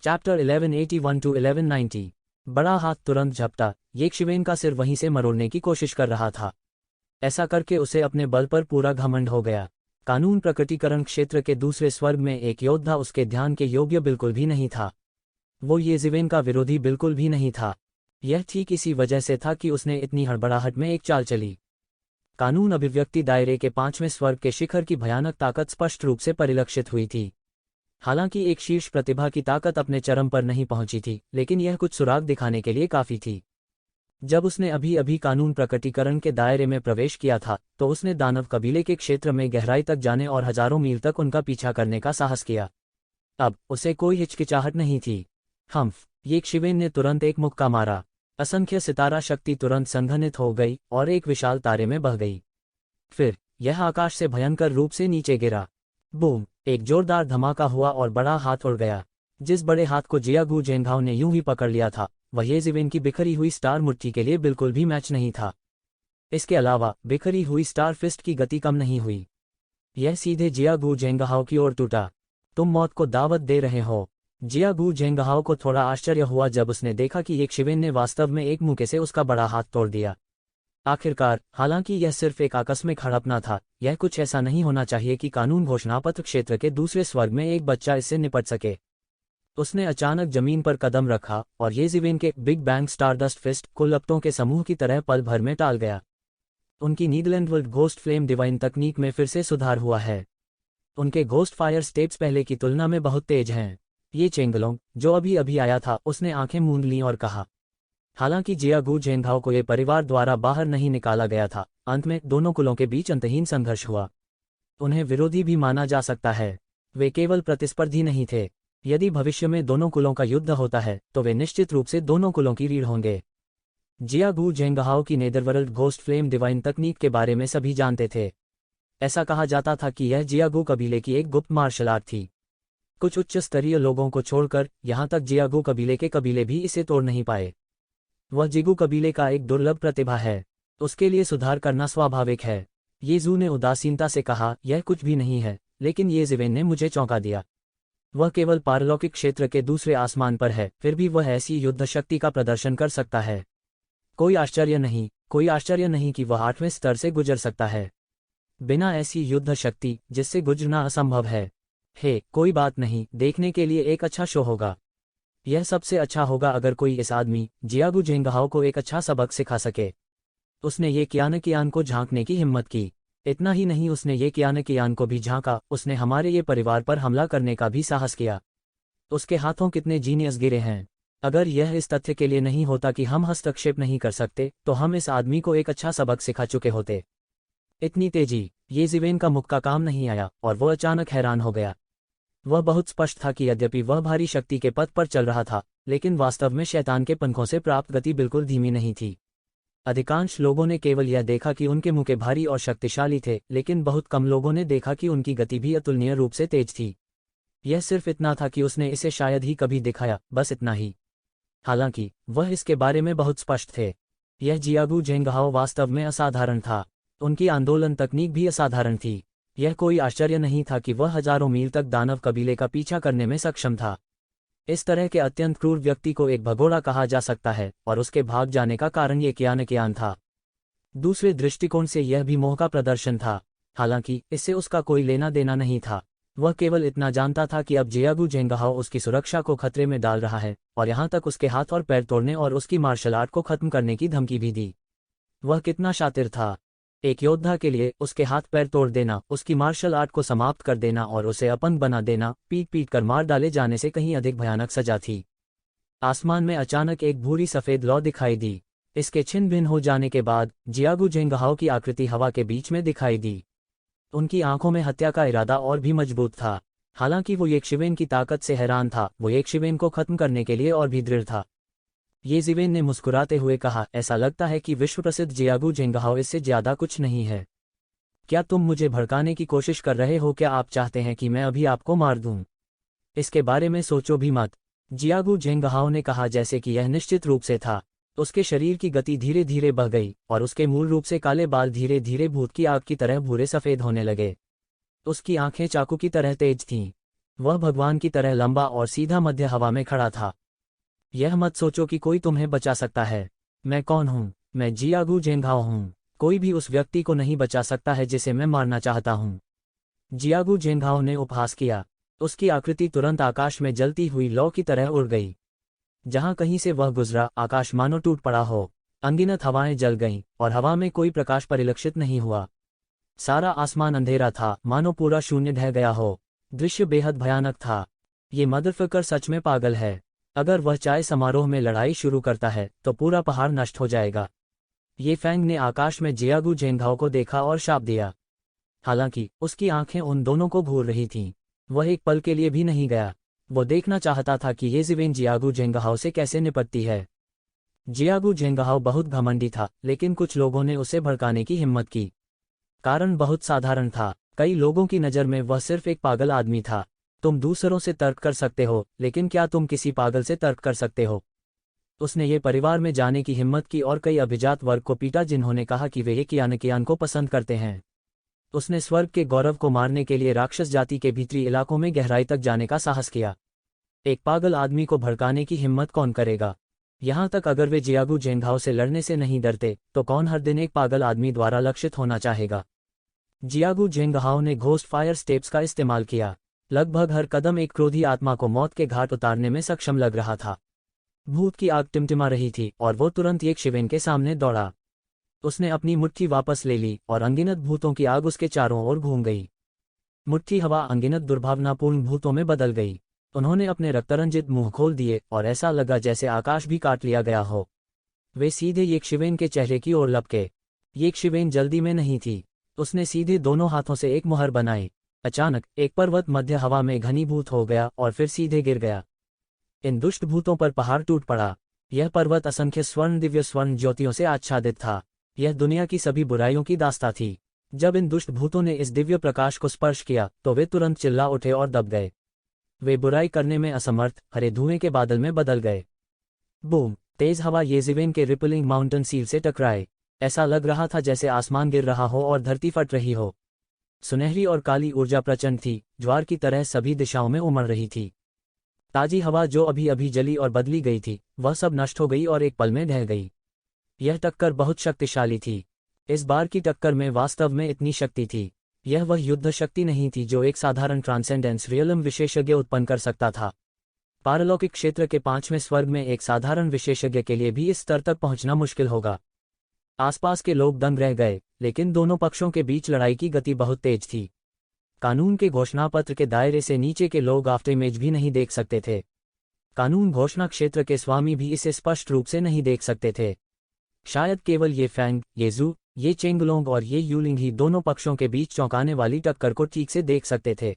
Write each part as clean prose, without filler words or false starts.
Chapter 1181 to 1190। बड़ा हाथ तुरंत झपटा, ये शिवेन का सिर वहीं से मरोड़ने की कोशिश कर रहा था। ऐसा करके उसे अपने बल पर पूरा घमंड हो गया। कानून प्रकटीकरण क्षेत्र के दूसरे स्वर्ग में एक योद्धा उसके ध्यान के योग्य बिल्कुल भी नहीं था। वो येज़िवेन का विरोधी बिल्कुल भी नहीं था। यह ठीक इसी वजह से था कि उसने इतनी हड़बड़ाहट में एक चाल चली। कानून अभिव्यक्ति दायरे के 5वें स्वर्ग के शिखर की भयानक ताकत स्पष्ट रूप से परिलक्षित हुई थी। हालांकि एक शीर्ष प्रतिभा की ताकत अपने चरम पर नहीं पहुंची थी, लेकिन यह कुछ सुराग दिखाने के लिए काफी थी। जब उसने अभी अभी कानून प्रकटीकरण के दायरे में प्रवेश किया था, तो उसने दानव कबीले के क्षेत्र में गहराई तक जाने और हजारों मील तक उनका पीछा करने का साहस किया। अब उसे कोई हिचकिचाहट नहीं थी। येज़िवेन ने तुरंत एक मुक्का मारा। असंख्य सितारा शक्ति तुरंत संघनित हो गई और एक विशाल तारे में बह गई। फिर यह आकाश से भयंकर रूप से नीचे गिरा। बूम! एक जोरदार धमाका हुआ और बड़ा हाथ उड़ गया। जिस बड़े हाथ को जियागू जेंघाओ ने यूं ही पकड़ लिया था, वह येज़िवेन की बिखरी हुई स्टार मुट्ठी के लिए बिल्कुल भी मैच नहीं था। इसके अलावा बिखरी हुई स्टार फिस्ट की गति कम नहीं हुई। यह सीधे जियागू जेंघाओ की ओर टूटा। तुम मौत को दावत दे रहे हो। जियागू जेंघाओ को थोड़ा आश्चर्य हुआ जब उसने देखा कि येज़िवेन ने वास्तव में एक मुक्के से उसका बड़ा हाथ तोड़ दिया। आखिरकार, हालांकि यह सिर्फ एक आकस्मिक हड़पना था, यह कुछ ऐसा नहीं होना चाहिए कि कानून घोषणापत्र क्षेत्र के दूसरे स्वर्ग में एक बच्चा इससे निपट सके। उसने अचानक जमीन पर कदम रखा और येज़िवेन के बिग बैंग स्टारडस्ट फिस्ट को लपटों के समूह की तरह पल भर में टाल गया। उनकी नीदरलैंड घोस्ट फ्लेम डिवाइन तकनीक में फिर से सुधार हुआ है। उनके घोस्ट फायर स्टेप्स पहले की तुलना में बहुत तेज हैं। ये चेंगलोंग, जो अभी अभी आया था, उसने आंखें मूंद लीं और कहा। हालांकि जियागू जेंघाओ को ये परिवार द्वारा बाहर नहीं निकाला गया था, अंत में दोनों कुलों के बीच अंतहीन संघर्ष हुआ। उन्हें विरोधी भी माना जा सकता है। वे केवल प्रतिस्पर्धी नहीं थे। यदि भविष्य में दोनों कुलों का युद्ध होता है, तो वे निश्चित रूप से दोनों कुलों की रीढ़ होंगे। जियागू जेंघाओ की नेदरवर्ल्ड घोस्ट फ्लेम डिवाइन तकनीक के बारे में सभी जानते थे। ऐसा कहा जाता था कि यह जियागू कबीले की एक गुप्त मार्शल आर्ट थी। कुछ उच्च स्तरीय लोगों को छोड़कर यहाँ तक जियागू कबीले के कबीले भी इसे तोड़ नहीं पाए। वह जिगू कबीले का एक दुर्लभ प्रतिभा है। उसके लिए सुधार करना स्वाभाविक है। येज़ू ने उदासीनता से कहा, यह कुछ भी नहीं है, लेकिन येज़िवेन ने मुझे चौंका दिया। वह केवल पारलौकिक क्षेत्र के दूसरे आसमान पर है, फिर भी वह ऐसी युद्ध शक्ति का प्रदर्शन कर सकता है। कोई आश्चर्य नहीं कि वह 8वें स्तर से गुजर सकता है। बिना ऐसी युद्ध शक्ति जिससे गुजरना असंभव है। कोई बात नहीं, देखने के लिए एक अच्छा शो होगा। यह सबसे अच्छा होगा अगर कोई इस आदमी जियागू जेंघाओ को एक अच्छा सबक सिखा सके। उसने ये कियान को झांकने की हिम्मत की। इतना ही नहीं, उसने ये कियान को भी झांका। उसने हमारे ये परिवार पर हमला करने का भी साहस किया। उसके हाथों कितने जीनियस गिरे हैं। अगर यह इस तथ्य के लिए नहीं होता कि हम हस्तक्षेप नहीं कर सकते, तो हम इस आदमी को एक अच्छा सबक सिखा चुके होते। इतनी तेजी! येज़िवेन का मुक्का काम नहीं आया और वो अचानक हैरान हो गया। वह बहुत स्पष्ट था कि यद्यपि वह भारी शक्ति के पथ पर चल रहा था, लेकिन वास्तव में शैतान के पंखों से प्राप्त गति बिल्कुल धीमी नहीं थी। अधिकांश लोगों ने केवल यह देखा कि उनके मुक्के भारी और शक्तिशाली थे, लेकिन बहुत कम लोगों ने देखा कि उनकी गति भी अतुलनीय रूप से तेज थी। यह सिर्फ इतना था कि उसने इसे शायद ही कभी दिखाया, बस इतना ही। हालांकि वह इसके बारे में बहुत स्पष्ट थे। यह जियागू जेंघाओ वास्तव में असाधारण था। उनकी आंदोलन तकनीक भी असाधारण थी। यह कोई आश्चर्य नहीं था कि वह हजारों मील तक दानव कबीले का पीछा करने में सक्षम था। इस तरह के अत्यंत क्रूर व्यक्ति को एक भगोड़ा कहा जा सकता है, और उसके भाग जाने का कारण ये कियान था। दूसरे दृष्टिकोण से यह भी मोह का प्रदर्शन था। हालांकि इससे उसका कोई लेना देना नहीं था। वह केवल इतना जानता था कि अब जियागू जेंघाओ उसकी सुरक्षा को खतरे में डाल रहा है, और यहाँ तक उसके हाथ और पैर तोड़ने और उसकी मार्शल आर्ट को खत्म करने की धमकी भी दी। वह कितना शातिर था। एक योद्धा के लिए उसके हाथ पैर तोड़ देना, उसकी मार्शल आर्ट को समाप्त कर देना और उसे अपंग बना देना पीट कर मार डाले जाने से कहीं अधिक भयानक सजा थी। आसमान में अचानक एक भूरी सफेद लौ दिखाई दी। इसके छिन्न भिन्न हो जाने के बाद जियागू जेंघाओ की आकृति हवा के बीच में दिखाई दी। उनकी आंखों में हत्या का इरादा और भी मजबूत था। हालांकि वो येज़िवेन की ताकत से हैरान था, वो येज़िवेन को खत्म करने के लिए और भी दृढ़ था। येज़िवेन ने मुस्कुराते हुए कहा, ऐसा लगता है कि विश्व प्रसिद्ध जियागू जेंघाओ इससे ज्यादा कुछ नहीं है। क्या तुम मुझे भड़काने की कोशिश कर रहे हो? क्या आप चाहते हैं कि मैं अभी आपको मार दूं? इसके बारे में सोचो भी मत, जियागू जेंघाओ ने कहा, जैसे कि यह निश्चित रूप से था। उसके शरीर की गति धीरे धीरे बढ़ गई और उसके मूल रूप से काले बाल धीरे धीरे भूत की आग की तरह भूरे सफेद होने लगे। उसकी आंखें चाकू की तरह तेज थीं। वह भगवान की तरह लंबा और सीधा मध्य हवा में खड़ा था। यह मत सोचो कि कोई तुम्हें बचा सकता है। मैं कौन हूँ? मैं जियागू जेंघाओ हूँ। कोई भी उस व्यक्ति को नहीं बचा सकता है जिसे मैं मारना चाहता हूँ। जियागू जेंघाओ ने उपहास किया। उसकी आकृति तुरंत आकाश में जलती हुई लौ की तरह उड़ गई। जहां कहीं से वह गुजरा, आकाश मानो टूट पड़ा हो। अनगिनत हवाएं जल गईं और हवा में कोई प्रकाश परिलक्षित नहीं हुआ। सारा आसमान अंधेरा था, मानो पूरा शून्य ढह गया हो। दृश्य बेहद भयानक था। ये मदरफकर सच में पागल है। अगर वह चाय समारोह में लड़ाई शुरू करता है तो पूरा पहाड़ नष्ट हो जाएगा। ये फैंग ने आकाश में जियागू जेंघाओ को देखा और शाप दिया। हालांकि उसकी आंखें उन दोनों को घूर रही थीं। वह एक पल के लिए भी नहीं गया। वो देखना चाहता था कि ये जिवेन जियागू जेंघाओ से कैसे निपटती है। जियागू जेंघाओ बहुत घमंडी था, लेकिन कुछ लोगों ने उसे भड़काने की हिम्मत की। कारण बहुत साधारण था। कई लोगों की नज़र में वह सिर्फ एक पागल आदमी था। तुम दूसरों से तर्क कर सकते हो, लेकिन क्या तुम किसी पागल से तर्क कर सकते हो? उसने ये परिवार में जाने की हिम्मत की और कई अभिजात वर्ग को पीटा जिन्होंने कहा कि वे कियान को पसंद करते हैं। उसने स्वर्ग के गौरव को मारने के लिए राक्षस जाति के भीतरी इलाकों में गहराई तक जाने का साहस किया। एक पागल आदमी को भड़काने की हिम्मत कौन करेगा? यहाँ तक अगर वे जियागू जेंघाओ से लड़ने से नहीं डरते, तो कौन हर दिन एक पागल आदमी द्वारा लक्षित होना चाहेगा? जियागू जेंघाओ ने घोस्ट फायर स्टेप्स का इस्तेमाल किया। लगभग हर कदम एक क्रोधी आत्मा को मौत के घाट उतारने में सक्षम लग रहा था। भूत की आग टिमटिमा रही थी और वो तुरंत यक्षिवेन के सामने दौड़ा। उसने अपनी मुट्ठी वापस ले ली और अनगिनत भूतों की आग उसके चारों ओर घूम गई। मुट्ठी हवा अनगिनत दुर्भावनापूर्ण भूतों में बदल गई। उन्होंने अपने रक्तरंजित मुंह खोल दिए और ऐसा लगा जैसे आकाश भी काट लिया गया हो। वे सीधे यक्षिवेन के चेहरे की ओर लपके। यक्षिवेन जल्दी में नहीं थी। उसने सीधे दोनों हाथों से एक मुहर बनाई। अचानक एक पर्वत मध्य हवा में घनीभूत हो गया और फिर सीधे गिर गया। इन दुष्ट भूतों पर पहाड़ टूट पड़ा। यह पर्वत असंख्य दिव्य स्वर्ण ज्योतियों से आच्छादित था। यह दुनिया की सभी बुराइयों की दास्तां थी। जब इन दुष्ट भूतों ने इस दिव्य प्रकाश को स्पर्श किया तो वे तुरंत चिल्ला उठे और दब गए। वे बुराई करने में असमर्थ हरे धुएं के बादल में बदल गए। बूम! तेज हवा येजिवेन के रिपलिंग माउंटेन सील से टकराए। ऐसा लग रहा था जैसे आसमान गिर रहा हो और धरती फट रही हो। सुनहरी और काली ऊर्जा प्रचंड थी, ज्वार की तरह सभी दिशाओं में उमड़ रही थी। ताजी हवा जो अभी अभी जली और बदली गई थी, वह सब नष्ट हो गई और एक पल में ढह गई। यह टक्कर बहुत शक्तिशाली थी। इस बार की टक्कर में वास्तव में इतनी शक्ति थी। यह वह युद्ध शक्ति नहीं थी जो एक साधारण ट्रांसेंडेंस रियलम विशेषज्ञ उत्पन्न कर सकता था। पारलौकिक क्षेत्र के 5वें स्वर्ग में एक साधारण विशेषज्ञ के लिए भी इस स्तर तक पहुंचना मुश्किल होगा। आसपास के लोग दंग रह गए, लेकिन दोनों पक्षों के बीच लड़ाई की गति बहुत तेज थी। कानून के घोषणापत्र के दायरे से नीचे के लोग आफ्टर इमेज भी नहीं देख सकते थे। कानून घोषणा क्षेत्र के स्वामी भी इसे स्पष्ट रूप से नहीं देख सकते थे। शायद केवल ये फैंग, ये जू, ये चेंगलोंग और ये यूलिंग ही दोनों पक्षों के बीच चौंकाने वाली टक्कर को ठीक से देख सकते थे।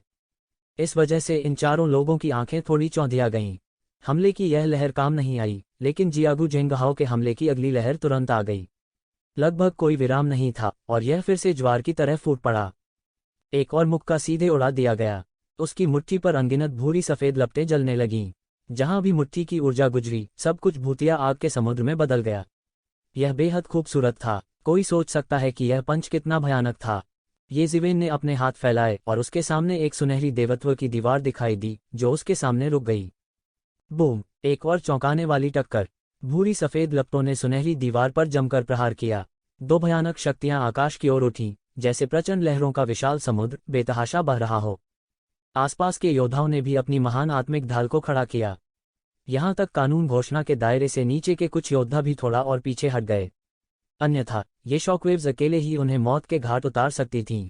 इस वजह से इन चारों लोगों की आंखें थोड़ी चौंधिया गईं। हमले की यह लहर काम नहीं आई, लेकिन जियागू जेंघाओ के हमले की अगली लहर तुरंत आ गई। लगभग कोई विराम नहीं था और यह फिर से ज्वार की तरह फूट पड़ा। एक और मुक्का सीधे उड़ा दिया गया। उसकी मुट्ठी पर अनगिनत भूरी सफेद लपटें जलने लगीं। जहां भी मुट्ठी की ऊर्जा गुजरी, सब कुछ भूतिया आग के समुद्र में बदल गया। यह बेहद खूबसूरत था। कोई सोच सकता है कि यह पंच कितना भयानक था। येजिवेन ने अपने हाथ फैलाए और उसके सामने एक सुनहरी देवत्व की दीवार दिखाई दी, जो उसके सामने रुक गई। बूम! एक और चौंकाने वाली टक्कर। भूरी सफेद लपटों ने सुनहरी दीवार पर जमकर प्रहार किया। दो भयानक शक्तियां आकाश की ओर उठीं, जैसे प्रचंड लहरों का विशाल समुद्र बेतहाशा बह रहा हो। आसपास के योद्धाओं ने भी अपनी महान आत्मिक ढाल को खड़ा किया। यहां तक कानून घोषणा के दायरे से नीचे के कुछ योद्धा भी थोड़ा और पीछे हट गए। अन्यथा ये शॉकवेव्स अकेले ही उन्हें मौत के घाट उतार सकती थीं।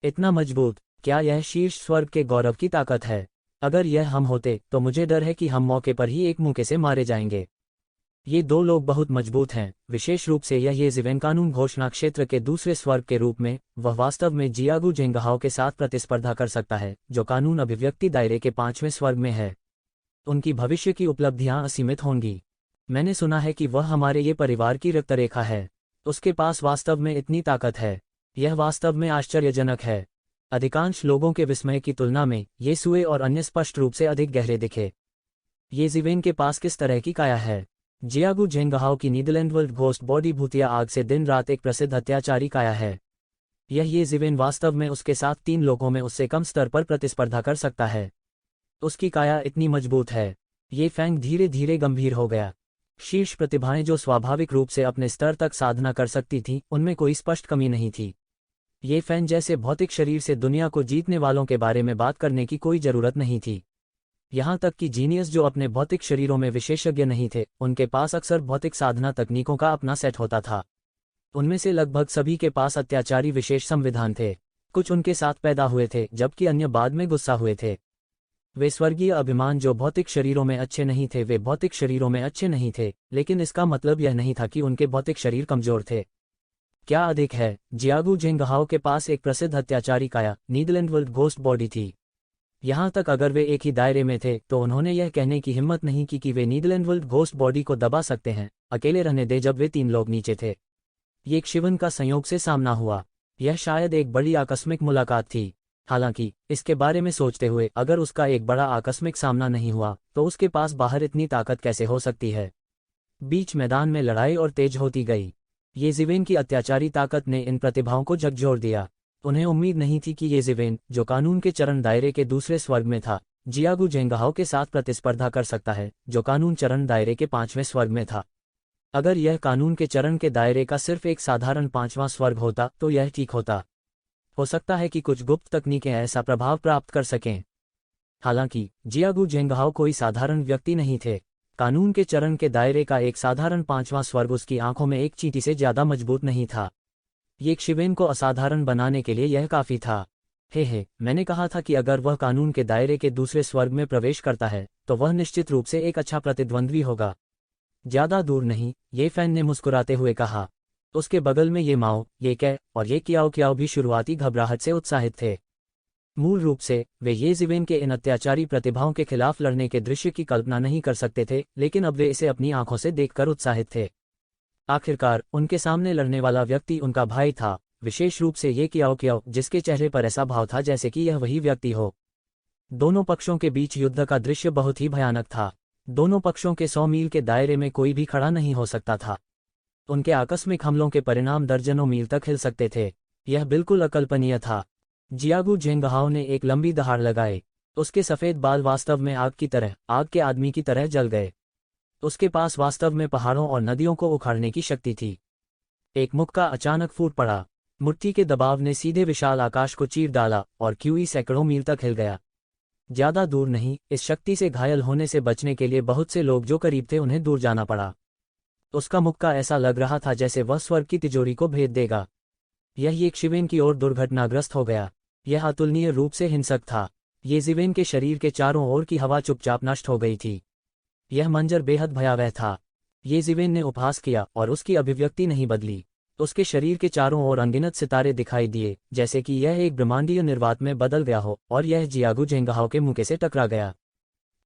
इतना मजबूत, क्या यह शीर्ष स्वर्ग के गौरव की ताकत है? अगर यह हम होते तो मुझे डर है कि हम मौके पर ही एक मुक्के से मारे जाएंगे। ये दो लोग बहुत मजबूत हैं, विशेष रूप से यह येजिवेन कानून घोषणा क्षेत्र के दूसरे स्वर्ग के रूप में। वह वास्तव में जियागू जेंघाओ के साथ प्रतिस्पर्धा कर सकता है, जो कानून अभिव्यक्ति दायरे के 5वें स्वर्ग में है। उनकी भविष्य की उपलब्धियां असीमित होंगी। मैंने सुना है कि वह हमारे ये परिवार की रक्तरेखा है। उसके पास वास्तव में इतनी ताकत है। यह वास्तव में आश्चर्यजनक है। अधिकांश लोगों के विस्मय की तुलना में ये सुए और अन्य स्पष्ट रूप से अधिक गहरे दिखे। येजिवेन के पास किस तरह की काया है? जियागू जेंघाओ की नीदरलैंड वर्ल्ड घोस्ट बॉडी भूतिया आग से दिन रात एक प्रसिद्ध हत्याचारी काया है। यह येजिवेन वास्तव में उसके साथ 3 लोगों में उससे कम स्तर पर प्रतिस्पर्धा कर सकता है। उसकी काया इतनी मजबूत है। ये फैंग धीरे धीरे गंभीर हो गया। शीर्ष प्रतिभाएं जो स्वाभाविक रूप से अपने स्तर तक साधना कर सकती थीं, उनमें कोई स्पष्ट कमी नहीं थी। ये फैन जैसे भौतिक शरीर से दुनिया को जीतने वालों के बारे में बात करने की कोई जरूरत नहीं थी। यहाँ तक कि जीनियस जो अपने भौतिक शरीरों में विशेषज्ञ नहीं थे, उनके पास अक्सर भौतिक साधना तकनीकों का अपना सेट होता था। उनमें से लगभग सभी के पास अत्याचारी विशेष संविधान थे। कुछ उनके साथ पैदा हुए थे, जबकि अन्य बाद में गुस्सा हुए थे। वे स्वर्गीय अभिमान जो भौतिक शरीरों में अच्छे नहीं थे, वे भौतिक शरीरों में अच्छे नहीं थे, लेकिन इसका मतलब यह नहीं था कि उनके भौतिक शरीर कमजोर थे। क्या अधिक है, जियागू जेंगहाओ के पास एक प्रसिद्ध अत्याचारी काया, नीदरलैंड घोस्ट बॉडी थी। यहाँ तक अगर वे एक ही दायरे में थे, तो उन्होंने यह कहने की हिम्मत नहीं की कि वे नीदरलैंड घोस्ट बॉडी को दबा सकते हैं, अकेले रहने दे जब वे 3 लोग नीचे थे। ये एक शिवन का संयोग से सामना हुआ। यह शायद एक बड़ी आकस्मिक मुलाकात थी। हालांकि इसके बारे में सोचते हुए, अगर उसका एक बड़ा आकस्मिक सामना नहीं हुआ, तो उसके पास बाहर इतनी ताकत कैसे हो सकती है। बीच मैदान में लड़ाई और तेज होती गई। ये जिवेन की अत्याचारी ताकत ने इन प्रतिभाओं को झकझोर दिया। उन्हें उम्मीद नहीं थी कि ये जिवेन, जो कानून के चरण दायरे के दूसरे स्वर्ग में था, जियागू जेंगहाओ के साथ प्रतिस्पर्धा कर सकता है, जो कानून चरण दायरे के 5वें स्वर्ग में था। अगर यह कानून के चरण के दायरे का सिर्फ एक साधारण 5वां स्वर्ग होता, तो यह ठीक होता। हो सकता है कि कुछ गुप्त तकनीकें ऐसा प्रभाव प्राप्त कर सकें। हालांकि जियागू जेंगहाओ कोई साधारण व्यक्ति नहीं थे। कानून के चरण के दायरे का एक साधारण 5वां स्वर्ग उसकी आंखों में एक चींटी से ज्यादा मजबूत नहीं था। ये शिवेन को असाधारण बनाने के लिए यह काफी था। मैंने कहा था कि अगर वह कानून के दायरे के दूसरे स्वर्ग में प्रवेश करता है, तो वह निश्चित रूप से एक अच्छा प्रतिद्वंद्वी होगा। ज्यादा दूर नहीं, ये फैन ने मुस्कुराते हुए कहा। उसके बगल में ये माओ, ये कै और ये कियाओ कियाओ भी शुरुआती घबराहट से उत्साहित थे। मूल रूप से वे ये जिवेन के इन अत्याचारी प्रतिभाओं के खिलाफ लड़ने के दृश्य की कल्पना नहीं कर सकते थे, लेकिन अब वे इसे अपनी आंखों से देखकर उत्साहित थे। आखिरकार उनके सामने लड़ने वाला व्यक्ति उनका भाई था, विशेष रूप से ये कियाओ कियाओ, जिसके चेहरे पर ऐसा भाव था जैसे कि यह वही व्यक्ति हो। दोनों पक्षों के बीच युद्ध का दृश्य बहुत ही भयानक था। दोनों पक्षों के 100 मील के दायरे में कोई भी खड़ा नहीं हो सकता था। उनके आकस्मिक हमलों के परिणाम दर्जनों मील तक हिल सकते थे। यह बिल्कुल अकल्पनीय था। जियागू जेंगहाओ ने एक लंबी दहाड़ लगाई। उसके सफेद बाल वास्तव में आग की तरह, आग के आदमी की तरह जल गए। उसके पास वास्तव में पहाड़ों और नदियों को उखाड़ने की शक्ति थी। एक मुक्का अचानक फूट पड़ा। मुट्ठी के दबाव ने सीधे विशाल आकाश को चीर डाला और क्यूई सैकड़ों मील तक हिल गया। ज्यादा दूर नहीं, इस शक्ति से घायल होने से बचने के लिए बहुत से लोग जो करीब थे उन्हें दूर जाना पड़ा। उसका मुक्का ऐसा लग रहा था जैसे वह स्वर्ग की तिजोरी को भेद देगा। यह एक शिवेन की ओर दुर्घटनाग्रस्त हो गया। यह अतुलनीय रूप से हिंसक था। ये जिवेन के शरीर के चारों ओर की हवा चुपचाप नष्ट हो गई थी। यह मंजर बेहद भयावह था। ये जिवेन ने उपहास किया और उसकी अभिव्यक्ति नहीं बदली। उसके शरीर के चारों ओर अनगिनत सितारे दिखाई दिए, जैसे कि यह एक ब्रह्मांडीय निर्वात में बदल गया हो, और यह जियागू जेंगहाओ के मुक्के से टकरा गया।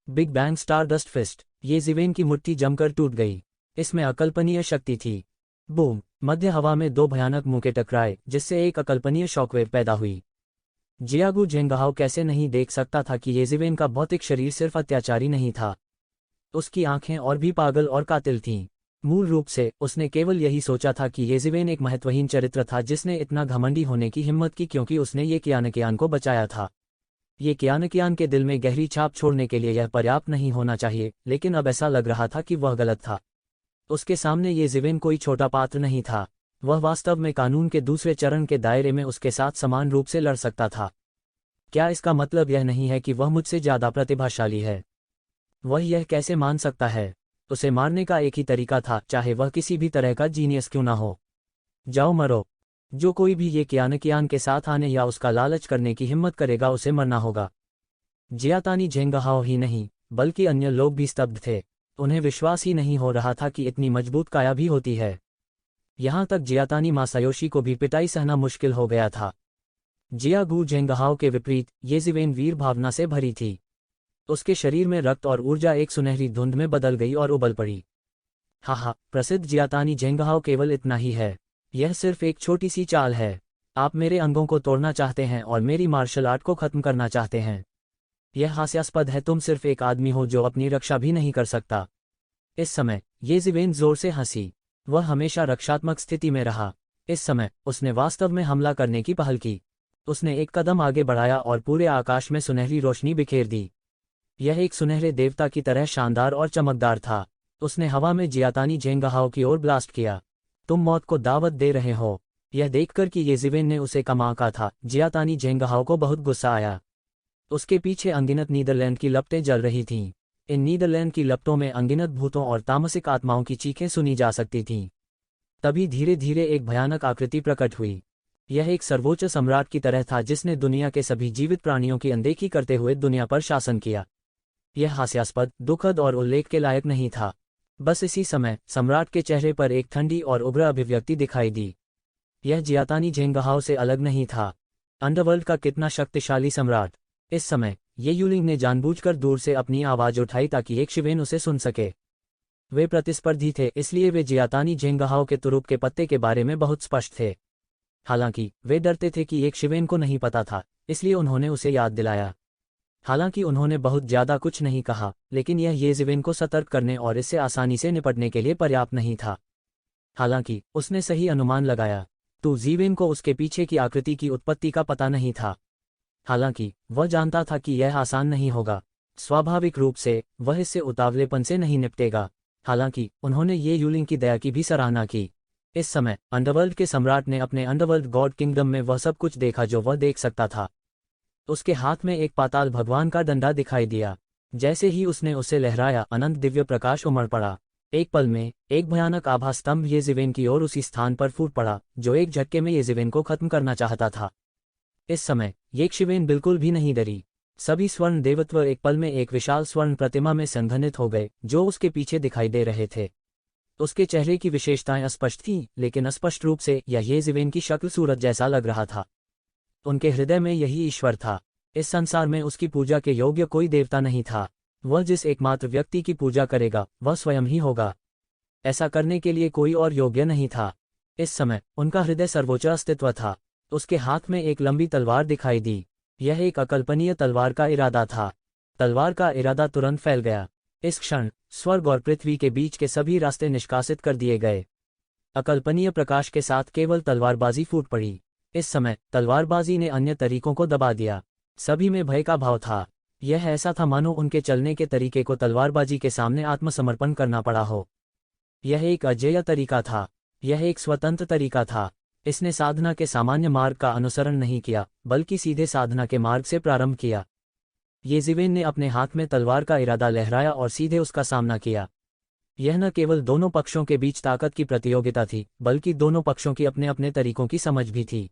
Big bang stardust fist. ये जिवेन की मुट्ठी जमकर टूट गई। इसमें अकल्पनीय शक्ति थी। बूम! मध्य हवा में 2 भयानक मुक्के टकराए, जिससे एक अकल्पनीय शॉकवेव पैदा हुई। जियागू जेंगहाओ कैसे नहीं देख सकता था कि ये जिवेन का भौतिक शरीर सिर्फ अत्याचारी नहीं था। उसकी आंखें और भी पागल और कातिल थीं। मूल रूप से उसने केवल यही सोचा था कि ये जिवेन एक महत्वहीन चरित्र था जिसने इतना घमंडी होने की हिम्मत की क्योंकि उसने ये कियानकियान को बचाया था। ये कियानकियान के दिल में गहरी छाप छोड़ने के लिए यह पर्याप्त नहीं होना चाहिए, लेकिन अब ऐसा लग रहा था कि वह गलत था। उसके सामने ये जिवेन कोई छोटा पात्र नहीं था। वह वास्तव में कानून के दूसरे चरण के दायरे में उसके साथ समान रूप से लड़ सकता था। क्या इसका मतलब यह नहीं है कि वह मुझसे ज्यादा प्रतिभाशाली है? वह यह कैसे मान सकता है? उसे मारने का एक ही तरीका था, चाहे वह किसी भी तरह का जीनियस क्यों ना हो। जाओ मरो। जो कोई भी ये कियानकियान के साथ आने या उसका लालच करने की हिम्मत करेगा, उसे मरना होगा। जियातानी जेंगहाओ ही नहीं, बल्कि अन्य लोग भी स्तब्ध थे। उन्हें विश्वास ही नहीं हो रहा था कि इतनी मजबूत काया भी होती है। यहाँ तक जियातानी मासायोशी को भी पिटाई सहना मुश्किल हो गया था। जियागू जेंगहाओ के विपरीत ये जिवेन वीर भावना से भरी थी। उसके शरीर में रक्त और ऊर्जा एक सुनहरी धुंध में बदल गई और उबल पड़ी। प्रसिद्ध जियातानी जेंगहाओ केवल इतना ही है। यह सिर्फ एक छोटी सी चाल है। आप मेरे अंगों को तोड़ना चाहते हैं और मेरी मार्शल आर्ट को खत्म करना चाहते हैं। यह हास्यास्पद है। तुम सिर्फ एक आदमी हो जो अपनी रक्षा भी नहीं कर सकता। इस समय ये जिवेन जोर से हंसी। वह हमेशा रक्षात्मक स्थिति में रहा। इस समय उसने वास्तव में हमला करने की पहल की। उसने एक कदम आगे बढ़ाया और पूरे आकाश में सुनहरी रोशनी बिखेर दी। यह एक सुनहरे देवता की तरह शानदार और चमकदार था। उसने हवा में जियातानी झेंगहाओ की ओर ब्लास्ट किया। तुम मौत को दावत दे रहे हो। यह देखकर कि येज़िवेन ने उसे कम आंका था, जियातानी झेंगहाओ को बहुत गुस्सा आया। उसके पीछे अनगिनत नीदरलैंड की लपटें जल रही थीं। इन नीदरलैंड की लपटों में अनगिनत भूतों और तामसिक आत्माओं की चीखें सुनी जा सकती थीं। तभी धीरे धीरे एक भयानक आकृति प्रकट हुई। यह एक सर्वोच्च सम्राट की तरह था जिसने दुनिया के सभी जीवित प्राणियों की अनदेखी करते हुए दुनिया पर शासन किया। यह हास्यास्पद, दुखद और उल्लेख के लायक नहीं था। बस इसी समय सम्राट के चेहरे पर एक ठंडी और उग्र अभिव्यक्ति दिखाई दी। यह जियातानी झेंगहाओ से अलग नहीं था। अंडरवर्ल्ड का कितना शक्तिशाली सम्राट! इस समय ये यूलिंग ने जानबूझकर दूर से अपनी आवाज उठाई ताकि एक शिवेन उसे सुन सके। वे प्रतिस्पर्धी थे, इसलिए वे जियातानी झेंगहाओ के तुरुप के पत्ते के बारे में बहुत स्पष्ट थे। हालांकि वे डरते थे कि एक शिवेन को नहीं पता था, इसलिए उन्होंने उसे याद दिलाया। हालांकि उन्होंने बहुत ज्यादा कुछ नहीं कहा, लेकिन यह येज़िवेन को सतर्क करने और इससे आसानी से निपटने के लिए पर्याप्त नहीं था। हालांकि उसने सही अनुमान लगाया। तो ज़ीवेन को उसके पीछे की आकृति की उत्पत्ति का पता नहीं था। हालांकि वह जानता था कि यह आसान नहीं होगा। स्वाभाविक रूप से वह इससे उतावलेपन से नहीं निपटेगा। हालांकि उन्होंने ये यूलिंग की दया की भी सराहना की। इस समय अंडरवर्ल्ड के सम्राट ने अपने अंडरवर्ल्ड गॉड किंगडम में वह सब कुछ देखा जो वह देख सकता था। उसके हाथ में एक पाताल भगवान का डंडा दिखाई दिया। जैसे ही उसने उसे लहराया, अनंत दिव्य प्रकाश उमड़ पड़ा। एक पल में एक भयानक आभा स्तंभ येज़िवेन की ओर उसी स्थान पर फूट पड़ा जो एक झटके में येज़िवेन को खत्म करना चाहता था। इस समय येक्षिवेन बिल्कुल भी नहीं डरी। सभी स्वर्ण देवत्व एक पल में एक विशाल स्वर्ण प्रतिमा में संघनित हो गए जो उसके पीछे दिखाई दे रहे थे। उसके चेहरे की विशेषताएं अस्पष्ट थीं, लेकिन स्पष्ट रूप से यह येज़िवेन की शक्ल सूरज जैसा लग रहा था। उनके हृदय में यही ईश्वर था। इस संसार में उसकी पूजा के योग्य कोई देवता नहीं था। वह जिस एकमात्र व्यक्ति की पूजा करेगा वह स्वयं ही होगा। ऐसा करने के लिए कोई और योग्य नहीं था। इस समय उनका हृदय सर्वोच्च अस्तित्व था। उसके हाथ में एक लंबी तलवार दिखाई दी। यह एक अकल्पनीय तलवार का इरादा था। तलवार का इरादा तुरंत फैल गया। इस क्षण स्वर्ग और पृथ्वी के बीच के सभी रास्ते निष्कासित कर दिए गए। अकल्पनीय प्रकाश के साथ केवल तलवारबाजी फूट पड़ी। इस समय तलवारबाजी ने अन्य तरीकों को दबा दिया। सभी में भय का भाव था। यह ऐसा था मानो उनके चलने के तरीके को तलवारबाजी के सामने आत्मसमर्पण करना पड़ा हो। यह एक अजेय तरीका था। यह एक स्वतंत्र तरीका था। इसने साधना के सामान्य मार्ग का अनुसरण नहीं किया, बल्कि सीधे साधना के मार्ग से प्रारंभ किया। येज़िवेन ने अपने हाथ में तलवार का इरादा लहराया और सीधे उसका सामना किया। यह न केवल दोनों पक्षों के बीच ताकत की प्रतियोगिता थी, बल्कि दोनों पक्षों की अपने अपने तरीकों की समझ भी थी।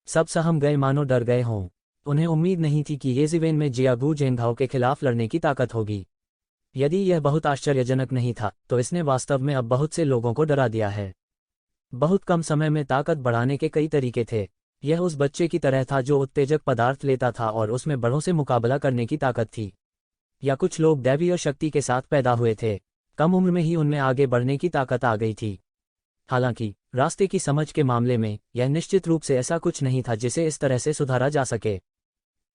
सब सहम गए, मानो डर गए हों। उन्हें उम्मीद नहीं थी कि येज़िवेन में जियागू झेंगहाओ के खिलाफ लड़ने की ताकत होगी। यदि यह बहुत आश्चर्यजनक नहीं था, तो इसने वास्तव में अब बहुत से लोगों को डरा दिया है। बहुत कम समय में ताकत बढ़ाने के कई तरीके थे। यह उस बच्चे की तरह था जो उत्तेजक पदार्थ लेता था और उसमें बड़ों से मुकाबला करने की ताकत थी। या कुछ लोग दैवीय शक्ति के साथ पैदा हुए थे। कम उम्र में ही उनमें आगे बढ़ने की ताकत आ गई थी। हालांकि रास्ते की समझ के मामले में यह निश्चित रूप से ऐसा कुछ नहीं था जिसे इस तरह से सुधारा जा सके।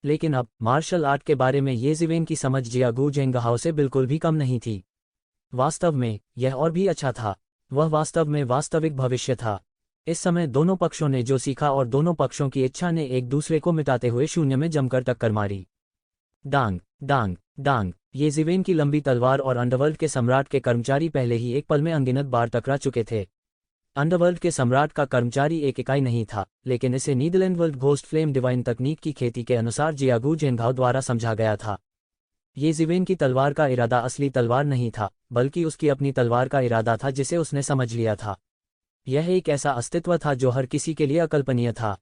लेकिन अब मार्शल आर्ट के बारे में येज़िवेन की समझ जियागू झेंगहाओ से बिल्कुल भी कम नहीं थी। वास्तव में यह और भी अच्छा था। वह वास्तव में वास्तविक भविष्य था। इस समय दोनों पक्षों ने जो सीखा और दोनों पक्षों की इच्छा ने एक दूसरे को मिटाते हुए शून्य में जमकर टक्कर मारी। डांग डांग डांग। येज़िवेन की लंबी तलवार और अंडरवर्ल्ड के सम्राट के कर्मचारी पहले ही एक पल में अनगिनत बार टकरा चुके थे। अंडरवर्ल्ड के सम्राट का कर्मचारी एक इकाई नहीं था, लेकिन इसे Netherland world ghost flame divine तकनीक की खेती के अनुसार जियागू झेंगहाओ द्वारा समझा गया था। येज़िवेन की तलवार का इरादा असली तलवार नहीं था, बल्कि उसकी अपनी तलवार का इरादा था जिसे उसने समझ लिया था। यह एक ऐसा अस्तित्व था जो हर किसी के लिए अकल्पनीय था।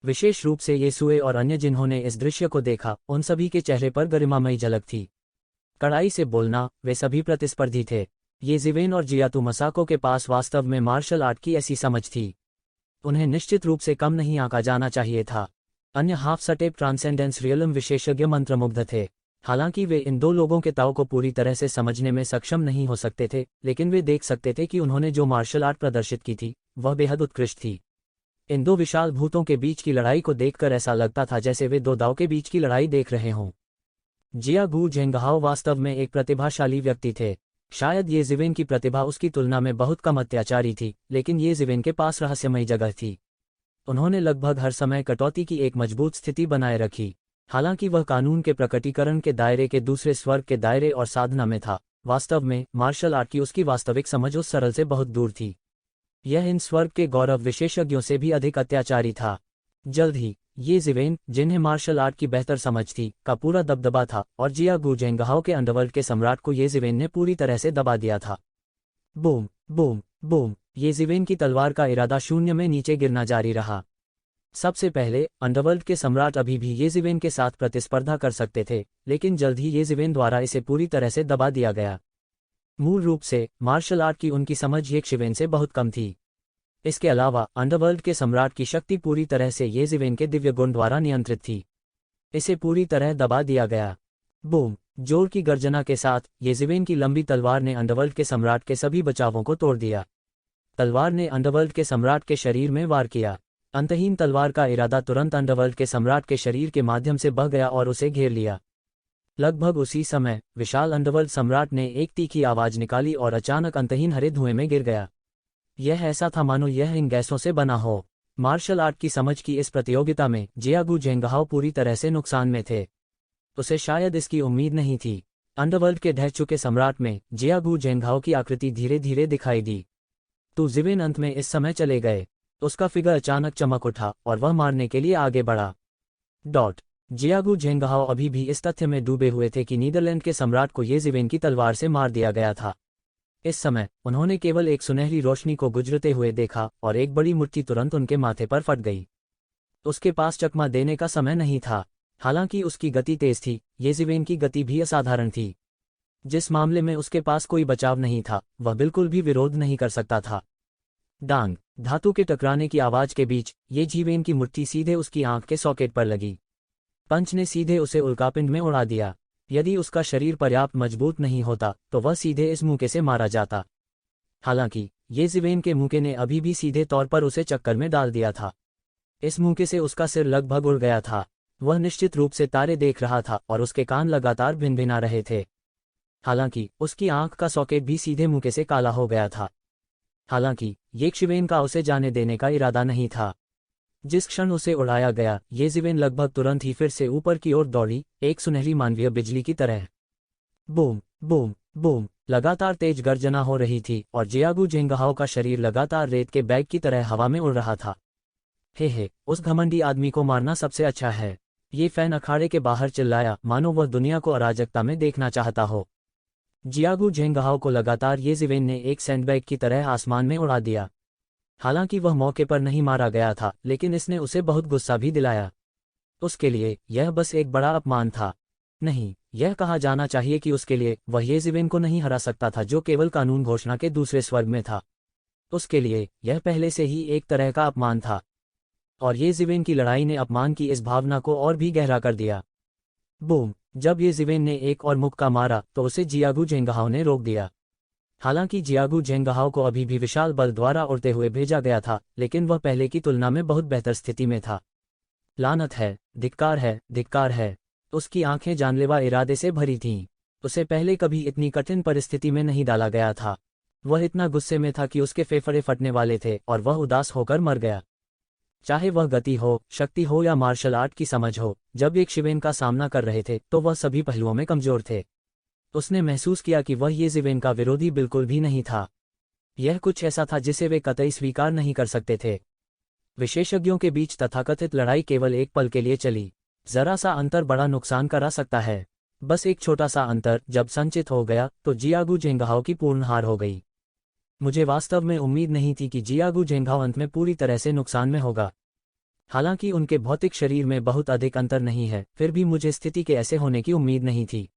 विशेष रूप से येसुए और अन्य जिन्होंने इस दृश्य को देखा, उन सभी के चेहरे पर गरिमामयी झलक थी। कड़ाई से बोलना, वे सभी प्रतिस्पर्धी थे। येज़िवेन और जियातू मसाको के पास वास्तव में मार्शल आर्ट की ऐसी समझ थी। उन्हें निश्चित रूप से कम नहीं आंका जाना चाहिए था। अन्य हाफ सटेप ट्रांसेंडेंस रियलम विशेषज्ञ मंत्रमुग्ध थे। हालांकि वे इन दो लोगों के ताव को पूरी तरह से समझने में सक्षम नहीं हो सकते थे, लेकिन वे देख सकते थे कि उन्होंने जो मार्शल आर्ट प्रदर्शित की थी वह बेहद उत्कृष्ट थी। इन दो विशाल भूतों के बीच की लड़ाई को देखकर ऐसा लगता था जैसे वे दो दाव के बीच की लड़ाई देख रहे हों। जियागू झेंगहाओ वास्तव में एक प्रतिभाशाली व्यक्ति थे। शायद येज़िवेन की प्रतिभा उसकी तुलना में बहुत कम अत्याचारी थी, लेकिन येज़िवेन के पास रहस्यमयी जगह थी। उन्होंने लगभग हर समय कटौती की एक मजबूत स्थिति बनाए रखी। हालांकि वह कानून के प्रकटीकरण के दायरे के दूसरे स्वर्ग के दायरे और साधना में था, वास्तव में मार्शल आर्ट की उसकी वास्तविक समझ उस सरल से बहुत दूर थी। यह इन स्वर्ग के गौरव विशेषज्ञों से भी अधिक अत्याचारी था। जल्द ही ये जिवेन, जिन्हें मार्शल आर्ट की बेहतर समझ थी, का पूरा दबदबा था, और जियागू जेंगहाओ के अंडरवर्ल्ड के सम्राट को ये जिवेन ने पूरी तरह से दबा दिया था। बूम बूम बूम, ये जिवेन की तलवार का इरादा शून्य में नीचे गिरना जारी रहा। सबसे पहले अंडरवर्ल्ड के सम्राट अभी भी ये जिवेन के साथ प्रतिस्पर्धा कर सकते थे, लेकिन जल्द ही ये जिवेन द्वारा इसे पूरी तरह से दबा दिया गया। मूल रूप से मार्शल आर्ट की उनकी समझ ये शिवेन से बहुत कम थी। इसके अलावा अंडरवर्ल्ड के सम्राट की शक्ति पूरी तरह से ये जिवेन के दिव्य गुण द्वारा नियंत्रित थी। इसे पूरी तरह दबा दिया गया। बूम, जोर की गर्जना के साथ ये जिवेन की लंबी तलवार ने अंडरवर्ल्ड के सम्राट के सभी बचावों को तोड़ दिया। तलवार ने अंडरवर्ल्ड के सम्राट के शरीर में वार किया। अंतहीन तलवार का इरादा तुरंत अंडरवर्ल्ड के सम्राट के शरीर के माध्यम से बह गया और उसे घेर लिया। लगभग उसी समय विशाल अंडरवर्ल्ड सम्राट ने एक तीखी आवाज निकाली और अचानक अंतहीन हरे धुएं में गिर गया। यह ऐसा था मानो यह इन गैसों से बना हो। मार्शल आर्ट की समझ की इस प्रतियोगिता में जियागू जेंगहाओ पूरी तरह से नुकसान में थे। उसे शायद इसकी उम्मीद नहीं थी। अंडरवर्ल्ड के ढह चुके सम्राट में जियागू जेंगहाओ की आकृति धीरे धीरे दिखाई दी। तो जिवेन अंत में इस समय चले गए। उसका फिगर अचानक चमक उठा और वह मारने के लिए आगे बढ़ा। जियागू जेंगहाओ अभी भी इस तथ्य में डूबे हुए थे कि नीदरलैंड के सम्राट को ये जिवेन की तलवार से मार दिया गया था। इस समय उन्होंने केवल एक सुनहरी रोशनी को गुजरते हुए देखा और एक बड़ी मुट्ठी तुरंत उनके माथे पर फट गई। उसके पास चकमा देने का समय नहीं था। हालांकि उसकी गति तेज थी, ये जिवेन की गति भी असाधारण थी। जिस मामले में उसके पास कोई बचाव नहीं था, वह बिल्कुल भी विरोध नहीं कर सकता था। डांग, धातु के टकराने की आवाज के बीच ये जिवेन की मुट्ठी सीधे उसकी आंख के सॉकेट पर लगी। पंच ने सीधे उसे उल्कापिंड में उड़ा दिया। यदि उसका शरीर पर्याप्त मजबूत नहीं होता तो वह सीधे इस मुक्के से मारा जाता। हालांकि ये जिवेन के मुक्के ने अभी भी सीधे तौर पर उसे चक्कर में डाल दिया था। इस मुक्के से उसका सिर लगभग उड़ गया था। वह निश्चित रूप से तारे देख रहा था और उसके कान लगातार भिनभिना रहे थे। हालांकि उसकी आंख का सॉकेट भी सीधे मुक्के से काला हो गया था। हालांकि ये शिवेन का उसे जाने देने का इरादा नहीं था। जिस क्षण उसे उड़ाया गया, ये जिवेन लगभग तुरंत ही फिर से ऊपर की ओर दौड़ी, एक सुनहरी मानवीय बिजली की तरह। बूम बूम बूम, लगातार तेज गर्जना हो रही थी और जियागू जेंगहाओ का शरीर लगातार रेत के बैग की तरह हवा में उड़ रहा था। हे, उस घमंडी आदमी को मारना सबसे अच्छा है, ये फैन अखाड़े के बाहर चिल्लाया, मानो वह दुनिया को अराजकता में देखना चाहता हो। जियागू जेंगहाओ को लगातार ये जिवेन ने एक सैंडबैग की तरह आसमान में उड़ा दिया। हालांकि वह मौके पर नहीं मारा गया था, लेकिन इसने उसे बहुत गुस्सा भी दिलाया। उसके लिए यह बस एक बड़ा अपमान था। नहीं, यह कहा जाना चाहिए कि उसके लिए वह ये जिवेन को नहीं हरा सकता था जो केवल कानून घोषणा के दूसरे स्वर्ग में था। उसके लिए यह पहले से ही एक तरह का अपमान था। और ये जिवेन की लड़ाई ने अपमान की इस भावना को और भी गहरा कर दिया। बूम, जब ये जिवेन ने एक और मुक्का मारा तो उसे जियागू जेंगहाओ ने रोक दिया। हालांकि जियागू जेंगहाओ को अभी भी विशाल बल द्वारा उड़ते हुए भेजा गया था, लेकिन वह पहले की तुलना में बहुत बेहतर स्थिति में था। लानत है, धिक्कार है, धिक्कार है। उसकी आंखें जानलेवा इरादे से भरी थीं। उसे पहले कभी इतनी कठिन परिस्थिति में नहीं डाला गया था। वह इतना गुस्से में था कि उसके फेफड़े फटने वाले थे और वह उदास होकर मर गया। चाहे वह गति हो, शक्ति हो या मार्शल आर्ट की समझ हो, जब एक शिवेन का सामना कर रहे थे तो वह सभी पहलुओं में कमजोर थे। उसने महसूस किया कि वह ये जिवेन का विरोधी बिल्कुल भी नहीं था। यह कुछ ऐसा था जिसे वे कतई स्वीकार नहीं कर सकते थे। विशेषज्ञों के बीच तथाकथित लड़ाई केवल एक पल के लिए चली। जरा सा अंतर बड़ा नुकसान करा सकता है। बस एक छोटा सा अंतर जब संचित हो गया तो जियागू जेंगहाओ की पूर्ण हार हो गई। मुझे वास्तव में उम्मीद नहीं थी कि जियागू जेंगहाओ अंत में पूरी तरह से नुकसान में होगा। हालांकि उनके भौतिक शरीर में बहुत अधिक अंतर नहीं है, फिर भी मुझे स्थिति के ऐसे होने की उम्मीद नहीं थी।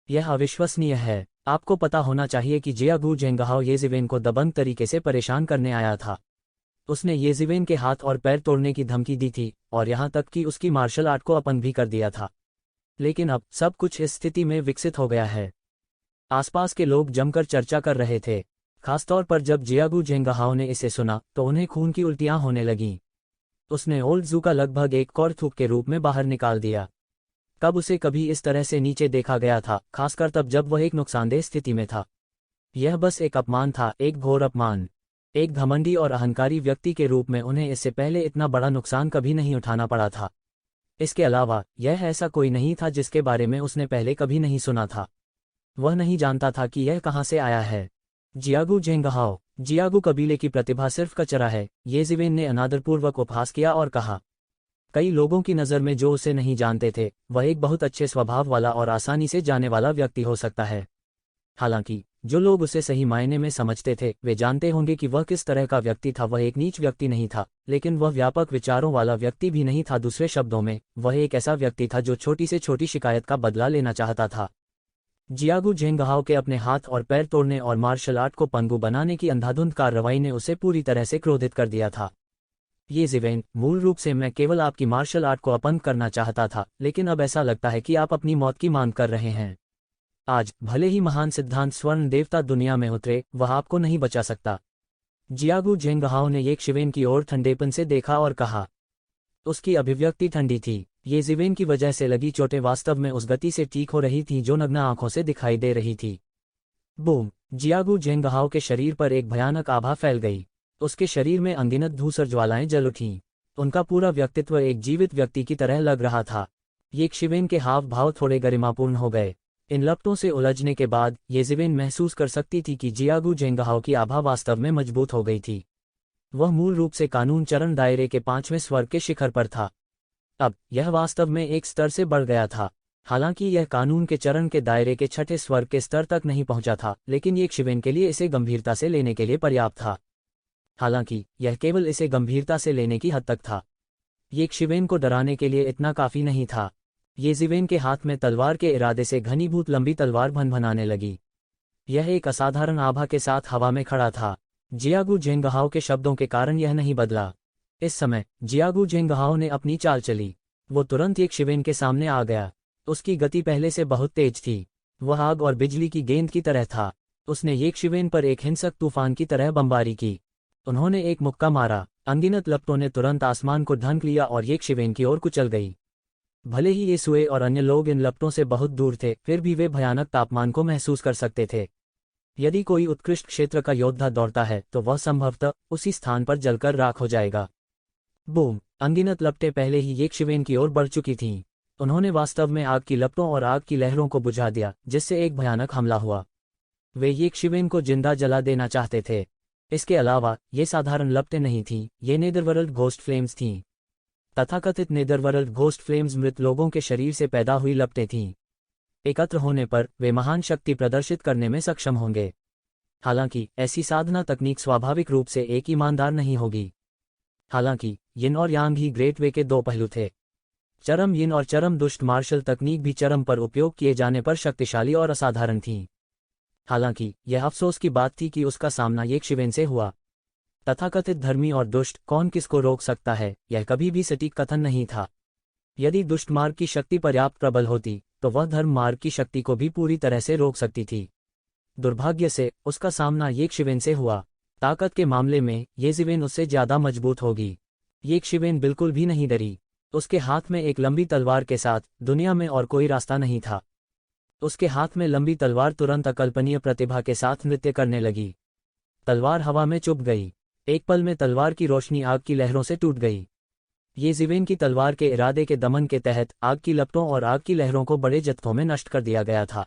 यह अविश्वसनीय है। आपको पता होना चाहिए कि जियागू जेंगहाओ ये जिवेन को दबंग तरीके से परेशान करने आया था। उसने ये जिवेन के हाथ और पैर तोड़ने की धमकी दी थी और यहाँ तक कि उसकी मार्शल आर्ट को अपंग भी कर दिया था। लेकिन अब सब कुछ इस स्थिति में विकसित हो गया है। आसपास के लोग जमकर चर्चा कर रहे थे। खासतौर पर जब जियागू जेंगहाओ ने इसे सुना तो उन्हें खून की उल्टियां होने लगीं। उसने ओल्ड जू का लगभग एक कौर थूक के रूप में बाहर निकाल दिया। कब उसे कभी इस तरह से नीचे देखा गया था, खासकर तब जब वह एक नुकसानदेह स्थिति में था। यह बस एक अपमान था, एक घोर अपमान। एक घमंडी और अहंकारी व्यक्ति के रूप में उन्हें इससे पहले इतना बड़ा नुकसान कभी नहीं उठाना पड़ा था। इसके अलावा यह ऐसा कोई नहीं था जिसके बारे में उसने पहले कभी नहीं सुना था। वह नहीं जानता था कि यह कहाँ से आया है। जियागू झेंगहाओ, जियागू कबीले की प्रतिभा सिर्फ कचरा है, ये जिवेन ने अनादरपूर्वक उपहास किया और कहा। कई लोगों की नज़र में जो उसे नहीं जानते थे, वह एक बहुत अच्छे स्वभाव वाला और आसानी से जाने वाला व्यक्ति हो सकता है। हालांकि जो लोग उसे सही मायने में समझते थे वे जानते होंगे कि वह किस तरह का व्यक्ति था। वह एक नीच व्यक्ति नहीं था, लेकिन वह व्यापक विचारों वाला व्यक्ति भी नहीं था। दूसरे शब्दों में, वह एक ऐसा व्यक्ति था जो छोटी से छोटी शिकायत का बदला लेना चाहता था। जियागू झेंगहाओ के अपने हाथ और पैर तोड़ने और मार्शल आर्ट को पंगु बनाने की अंधाधुंध कार्रवाई ने उसे पूरी तरह से क्रोधित कर दिया था। ये जिवेन, मूल रूप से मैं केवल आपकी मार्शल आर्ट को अपंग करना चाहता था, लेकिन अब ऐसा लगता है कि आप अपनी मौत की मांग कर रहे हैं। आज भले ही महान सिद्धांत स्वर्ण देवता दुनिया में उतरे, वह आपको नहीं बचा सकता। जियागू झेंगहाओ ने येक शिवेन की ओर ठंडेपन से देखा और कहा। उसकी अभिव्यक्ति ठंडी थी। ये जिवेन की वजह से लगी चोटें वास्तव में उस गति से ठीक हो रही थीं जो नग्न आंखों से दिखाई दे रही थी। बूम! जियागू झेंगहाओ के शरीर पर एक भयानक आभा फैल गई। उसके शरीर में अनगिनत धूसर ज्वालाएं जल उठीं। उनका पूरा व्यक्तित्व एक जीवित व्यक्ति की तरह लग रहा था। येक शिवेन के हाव भाव थोड़े गरिमापूर्ण हो गए। इन लपटों से उलझने के बाद ये जिवेन महसूस कर सकती थी कि जियागू झेंगहाओ की आभा वास्तव में मजबूत हो गई थी। वह मूल रूप से कानून चरण दायरे के 5वें स्वर्ग के शिखर पर था। अब यह वास्तव में एक स्तर से बढ़ गया था। हालांकि यह कानून के चरण के दायरे के 6ठे स्वर्ग के स्तर तक नहीं पहुंचा था, लेकिन येक शिवेन के लिए इसे गंभीरता से लेने के लिए पर्याप्त था। हालांकि यह केवल इसे गंभीरता से लेने की हद तक था। येक शिवेन को डराने के लिए इतना काफी नहीं था। ये जिवेन के हाथ में तलवार के इरादे से घनीभूत लंबी तलवार भनभनाने लगी। यह एक असाधारण आभा के साथ हवा में खड़ा था। जियागू झेंगहाओ के शब्दों के कारण यह नहीं बदला। इस समय जियागू झेंगहाओ ने अपनी चाल चली। वो तुरंत येक शिवेन के सामने आ गया। उसकी गति पहले से बहुत तेज थी। वह आग और बिजली की गेंद की तरह था। उसने येक शिवेन पर एक हिंसक तूफान की तरह बमबारी की। उन्होंने एक मुक्का मारा। अनगिनत लपटों ने तुरंत आसमान को ढंक लिया और येक शिवेन की ओर कुचल गई। भले ही ये सुए और अन्य लोग इन लपटों से बहुत दूर थे, फिर भी वे भयानक तापमान को महसूस कर सकते थे। यदि कोई उत्कृष्ट क्षेत्र का योद्धा दौड़ता है तो वह संभवतः उसी स्थान पर जलकर राख हो जाएगा। बूम! अनगिनत लपटें पहले ही येक शिवेन की ओर बढ़ चुकी थीं। उन्होंने वास्तव में आग की लपटों और आग की लहरों को बुझा दिया, जिससे एक भयानक हमला हुआ। वे येक शिवेन को जिंदा जला देना चाहते थे। इसके अलावा ये साधारण लपटें नहीं थीं, ये नेदरवर्ल्ड घोस्ट फ्लेम्स थीं। तथाकथित नेदरवर्ल्ड घोस्ट फ्लेम्स मृत लोगों के शरीर से पैदा हुई लपटें थीं। एकत्र होने पर वे महान शक्ति प्रदर्शित करने में सक्षम होंगे। हालांकि ऐसी साधना तकनीक स्वाभाविक रूप से एक ईमानदार नहीं होगी। हालांकि यिन और यांग ही ग्रेट वे के दो पहलू थे। चरम यिन और चरम दुष्ट मार्शल तकनीक भी चरम पर उपयोग किए जाने पर शक्तिशाली और असाधारण थीं। हालांकि यह अफसोस की बात थी कि उसका सामना येक शिवेन से हुआ। तथाकथित धर्मी और दुष्ट, कौन किसको रोक सकता है, यह कभी भी सटीक कथन नहीं था। यदि दुष्ट मार्ग की शक्ति पर्याप्त प्रबल होती तो वह धर्म मार्ग की शक्ति को भी पूरी तरह से रोक सकती थी। दुर्भाग्य से उसका सामना येक शिवेन से हुआ। ताकत के मामले में ये जिवेन उससे ज्यादा मजबूत होगी। येक शिवेन बिल्कुल भी नहीं डरी। उसके हाथ में एक लंबी तलवार के साथ दुनिया में और कोई रास्ता नहीं था। उसके हाथ में लंबी तलवार तुरंत अकल्पनीय प्रतिभा के साथ नृत्य करने लगी। तलवार हवा में चुभ गई। एक पल में तलवार की रोशनी आग की लहरों से टूट गई। ये जिवेन की तलवार के इरादे के दमन के तहत आग की लपटों और आग की लहरों को बड़े जत्थों में नष्ट कर दिया गया था।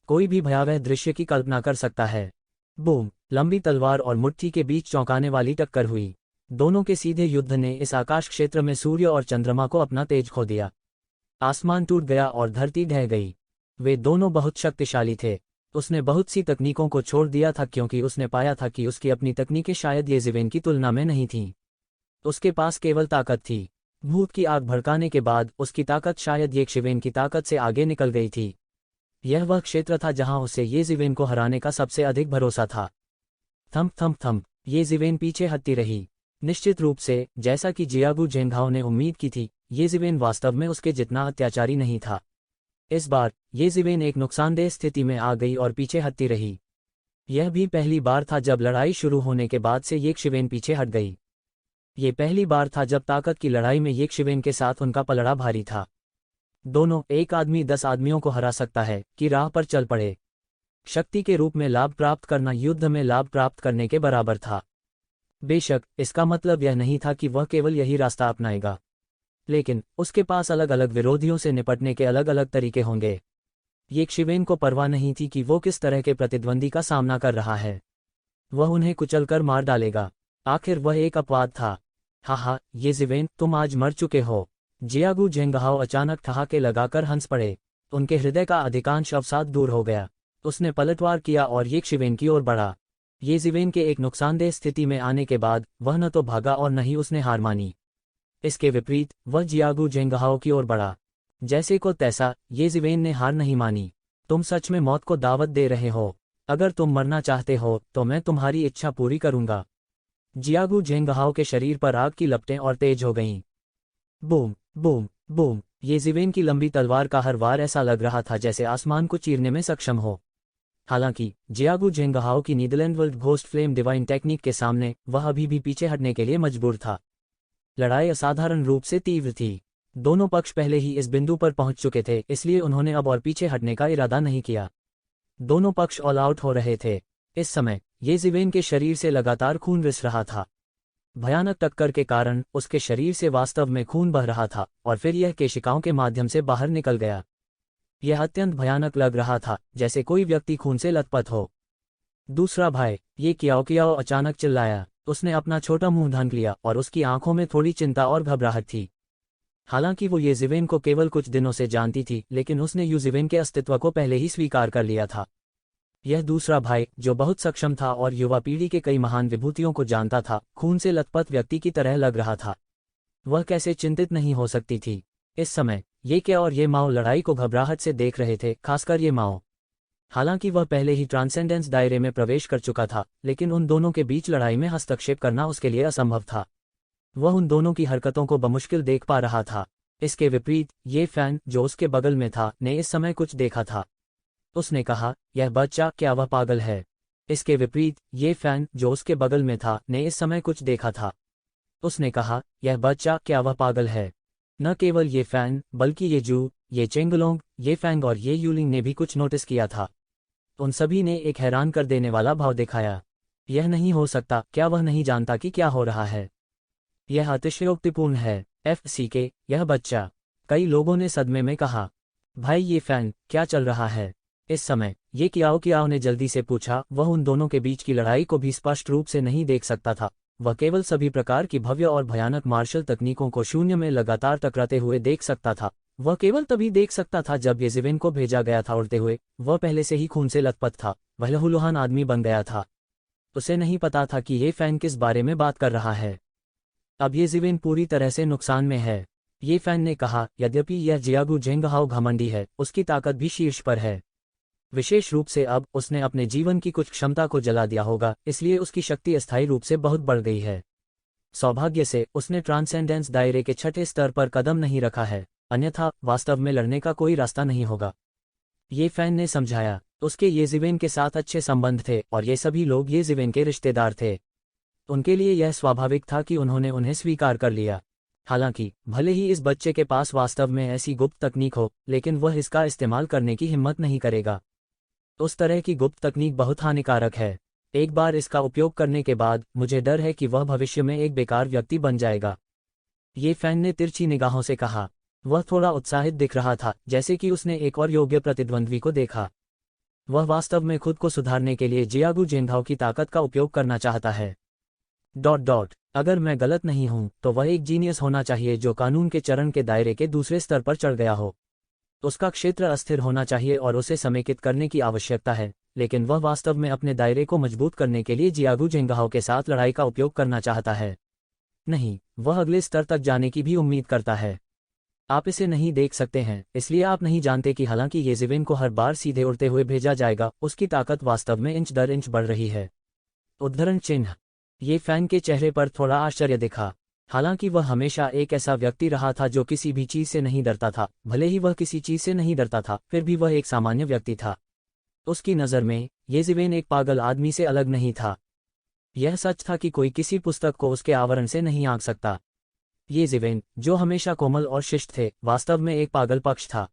कोई भी भयावह दृश्य की कल्पना कर सकता है। बूम! लंबी तलवार और मुट्ठी के बीच चौंकाने वाली टक्कर हुई। दोनों के सीधे युद्ध ने इस आकाश क्षेत्र में सूर्य और चंद्रमा को अपना तेज खो दिया। आसमान टूट गया और धरती ढह गई। वे दोनों बहुत शक्तिशाली थे। उसने बहुत सी तकनीकों को छोड़ दिया था क्योंकि उसने पाया था कि उसकी अपनी तकनीकें शायद ये जिवेन की तुलना में नहीं थीं। उसके पास केवल ताकत थी। भूत की आग भड़काने के बाद उसकी ताकत शायद येक शिवेन की ताकत से आगे निकल गई थी। यह वह क्षेत्र था जहां उसे ये जिवेन को हराने का सबसे अधिक भरोसा था। Thump thump thump! ये जिवेन पीछे हटती रही। निश्चित रूप से, जैसा कि जियागू झेंगहाओ ने उम्मीद की थी, ये जिवेन वास्तव में उसके जितना अत्याचारी नहीं था। इस बार ये जिवेन एक नुकसानदेह स्थिति में आ गई और पीछे हटती रही। यह भी पहली बार था जब लड़ाई शुरू होने के बाद से येक शिवेन पीछे हट गई। ये पहली बार था जब ताकत की लड़ाई में येक शिवेन के साथ उनका पलड़ा भारी था। दोनों, एक आदमी 10 आदमियों को हरा सकता है, की राह पर चल पड़े। शक्ति के रूप में लाभ प्राप्त करना युद्ध में लाभ प्राप्त करने के बराबर था। बेशक इसका मतलब यह नहीं था कि वह केवल यही रास्ता अपनाएगा। लेकिन उसके पास अलग अलग विरोधियों से निपटने के अलग अलग तरीके होंगे। येशिवेन को परवाह नहीं थी कि वो किस तरह के प्रतिद्वंदी का सामना कर रहा है। वह उन्हें कुचलकर मार डालेगा। आखिर वह एक अपवाद था। हाहा, येशिवेन, तुम आज मर चुके हो। जियागू झेंगहाओ अचानक ठहाके लगाकर हंस पड़े। उनके हृदय का अधिकांश अवसाद दूर हो गया। उसने पलटवार किया और येशिवेन की ओर बढ़ा। येशिवेन के एक नुकसानदेह स्थिति में आने के बाद वह न तो भागा और न ही उसने हार मानी। इसके विपरीत वह जियागू झेंगहाओ की ओर बढ़ा। जैसे को तैसा, येशिवेन ने हार नहीं मानी। तुम सच में मौत को दावत दे रहे हो। अगर तुम मरना चाहते हो तो मैं तुम्हारी इच्छा पूरी करूंगा। जियागू झेंगहाओ के शरीर पर आग की लपटें और तेज हो गईं। Boom boom boom. येशिवेन की लंबी तलवार का हर वार ऐसा लग रहा था जैसे आसमान को चीरने में सक्षम हो। हालांकि जियागू झेंगहाओ की Netherland world ghost flame divine technique के सामने वह अभी भी पीछे हटने के लिए मजबूर था। लड़ाई असाधारण रूप से तीव्र थी। दोनों पक्ष पहले ही इस बिंदु पर पहुंच चुके थे, इसलिए उन्होंने अब और पीछे हटने का इरादा नहीं किया। दोनों पक्ष ऑल आउट हो रहे थे। इस समय येशिवेन के शरीर से लगातार खून रिस रहा था। भयानक टक्कर के कारण उसके शरीर से वास्तव में खून बह रहा था और फिर यह केशिकाओं के माध्यम से बाहर निकल गया। यह अत्यंत भयानक लग रहा था, जैसे कोई व्यक्ति खून से लथपथ हो। दूसरा भाई, ये कियाओ कियाओ अचानक चिल्लाया। उसने अपना छोटा मुंह ढांक लिया और उसकी आंखों में थोड़ी चिंता और घबराहट थी। हालांकि वो येशिवेन को केवल कुछ दिनों से जानती थी, लेकिन उसने येशिवेन के अस्तित्व को पहले ही स्वीकार कर लिया था। यह दूसरा भाई, जो बहुत सक्षम था और युवा पीढ़ी के कई महान विभूतियों को जानता था, खून से लथपथ व्यक्ति की तरह लग रहा था। वह कैसे चिंतित नहीं हो सकती थी। इस समय ये क्या और ये माओ लड़ाई को घबराहट से देख रहे थे, खासकर ये माओ। हालांकि वह पहले ही ट्रांसेंडेंस दायरे में प्रवेश कर चुका था, लेकिन उन दोनों के बीच लड़ाई में हस्तक्षेप करना उसके लिए असंभव था। वह उन दोनों की हरकतों को बमुश्किल देख पा रहा था। इसके विपरीत ये फैन, जो उसके बगल में था, ने इस समय कुछ देखा था। उसने कहा, यह बच्चा, क्या वह पागल है? इसके विपरीत ये फैन, जो उसके बगल में था, ने इस समय कुछ देखा था। उसने कहा, यह बच्चा, क्या वह पागल है? न केवल ये फैन, बल्कि ये जू, ये चेंगलोंग, ये फैंग और ये यूलिंग ने भी कुछ नोटिस किया था। उन सभी ने एक हैरान कर देने वाला भाव दिखाया। यह नहीं हो सकता, क्या वह नहीं जानता कि क्या हो रहा है? यह अतिशयोक्तिपूर्ण है। FCK, यह बच्चा। कई लोगों ने सदमे में कहा। भाई ये फैन, क्या चल रहा है? इस समय ये कियाओ कियाओ ने जल्दी से पूछा। वह उन दोनों के बीच की लड़ाई को भी स्पष्ट रूप से नहीं देख सकता था। वह केवल सभी प्रकार की भव्य और भयानक मार्शल तकनीकों को शून्य में लगातार टकराते हुए देख सकता था। वह केवल तभी देख सकता था जब येशिवेन को भेजा गया था उड़ते हुए। वह पहले से ही खून से लथपथ था। वह लहूलुहान आदमी बन गया था। उसे नहीं पता था कि ये फैन किस बारे में बात कर रहा है। अब येशिवेन पूरी तरह से नुकसान में है। ये फैन ने कहा, यद्यपि यह जियागू झेंगहाओ घमंडी है, उसकी ताकत भी शीर्ष पर है। विशेष रूप से अब उसने अपने जीवन की कुछ क्षमता को जला दिया होगा, इसलिए उसकी शक्ति अस्थायी रूप से बहुत बढ़ गई है। सौभाग्य से उसने ट्रांसेंडेंस दायरे के छठे स्तर पर कदम नहीं रखा है, अन्यथा वास्तव में लड़ने का कोई रास्ता नहीं होगा। ये फैन ने समझाया। उसके येशिवेन के साथ अच्छे संबंध थे और ये सभी लोग येशिवेन के रिश्तेदार थे। उनके लिए यह स्वाभाविक था कि उन्होंने उन्हें स्वीकार कर लिया। हालांकि भले ही इस बच्चे के पास वास्तव में ऐसी गुप्त तकनीक हो, लेकिन वह इसका इस्तेमाल करने की हिम्मत नहीं करेगा। उस तरह की गुप्त तकनीक बहुत हानिकारक है। एक बार इसका उपयोग करने के बाद मुझे डर है कि वह भविष्य में एक बेकार व्यक्ति बन जाएगा। ये फैन ने तिरछी निगाहों से कहा। वह थोड़ा उत्साहित दिख रहा था, जैसे कि उसने एक और योग्य प्रतिद्वंद्वी को देखा। वह वास्तव में खुद को सुधारने के लिए जियागू झेंगहाओ की ताकत का उपयोग करना चाहता है। अगर मैं गलत नहीं हूं तो वह एक जीनियस होना चाहिए जो कानून के चरण के दायरे के दूसरे स्तर पर चढ़ गया हो। उसका क्षेत्र अस्थिर होना चाहिए और उसे समेकित करने की आवश्यकता है, लेकिन वह वास्तव में अपने दायरे को मजबूत करने के लिए जियागू झेंगहाओ के साथ लड़ाई का उपयोग करना चाहता है। नहीं, वह अगले स्तर तक जाने की भी उम्मीद करता है। आप इसे नहीं देख सकते हैं, इसलिए आप नहीं जानते कि हालांकि येशिवेन को हर बार सीधे उड़ते हुए भेजा जाएगा, उसकी ताकत वास्तव में इंच दर इंच बढ़ रही है। उद्धरण चिन्ह। ये फैन के चेहरे पर थोड़ा आश्चर्य दिखा। हालांकि वह हमेशा एक ऐसा व्यक्ति रहा था जो किसी भी चीज से नहीं डरता था। भले ही वह किसी चीज से नहीं डरता था, फिर भी वह एक सामान्य व्यक्ति था। उसकी नज़र में येशिवेन एक पागल आदमी से अलग नहीं था। यह सच था कि कोई किसी पुस्तक को उसके आवरण से नहीं आंक सकता। येशिवेन, जो हमेशा कोमल और शिष्ट थे, वास्तव में एक पागल पक्ष था।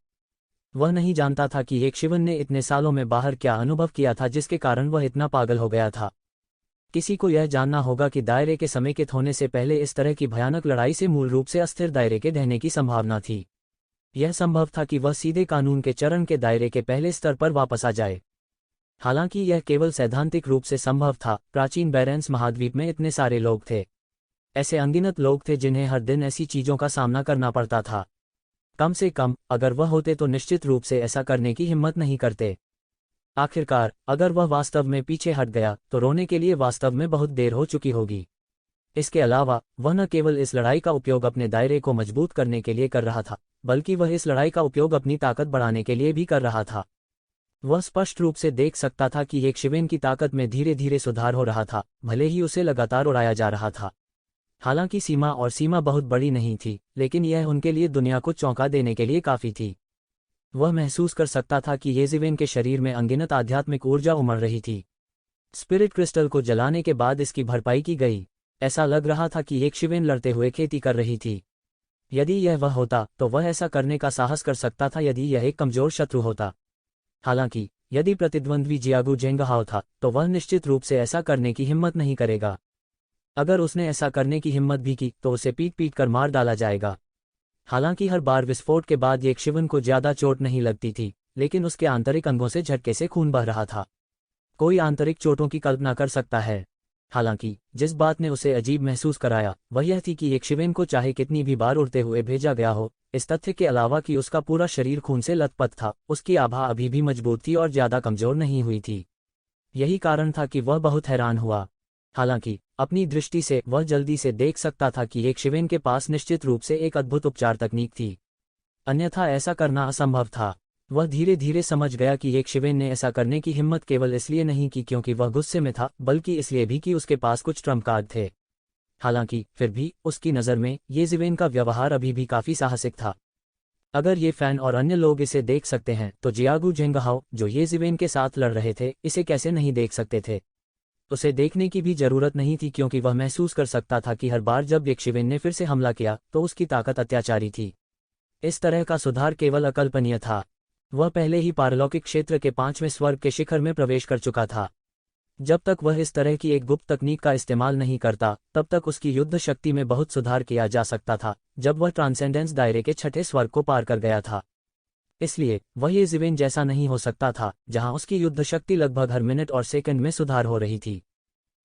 वह नहीं जानता था कि येशिवेन ने इतने सालों में बाहर क्या अनुभव किया था जिसके कारण वह इतना पागल हो गया था। किसी को यह जानना होगा कि दायरे के समेकित होने से पहले इस तरह की भयानक लड़ाई से मूल रूप से अस्थिर दायरे के ढहने की संभावना थी। यह संभव था कि वह सीधे कानून के चरण के दायरे के पहले स्तर पर वापस आ जाए। हालांकि यह केवल सैद्धांतिक रूप से संभव था, प्राचीन बैरेंस महाद्वीप में इतने सारे लोग थे। ऐसे अनगिनत लोग थे जिन्हें हर दिन ऐसी चीजों का सामना करना पड़ता था। कम से कम अगर वह होते तो निश्चित रूप से ऐसा करने की हिम्मत नहीं करते। आखिरकार अगर वह वास्तव में पीछे हट गया तो रोने के लिए वास्तव में बहुत देर हो चुकी होगी। इसके अलावा वह न केवल इस लड़ाई का उपयोग अपने दायरे को मजबूत करने के लिए कर रहा था, बल्कि वह इस लड़ाई का उपयोग अपनी ताकत बढ़ाने के लिए भी कर रहा था। वह स्पष्ट रूप से देख सकता था कि येशिवेन की ताकत में धीरे धीरे सुधार हो रहा था, भले ही उसे लगातार उड़ाया जा रहा था। हालांकि सीमा बहुत बड़ी नहीं थी, लेकिन यह उनके लिए दुनिया को चौंका देने के लिए काफी थी। वह महसूस कर सकता था कि येशिवेन के शरीर में अनगिनत आध्यात्मिक ऊर्जा उमड़ रही थी। स्पिरिट क्रिस्टल को जलाने के बाद इसकी भरपाई की गई। ऐसा लग रहा था कि येशिवेन लड़ते हुए खेती कर रही थी। यदि यह वह होता तो वह ऐसा करने का साहस कर सकता था यदि यह एक कमजोर शत्रु होता। हालांकि यदि प्रतिद्वंद्वी जियागू जेंगहाओ था तो वह निश्चित रूप से ऐसा करने की हिम्मत नहीं करेगा। अगर उसने ऐसा करने की हिम्मत भी की तो उसे पीट कर मार डाला जाएगा। हालांकि हर बार विस्फोट के बाद येशिवेन को ज्यादा चोट नहीं लगती थी, लेकिन उसके आंतरिक अंगों से झटके से खून बह रहा था। कोई आंतरिक चोटों की कल्पना कर सकता है। हालांकि जिस बात ने उसे अजीब महसूस कराया वह यह थी कि येशिवेन को चाहे कितनी भी बार उड़ते हुए भेजा गया हो, इस तथ्य के अलावा कि उसका पूरा शरीर खून से लथपथ था, उसकी आभा अभी भी मजबूत थी और ज्यादा कमजोर नहीं हुई थी। यही कारण था कि वह बहुत हैरान हुआ। हालांकि अपनी दृष्टि से वह जल्दी से देख सकता था कि येशिवेन के पास निश्चित रूप से एक अद्भुत उपचार तकनीक थी, अन्यथा ऐसा करना असंभव था। वह धीरे धीरे समझ गया कि येशिवेन ने ऐसा करने की हिम्मत केवल इसलिए नहीं की क्योंकि वह गुस्से में था, बल्कि इसलिए भी कि उसके पास कुछ ट्रम्प कार्ड थे। हालांकि फिर भी उसकी नज़र में येशिवेन का व्यवहार अभी भी काफी साहसिक था। अगर ये फैन और अन्य लोग इसे देख सकते हैं तो जियागू जेंगहाओ, जो येशिवेन के साथ लड़ रहे थे, इसे कैसे नहीं देख सकते थे। उसे देखने की भी जरूरत नहीं थी क्योंकि वह महसूस कर सकता था कि हर बार जब येशिवेन ने फिर से हमला किया तो उसकी ताकत अत्याचारी थी। इस तरह का सुधार केवल अकल्पनीय था। वह पहले ही पारलौकिक क्षेत्र के 5वें स्वर्ग के शिखर में प्रवेश कर चुका था। जब तक वह इस तरह की एक गुप्त तकनीक का इस्तेमाल नहीं करता तब तक उसकी युद्ध शक्ति में बहुत सुधार किया जा सकता था। जब वह ट्रांसेंडेंस दायरे के 6ठे स्वर्ग को पार कर गया था, इसलिए वह येशिवेन जैसा नहीं हो सकता था जहां उसकी युद्ध शक्ति लगभग हर मिनट और सेकंड में सुधार हो रही थी।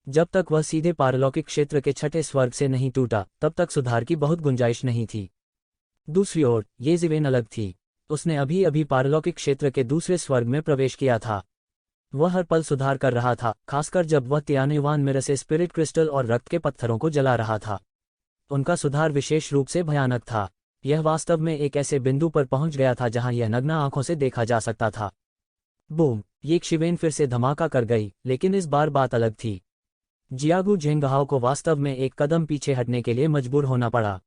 जब तक वह सीधे पारलौकिक क्षेत्र के 6ठे स्वर्ग से नहीं टूटा तब तक सुधार की बहुत गुंजाइश नहीं थी। दूसरी ओर येशिवेन अलग थी। उसने अभी अभी पारलौकिक क्षेत्र के दूसरे स्वर्ग में प्रवेश किया था। वह हर पल सुधार कर रहा था, खासकर जब वह तियानुवान मिरर से स्पिरिट क्रिस्टल और रक्त के पत्थरों को जला रहा था। उनका सुधार विशेष रूप से भयानक था। यह वास्तव में एक ऐसे बिंदु पर पहुंच गया था जहां यह नग्न आंखों से देखा जा सकता था। बूम! येशिवेन फिर से धमाका कर गई, लेकिन इस बार बात अलग थी। जियागू जेंगहाओ को वास्तव में एक कदम पीछे हटने के लिए मजबूर होना पड़ा।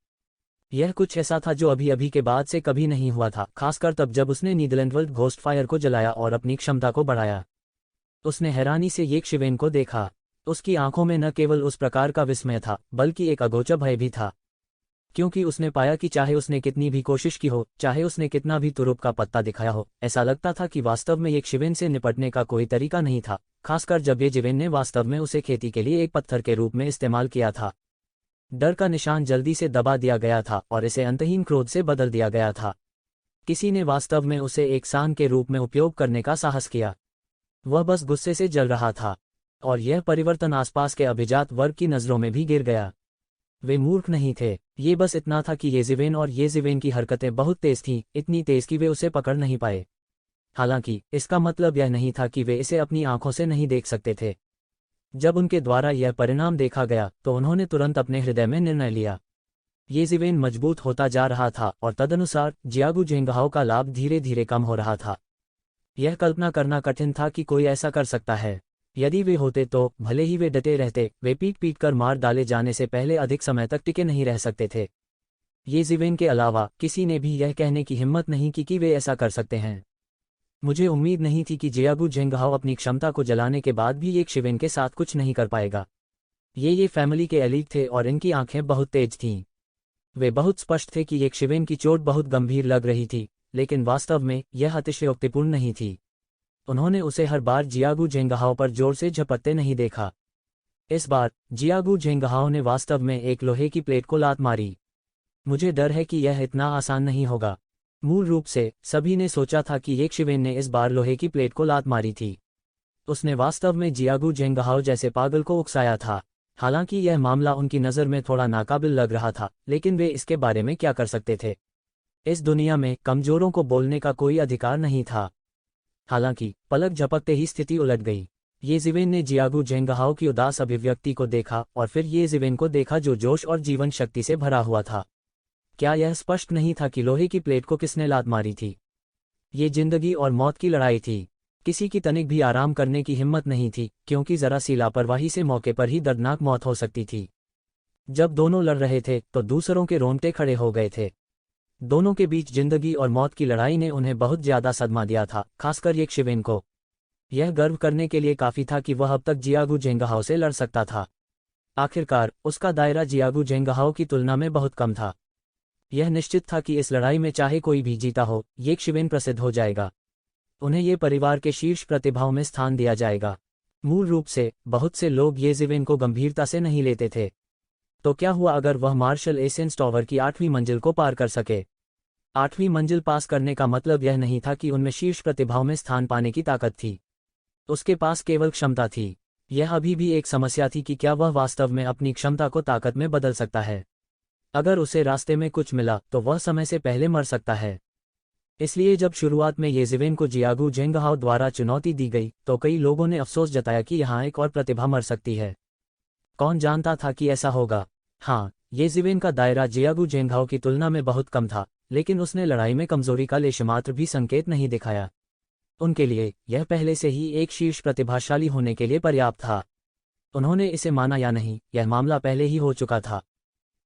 यह कुछ ऐसा था जो अभी अभी के बाद से कभी नहीं हुआ था, खासकर तब जब उसने नीदरलैंड घोस्ट फायर को जलाया और अपनी क्षमता को बढ़ाया। उसने हैरानी से येशिवेन को देखा। उसकी आंखों में न केवल उस प्रकार का विस्मय था, बल्कि एक अगोचर भय भी था, क्योंकि उसने पाया कि चाहे उसने कितनी भी कोशिश की हो, चाहे उसने कितना भी तुरुप का पत्ता दिखाया हो, ऐसा लगता था कि वास्तव में येशिवेन से निपटने का कोई तरीका नहीं था, खासकर जब येशिवेन ने वास्तव में उसे खेती के लिए एक पत्थर के रूप में इस्तेमाल किया था। डर का निशान जल्दी से दबा दिया गया था और इसे अंतहीन क्रोध से बदल दिया गया था। किसी ने वास्तव में उसे एक सान के रूप में उपयोग करने का साहस किया। वह बस गुस्से से जल रहा था, और यह परिवर्तन आसपास के अभिजात वर्ग की नजरों में भी गिर गया। वे मूर्ख नहीं थे, ये बस इतना था कि येशिवेन की हरकतें बहुत तेज थीं, इतनी तेज कि वे उसे पकड़ नहीं पाए। हालांकि इसका मतलब यह नहीं था कि वे इसे अपनी आंखों से नहीं देख सकते थे। जब उनके द्वारा यह परिणाम देखा गया तो उन्होंने तुरंत अपने हृदय में निर्णय लिया। येशिवेन मजबूत होता जा रहा था और तदनुसार जियागू जेंगहाओ का लाभ धीरे धीरे कम हो रहा था। यह कल्पना करना कठिन था कि कोई ऐसा कर सकता है। यदि वे होते तो भले ही वे डटे रहते, वे पीट कर मार डाले जाने से पहले अधिक समय तक टिके नहीं रह सकते थे। येशिवेन के अलावा किसी ने भी यह कहने की हिम्मत नहीं की कि वे ऐसा कर सकते हैं। मुझे उम्मीद नहीं थी कि जियागू जेंगहाओ अपनी क्षमता को जलाने के बाद भी येशिवेन के साथ कुछ नहीं कर पाएगा। ये फैमिली के एलीट थे और इनकी आंखें बहुत तेज थीं। वे बहुत स्पष्ट थे कि येशिवेन की चोट बहुत गंभीर लग रही थी, लेकिन वास्तव में यह अतिशयोक्तिपूर्ण नहीं थी। उन्होंने उसे हर बार जियागू जेंगहाओ पर जोर से झपटते नहीं देखा। इस बार जियागू झेंगहाओ ने वास्तव में एक लोहे की प्लेट को लात मारी। मुझे डर है कि यह इतना आसान नहीं होगा। मूल रूप से सभी ने सोचा था कि येक शिवेन ने इस बार लोहे की प्लेट को लात मारी थी। उसने वास्तव में जियागू झेंगहाओ जैसे पागल को उकसाया था। हालांकि यह मामला उनकी नज़र में थोड़ा नाकाबिल लग रहा था, लेकिन वे इसके बारे में क्या कर सकते थे। इस दुनिया में कमजोरों को बोलने का कोई अधिकार नहीं था। हालांकि पलक झपकते ही स्थिति उलट गई। ये जिवेन ने जियागू झेंगहाओ की उदास अभिव्यक्ति को देखा और फिर ये जिवेन को देखा जो जोश और जीवन शक्ति से भरा हुआ था। क्या यह स्पष्ट नहीं था कि लोहे की प्लेट को किसने लात मारी थी? ये जिंदगी और मौत की लड़ाई थी। किसी की तनिक भी आराम करने की हिम्मत नहीं थी, क्योंकि जरा सी लापरवाही से मौके पर ही दर्दनाक मौत हो सकती थी। जब दोनों लड़ रहे थे तो दूसरों के रोंगटे खड़े हो गए थे। दोनों के बीच जिंदगी और मौत की लड़ाई ने उन्हें बहुत ज्यादा सदमा दिया था, खासकर येक शिवेन को। यह गर्व करने के लिए काफी था कि वह अब तक जियागू झेंगहाओ से लड़ सकता था। आखिरकार उसका दायरा जियागू झेंगहाओ की तुलना में बहुत कम था। यह निश्चित था कि इस लड़ाई में चाहे कोई भी जीता हो, येक शिवेन प्रसिद्ध हो जाएगा। उन्हें ये परिवार के शीर्ष प्रतिभाओं में स्थान दिया जाएगा। मूल रूप से बहुत से लोग ये जिवेन को गंभीरता से नहीं लेते थे। तो क्या हुआ अगर वह मार्शल एसेंस टॉवर की 8वीं मंजिल को पार कर सके? 8वीं मंजिल पास करने का मतलब यह नहीं था कि उनमें शीर्ष प्रतिभाओं में स्थान पाने की ताकत थी। उसके पास केवल क्षमता थी। यह अभी भी एक समस्या थी कि क्या वह वास्तव में अपनी क्षमता को ताकत में बदल सकता है। अगर उसे रास्ते में कुछ मिला तो वह समय से पहले मर सकता है। इसलिए जब शुरुआत में ये जिवेन को जियागू झेंगहाओ द्वारा चुनौती दी गई तो कई लोगों ने अफसोस जताया कि यहाँ एक और प्रतिभा मर सकती है। कौन जानता था कि ऐसा होगा? हाँ, ये जिवेन का दायरा जियागू झेंगहाओ की तुलना में बहुत कम था, लेकिन उसने लड़ाई में कमजोरी का लेशमात्र भी संकेत नहीं दिखाया। उनके लिए यह पहले से ही एक शीर्ष प्रतिभाशाली होने के लिए पर्याप्त था। उन्होंने इसे माना या नहीं, यह मामला पहले ही हो चुका था।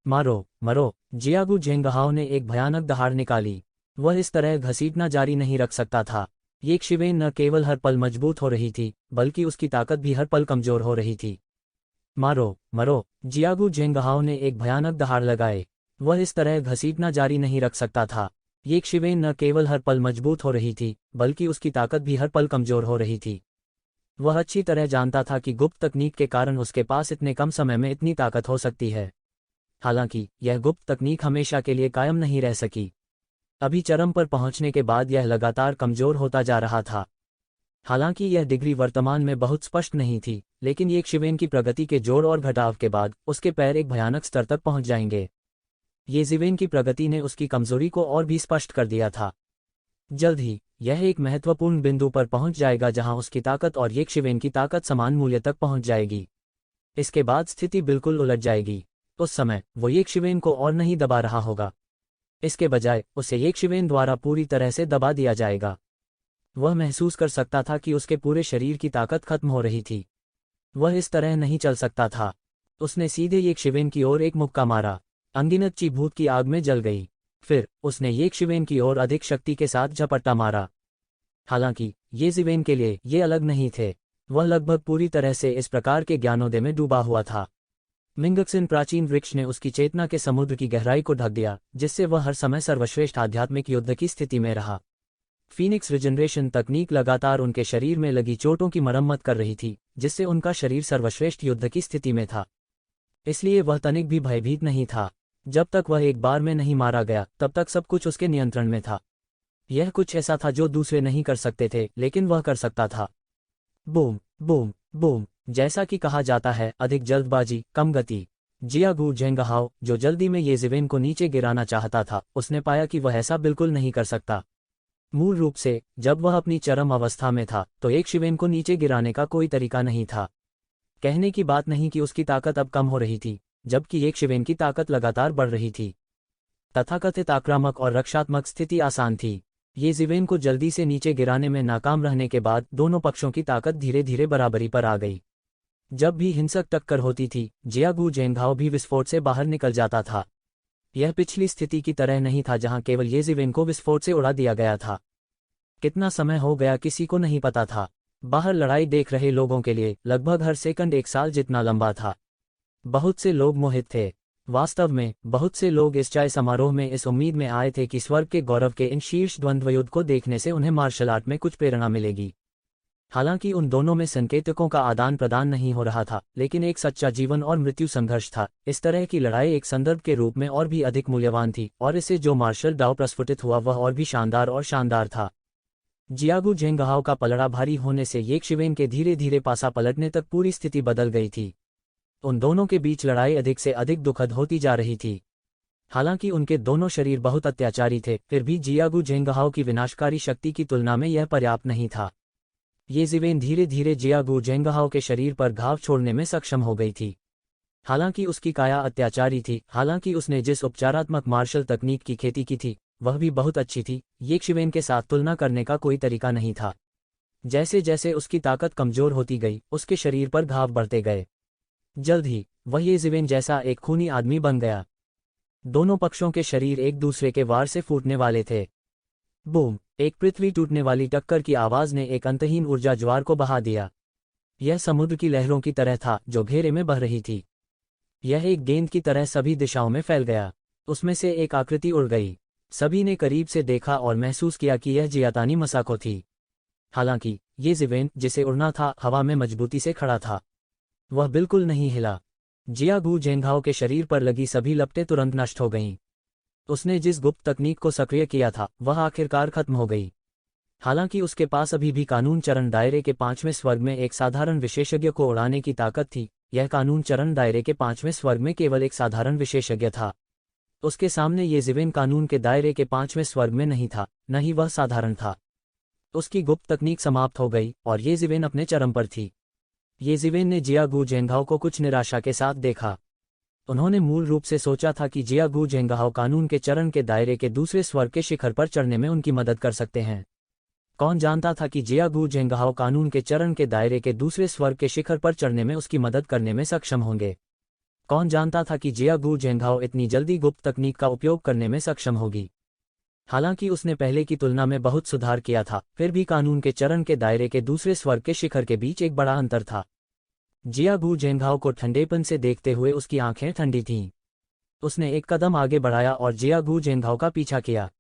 मारो मरो, जियागू झेंगहाओ ने एक भयानक दहाड़ निकाली। वह इस तरह घसीटना जारी नहीं रख सकता था। येक शिवेन न केवल हर पल मजबूत हो रही थी, बल्कि उसकी ताकत भी हर पल कमजोर हो रही थी। मारो मरो, जियागू झेंगहाओ ने एक भयानक दहाड़ लगाए। वह इस तरह घसीटना जारी नहीं रख सकता था। येक शिवेन न केवल हर पल मजबूत हो रही थी, बल्कि उसकी ताकत भी हर पल कमजोर हो रही थी। वह अच्छी तरह जानता था कि गुप्त तकनीक के कारण उसके पास इतने कम समय में इतनी ताकत हो सकती है। हालांकि यह गुप्त तकनीक हमेशा के लिए कायम नहीं रह सकी। अभी चरम पर पहुंचने के बाद यह लगातार कमजोर होता जा रहा था। हालांकि यह डिग्री वर्तमान में बहुत स्पष्ट नहीं थी, लेकिन येक शिवेन की प्रगति के जोड़ और घटाव के बाद उसके पैर एक भयानक स्तर तक पहुंच जाएंगे। ये जिवेन की प्रगति ने उसकी कमजोरी को और भी स्पष्ट कर दिया था। जल्द ही यह एक महत्वपूर्ण बिंदु पर पहुंच जाएगा जहां उसकी ताकत और येक शिवेन की ताकत समान मूल्य तक पहुंच जाएगी। इसके बाद स्थिति बिल्कुल उलट जाएगी। उस समय वो येक शिवेन को और नहीं दबा रहा होगा। इसके बजाय उसे येक शिवेन द्वारा पूरी तरह से दबा दिया जाएगा। वह महसूस कर सकता था कि उसके पूरे शरीर की ताकत खत्म हो रही थी। वह इस तरह नहीं चल सकता था। उसने सीधे येक शिवेन की ओर एक मुक्का मारा। अनगिनत ची भूत की आग में जल गई। फिर उसने येक शिवेन की ओर अधिक शक्ति के साथ झपट्टा मारा। हालांकि ये जिवेन के लिए ये अलग नहीं थे। वह लगभग पूरी तरह से इस प्रकार के ज्ञानोदय में डूबा हुआ था। मिंगक्सिन प्राचीन वृक्ष ने उसकी चेतना के समुद्र की गहराई को ढक दिया, जिससे वह हर समय सर्वश्रेष्ठ आध्यात्मिक युद्ध की स्थिति में रहा। फीनिक्स रिजनरेशन तकनीक लगातार उनके शरीर में लगी चोटों की मरम्मत कर रही थी, जिससे उनका शरीर सर्वश्रेष्ठ युद्ध की स्थिति में था। इसलिए वह तनिक भी भयभीत नहीं था। जब तक वह एक बार में नहीं मारा गया, तब तक सब कुछ उसके नियंत्रण में था। यह कुछ ऐसा था जो दूसरे नहीं कर सकते थे, लेकिन वह कर सकता था। Boom boom boom. जैसा कि कहा जाता है, अधिक जल्दबाजी कम गति। जियागू झेंगहाओ, जो जल्दी में ये जिवेन को नीचे गिराना चाहता था, उसने पाया कि वह ऐसा बिल्कुल नहीं कर सकता। मूल रूप से जब वह अपनी चरम अवस्था में था तो येक शिवेन को नीचे गिराने का कोई तरीका नहीं था। कहने की बात नहीं कि उसकी ताकत अब कम हो रही थी, जबकि येक शिवेन की ताकत लगातार बढ़ रही थी। तथाकथित आक्रामक और रक्षात्मक स्थिति आसान थी। ये जिवेन को जल्दी से नीचे गिराने में नाकाम रहने के बाद दोनों पक्षों की ताकत धीरे धीरे बराबरी पर आ गई। जब भी हिंसक टक्कर होती थी, जियागू झेंगहाओ भी विस्फोट से बाहर निकल जाता था। यह पिछली स्थिति की तरह नहीं था जहां केवल ये जिवेन को विस्फोट से उड़ा दिया गया था। कितना समय हो गया किसी को नहीं पता था। बाहर लड़ाई देख रहे लोगों के लिए लगभग हर सेकंड एक साल जितना लंबा था। बहुत से लोग मोहित थे। वास्तव में बहुत से लोग इस चाय समारोह में इस उम्मीद में आए थे कि स्वर्ग के गौरव के इन शीर्ष द्वंद्व युद्ध को देखने से उन्हें मार्शल आर्ट में कुछ प्रेरणा मिलेगी। हालांकि उन दोनों में संकेतकों का आदान प्रदान नहीं हो रहा था, लेकिन एक सच्चा जीवन और मृत्यु संघर्ष था। इस तरह की लड़ाई एक संदर्भ के रूप में और भी अधिक मूल्यवान थी, और इससे जो मार्शल डाउ प्रस्फुटित हुआ वह और भी शानदार और शानदार था। जियागु झेंगहाओ का पलड़ा भारी होने से ये शिवेन के धीरे धीरे पासा पलटने तक पूरी स्थिति बदल गई थी। उन दोनों के बीच लड़ाई अधिक से अधिक दुखद होती जा रही थी। हालांकि उनके दोनों शरीर बहुत अत्याचारी थे, फिर भी जियागु झेंगहाओ की विनाशकारी शक्ति की तुलना में यह पर्याप्त नहीं था। ये जिवेन धीरे धीरे जियागु झेंगहाओ के शरीर पर घाव छोड़ने में सक्षम हो गई थी। हालांकि उसकी काया अत्याचारी थी, हालांकि उसने जिस उपचारात्मक मार्शल तकनीक की खेती की थी वह भी बहुत अच्छी थी, ये शिवेन के साथ तुलना करने का कोई तरीका नहीं था। जैसे जैसे उसकी ताकत कमजोर होती गई, उसके शरीर पर घाव बढ़ते गए। जल्द ही वह ये जिवेन जैसा एक खूनी आदमी बन गया। दोनों पक्षों के शरीर एक दूसरे के वार से फूटने वाले थे। बूम! एक पृथ्वी टूटने वाली टक्कर की आवाज ने एक अंतहीन ऊर्जा ज्वार को बहा दिया। यह समुद्र की लहरों की तरह था जो घेरे में बह रही थी। यह एक गेंद की तरह सभी दिशाओं में फैल गया। उसमें से एक आकृति उड़ गई। सभी ने करीब से देखा और महसूस किया कि यह जियातानी मसाको थी। हालांकि ये जिवेन जिसे उड़ना था हवा में मजबूती से खड़ा था। वह बिल्कुल नहीं हिला। जियागु झेंगहाओ के शरीर पर लगी सभी लपटें तुरंत नष्ट हो गईं। उसने जिस गुप्त तकनीक को सक्रिय किया था वह आखिरकार खत्म हो गई। हालांकि उसके पास अभी भी कानून चरण दायरे के 5वें स्वर्ग में एक साधारण विशेषज्ञ को उड़ाने की ताकत थी। यह कानून चरण दायरे के 5वें स्वर्ग में केवल एक साधारण विशेषज्ञ था। उसके सामने ये जिवेन कानून के दायरे के 5वें स्वर्ग में नहीं था, न ही वह साधारण था। उसकी गुप्त तकनीक समाप्त हो गई और ये जिवेन अपने चरम पर थी। ये जिवेन ने जियागु झेंगहाओ को कुछ निराशा के साथ देखा। उन्होंने मूल रूप से सोचा था कि जियागु झेंगहाओ कानून के चरण के दायरे के दूसरे स्वर्ग के शिखर पर चढ़ने में उनकी मदद कर सकते हैं। कौन जानता था कि जियागु झेंगहाओ कानून के चरण के दायरे के दूसरे स्वर्ग के शिखर पर चढ़ने में उसकी मदद करने में सक्षम होंगे। कौन जानता था कि जियागु झेंगहाओ इतनी जल्दी गुप्त तकनीक का उपयोग करने में सक्षम होगी। हालांकि उसने पहले की तुलना में बहुत सुधार किया था, फिर भी कानून के चरण के दायरे के दूसरे स्वर्ग के शिखर के बीच एक बड़ा अंतर था। जियागु झेंगहाओ को ठंडेपन से देखते हुए उसकी आंखें ठंडी थीं। उसने एक कदम आगे बढ़ाया और जियागु झेंगहाओ का पीछा किया।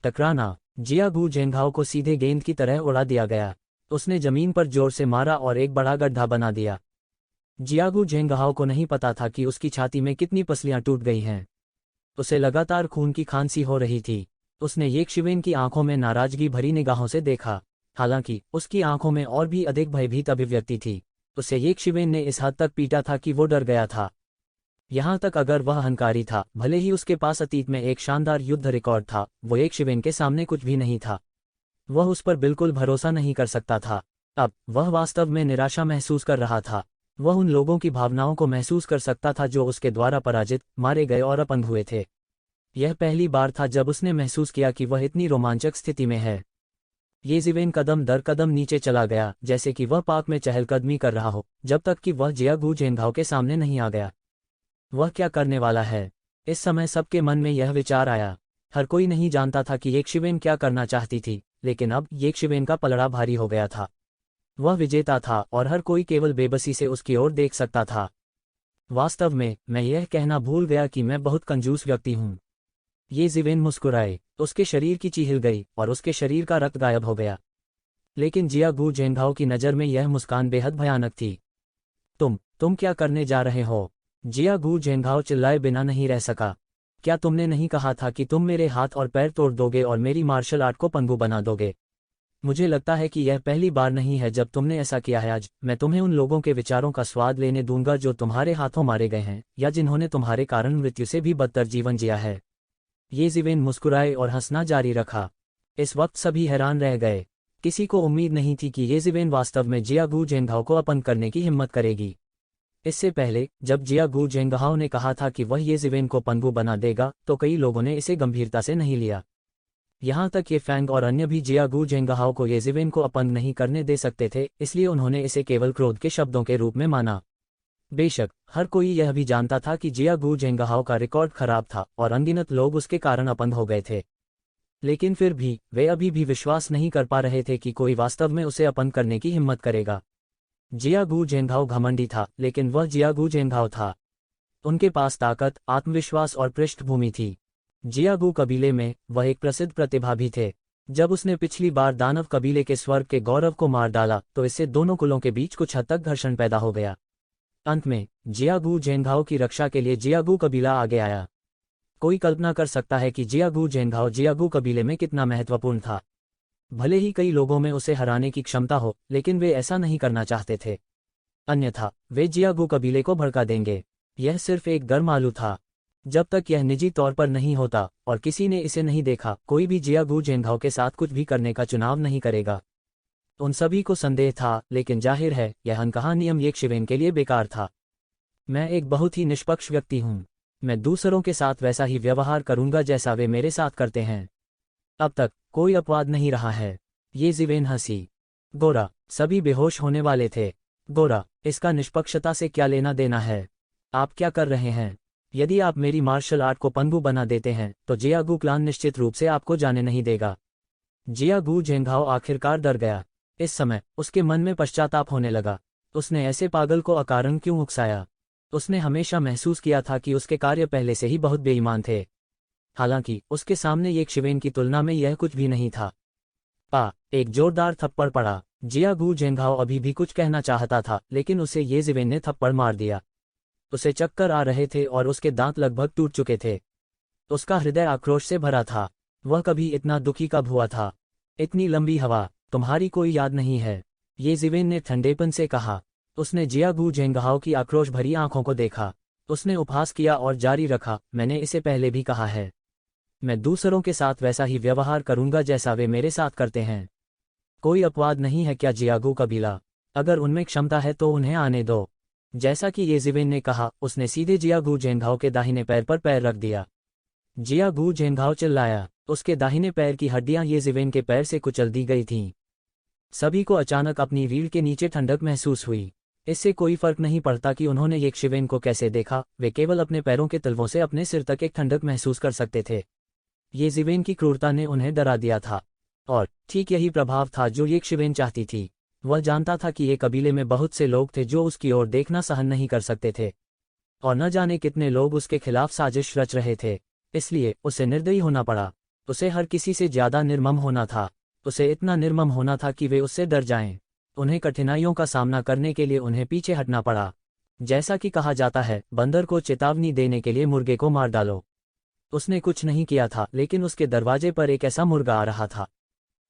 टकराना! जियागु झेंगहाओ को सीधे गेंद की तरह उड़ा दिया गया। उसने जमीन पर जोर से मारा और एक बड़ा गड्ढा बना दिया। जियागु झेंगहाओ को नहीं पता था कि उसकी छाती में कितनी पसलियां टूट गई हैं। उसे लगातार खून की खांसी हो रही थी। उसने ये शिवेन की आंखों में नाराजगी भरी निगाहों से देखा। हालांकि उसकी आंखों में और भी अधिक भयभीत अभिव्यक्ति थी। उसे ये शिवेन ने इस हद तक पीटा था कि वो डर गया था। यहाँ तक अगर वह अहंकारी था, भले ही उसके पास अतीत में एक शानदार युद्ध रिकॉर्ड था, वो एक शिवेन के सामने कुछ भी नहीं था। वह उस पर बिल्कुल भरोसा नहीं कर सकता था। अब वह वास्तव में निराशा महसूस कर रहा था। वह उन लोगों की भावनाओं को महसूस कर सकता था जो उसके द्वारा पराजित, मारे गए और अपंग हुए थे। यह पहली बार था जब उसने महसूस किया कि वह इतनी रोमांचक स्थिति में है। ये जिवेन कदम दर कदम नीचे चला गया, जैसे कि वह पार्क में चहलकदमी कर रहा हो, जब तक कि वह जियागु झेंगहाओ के सामने नहीं आ गया। वह क्या करने वाला है? इस समय सबके मन में यह विचार आया। हर कोई नहीं जानता था कि ये शिवेन क्या करना चाहती थी, लेकिन अब ये शिवेन का पलड़ा भारी हो गया था। वह विजेता था और हर कोई केवल बेबसी से उसकी ओर देख सकता था। वास्तव में मैं यह कहना भूल गया कि मैं बहुत कंजूस व्यक्ति हूँ। ये जिवेन मुस्कुराए, उसके शरीर की चीख हिल गई और उसके शरीर का रक्त गायब हो गया। लेकिन जियागु झेंगहाओ की नज़र में यह मुस्कान बेहद भयानक थी। तुम क्या करने जा रहे हो? जियागु झेंगहाओ चिल्लाए बिना नहीं रह सका। क्या तुमने नहीं कहा था कि तुम मेरे हाथ और पैर तोड़ दोगे और मेरी मार्शल आर्ट को पंगु बना दोगे? मुझे लगता है कि यह पहली बार नहीं है जब तुमने ऐसा किया है। आज मैं तुम्हें उन लोगों के विचारों का स्वाद लेने दूंगा जो तुम्हारे हाथों मारे गए हैं, या जिन्होंने तुम्हारे कारण मृत्यु से भी बदतर जीवन जिया है। ये जिवेन मुस्कुराए और हंसना जारी रखा। इस वक्त सभी हैरान रह गए। किसी को उम्मीद नहीं थी कि ये जिवेन वास्तव में जियागु झेंगहाओ को अपंग करने की हिम्मत करेगी। इससे पहले जब जियागु झेंगहाओ ने कहा था कि वह ये जिवेन को पंगु बना देगा, तो कई लोगों ने इसे गंभीरता से नहीं लिया। यहाँ तक ये फैंग और अन्य भी जियागु झेंगहाओ को ये जिवेन को अपंग नहीं करने दे सकते थे, इसलिए उन्होंने इसे केवल क्रोध के शब्दों के रूप में माना। बेशक हर कोई यह भी जानता था कि जियागु झेंगहाओ का रिकॉर्ड खराब था और अनगिनत लोग उसके कारण अपंग हो गए थे। लेकिन फिर भी वे अभी भी विश्वास नहीं कर पा रहे थे कि कोई वास्तव में उसे अपंग करने की हिम्मत करेगा। जियागु झेंगहाओ घमंडी था, लेकिन वह जियागु झेंगहाओ था। उनके पास ताकत, आत्मविश्वास और पृष्ठभूमि थी। जियागु कबीले में वह एक प्रसिद्ध प्रतिभा भी थे। जब उसने पिछली बार दानव कबीले के स्वर्ग के गौरव को मार डाला तो इससे दोनों कुलों के बीच कुछ हद तक घर्षण पैदा हो गया। अंत में जियागु झेंघाओ की रक्षा के लिए जियागु कबीला आगे आया। कोई कल्पना कर सकता है कि जियागु झेंघाओ जियागु कबीले में कितना महत्वपूर्ण था। भले ही कई लोगों में उसे हराने की क्षमता हो, लेकिन वे ऐसा नहीं करना चाहते थे, अन्यथा वे जियागु कबीले को भड़का देंगे। यह सिर्फ एक गर्म आलू था। जब तक यह निजी तौर पर नहीं होता और किसी ने इसे नहीं देखा, कोई भी जियागु झेंघाओ के साथ कुछ भी करने का चुनाव नहीं करेगा। उन सभी को संदेह था, लेकिन जाहिर है यह अनकहा नियम येशिवेन के लिए बेकार था। मैं एक बहुत ही निष्पक्ष व्यक्ति हूँ। मैं दूसरों के साथ वैसा ही व्यवहार करूंगा जैसा वे मेरे साथ करते हैं। अब तक कोई अपवाद नहीं रहा है। येशिवेन हंसी। गोरा, सभी बेहोश होने वाले थे। गोरा, इसका निष्पक्षता से क्या लेना देना है? आप क्या कर रहे हैं? यदि आप मेरी मार्शल आर्ट को पंगु बना देते हैं तो जियागु क्लान निश्चित रूप से आपको जाने नहीं देगा। जियागु झेंघाओ आखिरकार डर गया। इस समय उसके मन में पश्चाताप होने लगा। उसने ऐसे पागल को अकारण क्यों उकसाया? उसने हमेशा महसूस किया था कि उसके कार्य पहले से ही बहुत बेईमान थे। हालांकि उसके सामने येशिवेन की तुलना में यह कुछ भी नहीं था। एक जोरदार थप्पड़ पड़ा। जियागु झेंघाओ अभी भी कुछ कहना चाहता था, लेकिन उसे येशिवेन ने थप्पड़ मार दिया। उसे चक्कर आ रहे थे और उसके दांत लगभग टूट चुके थे। उसका हृदय आक्रोश से भरा था। वह कभी इतना दुखी कब हुआ था? इतनी लंबी हवा तुम्हारी कोई याद नहीं है, येशिवेन ने ठंडेपन से कहा। उसने जियागु झेंघाओ की आक्रोश भरी आंखों को देखा। उसने उपहास किया और जारी रखा, मैंने इसे पहले भी कहा है। मैं दूसरों के साथ वैसा ही व्यवहार करूंगा जैसा वे मेरे साथ करते हैं। कोई अपवाद नहीं है क्या जियागु कबीला? अगर उनमें क्षमता है तो उन्हें आने दो। जैसा कि येशिवेन ने कहा, उसने सीधे जियागु झेंघाओ के दाहिने पैर पर पैर रख दिया। जियागु झेंघाओ चिल्लाया। उसके दाहिने पैर की हड्डियां येशिवेन के पैर से कुचल दी गई थीं। सभी को अचानक अपनी रीढ़ के नीचे ठंडक महसूस हुई। इससे कोई फर्क नहीं पड़ता कि उन्होंने येशिवेन को कैसे देखा, वे केवल अपने पैरों के तलवों से अपने सिर तक एक ठंडक महसूस कर सकते थे। येशिवेन की क्रूरता ने उन्हें डरा दिया था, और ठीक यही प्रभाव था जो येशिवेन चाहती थी। वह जानता था कि ये कबीले में बहुत से लोग थे जो उसकी ओर देखना सहन नहीं कर सकते थे, और न जाने कितने लोग उसके खिलाफ साजिश रच रहे थे। इसलिए उसे निर्दयी होना पड़ा। उसे हर किसी से ज्यादा निर्मम होना था। उसे इतना निर्मम होना था कि वे उससे डर जाएं। उन्हें कठिनाइयों का सामना करने के लिए उन्हें पीछे हटना पड़ा। जैसा कि कहा जाता है, बंदर को चेतावनी देने के लिए मुर्गे को मार डालो। उसने कुछ नहीं किया था, लेकिन उसके दरवाजे पर एक ऐसा मुर्गा आ रहा था।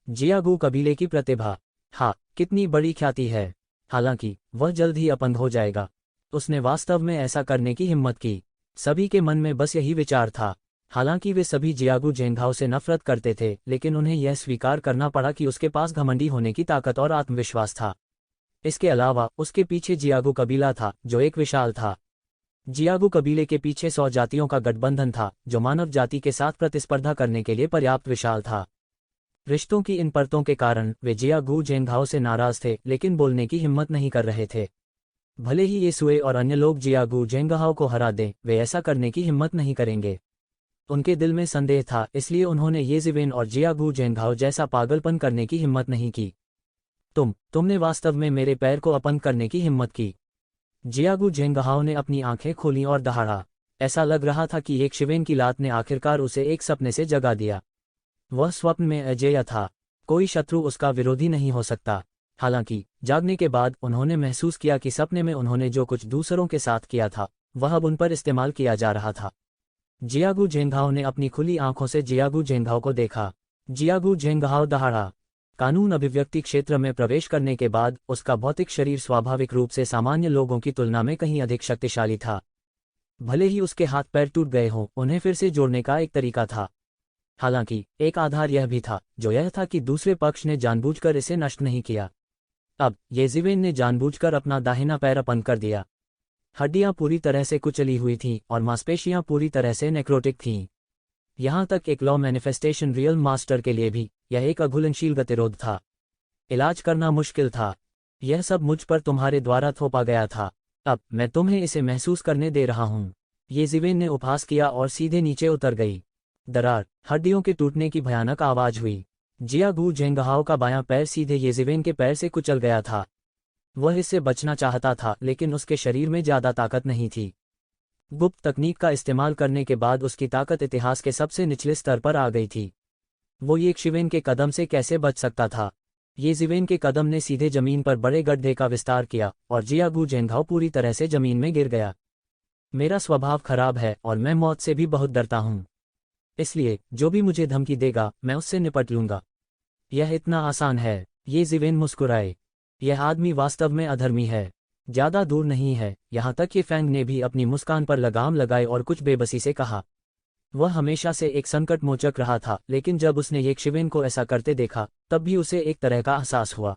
जियागु कबीले की प्रतिभा, हाँ, कितनी बड़ी ख्याति है। हालांकि वह जल्द ही अपंग हो जाएगा। उसने वास्तव में ऐसा करने की हिम्मत की। सभी के मन में बस यही विचार था। हालांकि वे सभी जियागु झेंघाओ से नफरत करते थे, लेकिन उन्हें यह स्वीकार करना पड़ा कि उसके पास घमंडी होने की ताकत और आत्मविश्वास था। इसके अलावा उसके पीछे जियागु कबीला था, जो एक विशाल था। जियागु कबीले के पीछे 100 जातियों का गठबंधन था, जो मानव जाति के साथ प्रतिस्पर्धा करने के लिए पर्याप्त विशाल था। रिश्तों की इन परतों के कारण वे जियागु झेंघाओ से नाराज थे, लेकिन बोलने की हिम्मत नहीं कर रहे थे। भले ही येसुए और अन्य लोग जियागु झेंघाओ को हरा दें, वे ऐसा करने की हिम्मत नहीं करेंगे। उनके दिल में संदेह था, इसलिए उन्होंने येशिवेन और जियागु झेंघाओ जैसा पागलपन करने की हिम्मत नहीं की। तुमने वास्तव में मेरे पैर को अपंग करने की हिम्मत की। जियागु झेंघाओ ने अपनी आंखें खोलीं और दहाड़ा। ऐसा लग रहा था कि येशिवेन की लात ने आखिरकार उसे एक सपने से जगा दिया। वह स्वप्न में अजेय था। कोई शत्रु उसका विरोधी नहीं हो सकता। हालांकि जागने के बाद उन्होंने महसूस किया कि सपने में उन्होंने जो कुछ दूसरों के साथ किया था, वह अब उन पर इस्तेमाल किया जा रहा था। जियागु झेंघाओ ने अपनी खुली आंखों से जियागु झेंघाओ को देखा। जियागु झेंघाओ दहाड़ा। कानून अभिव्यक्ति क्षेत्र में प्रवेश करने के बाद उसका भौतिक शरीर स्वाभाविक रूप से सामान्य लोगों की तुलना में कहीं अधिक शक्तिशाली था। भले ही उसके हाथ पैर टूट गए हों, उन्हें फिर से जोड़ने का एक तरीका था। हालांकि एक आधार यह भी था, जो यह था कि दूसरे पक्ष ने जानबूझकर इसे नष्ट नहीं किया। अब येशिवेन ने जानबूझकर अपना दाहिना पैर अपंग कर दिया। हड्डियां पूरी तरह से कुचली हुई थीं और मांसपेशियां पूरी तरह से नेक्रोटिक थीं। यहां तक एक लॉ मैनिफेस्टेशन रियल मास्टर के लिए भी यह एक अघुलनशील गतिरोध था। इलाज करना मुश्किल था। यह सब मुझ पर तुम्हारे द्वारा थोपा गया था। अब मैं तुम्हें इसे महसूस करने दे रहा हूं। येशिवेन ने उपहास किया और सीधे नीचे उतर गई। दरार, हड्डियों के टूटने की भयानक आवाज हुई। जियागु झेंघाओ का बायां पैर सीधे येशिवेन के पैर से कुचल गया था। वह इससे बचना चाहता था, लेकिन उसके शरीर में ज्यादा ताकत नहीं थी। गुप्त तकनीक का इस्तेमाल करने के बाद उसकी ताकत इतिहास के सबसे निचले स्तर पर आ गई थी। वो ये शिवेन के कदम से कैसे बच सकता था? ये जिवेन के कदम ने सीधे जमीन पर बड़े गड्ढे का विस्तार किया और जियागू जेंघाओ पूरी तरह से जमीन में गिर गया। मेरा स्वभाव खराब है और मैं मौत से भी बहुत डरता हूँ। इसलिए जो भी मुझे धमकी देगा मैं उससे निपट लूंगा। यह इतना आसान है। ये जिवेन मुस्कुराए। यह आदमी वास्तव में अधर्मी है। ज्यादा दूर नहीं है। यहाँ तक कि फैंग ने भी अपनी मुस्कान पर लगाम लगाई और कुछ बेबसी से कहा। वह हमेशा से एक संकट मोचक रहा था, लेकिन जब उसने ये शिवेन को ऐसा करते देखा तब भी उसे एक तरह का एहसास हुआ।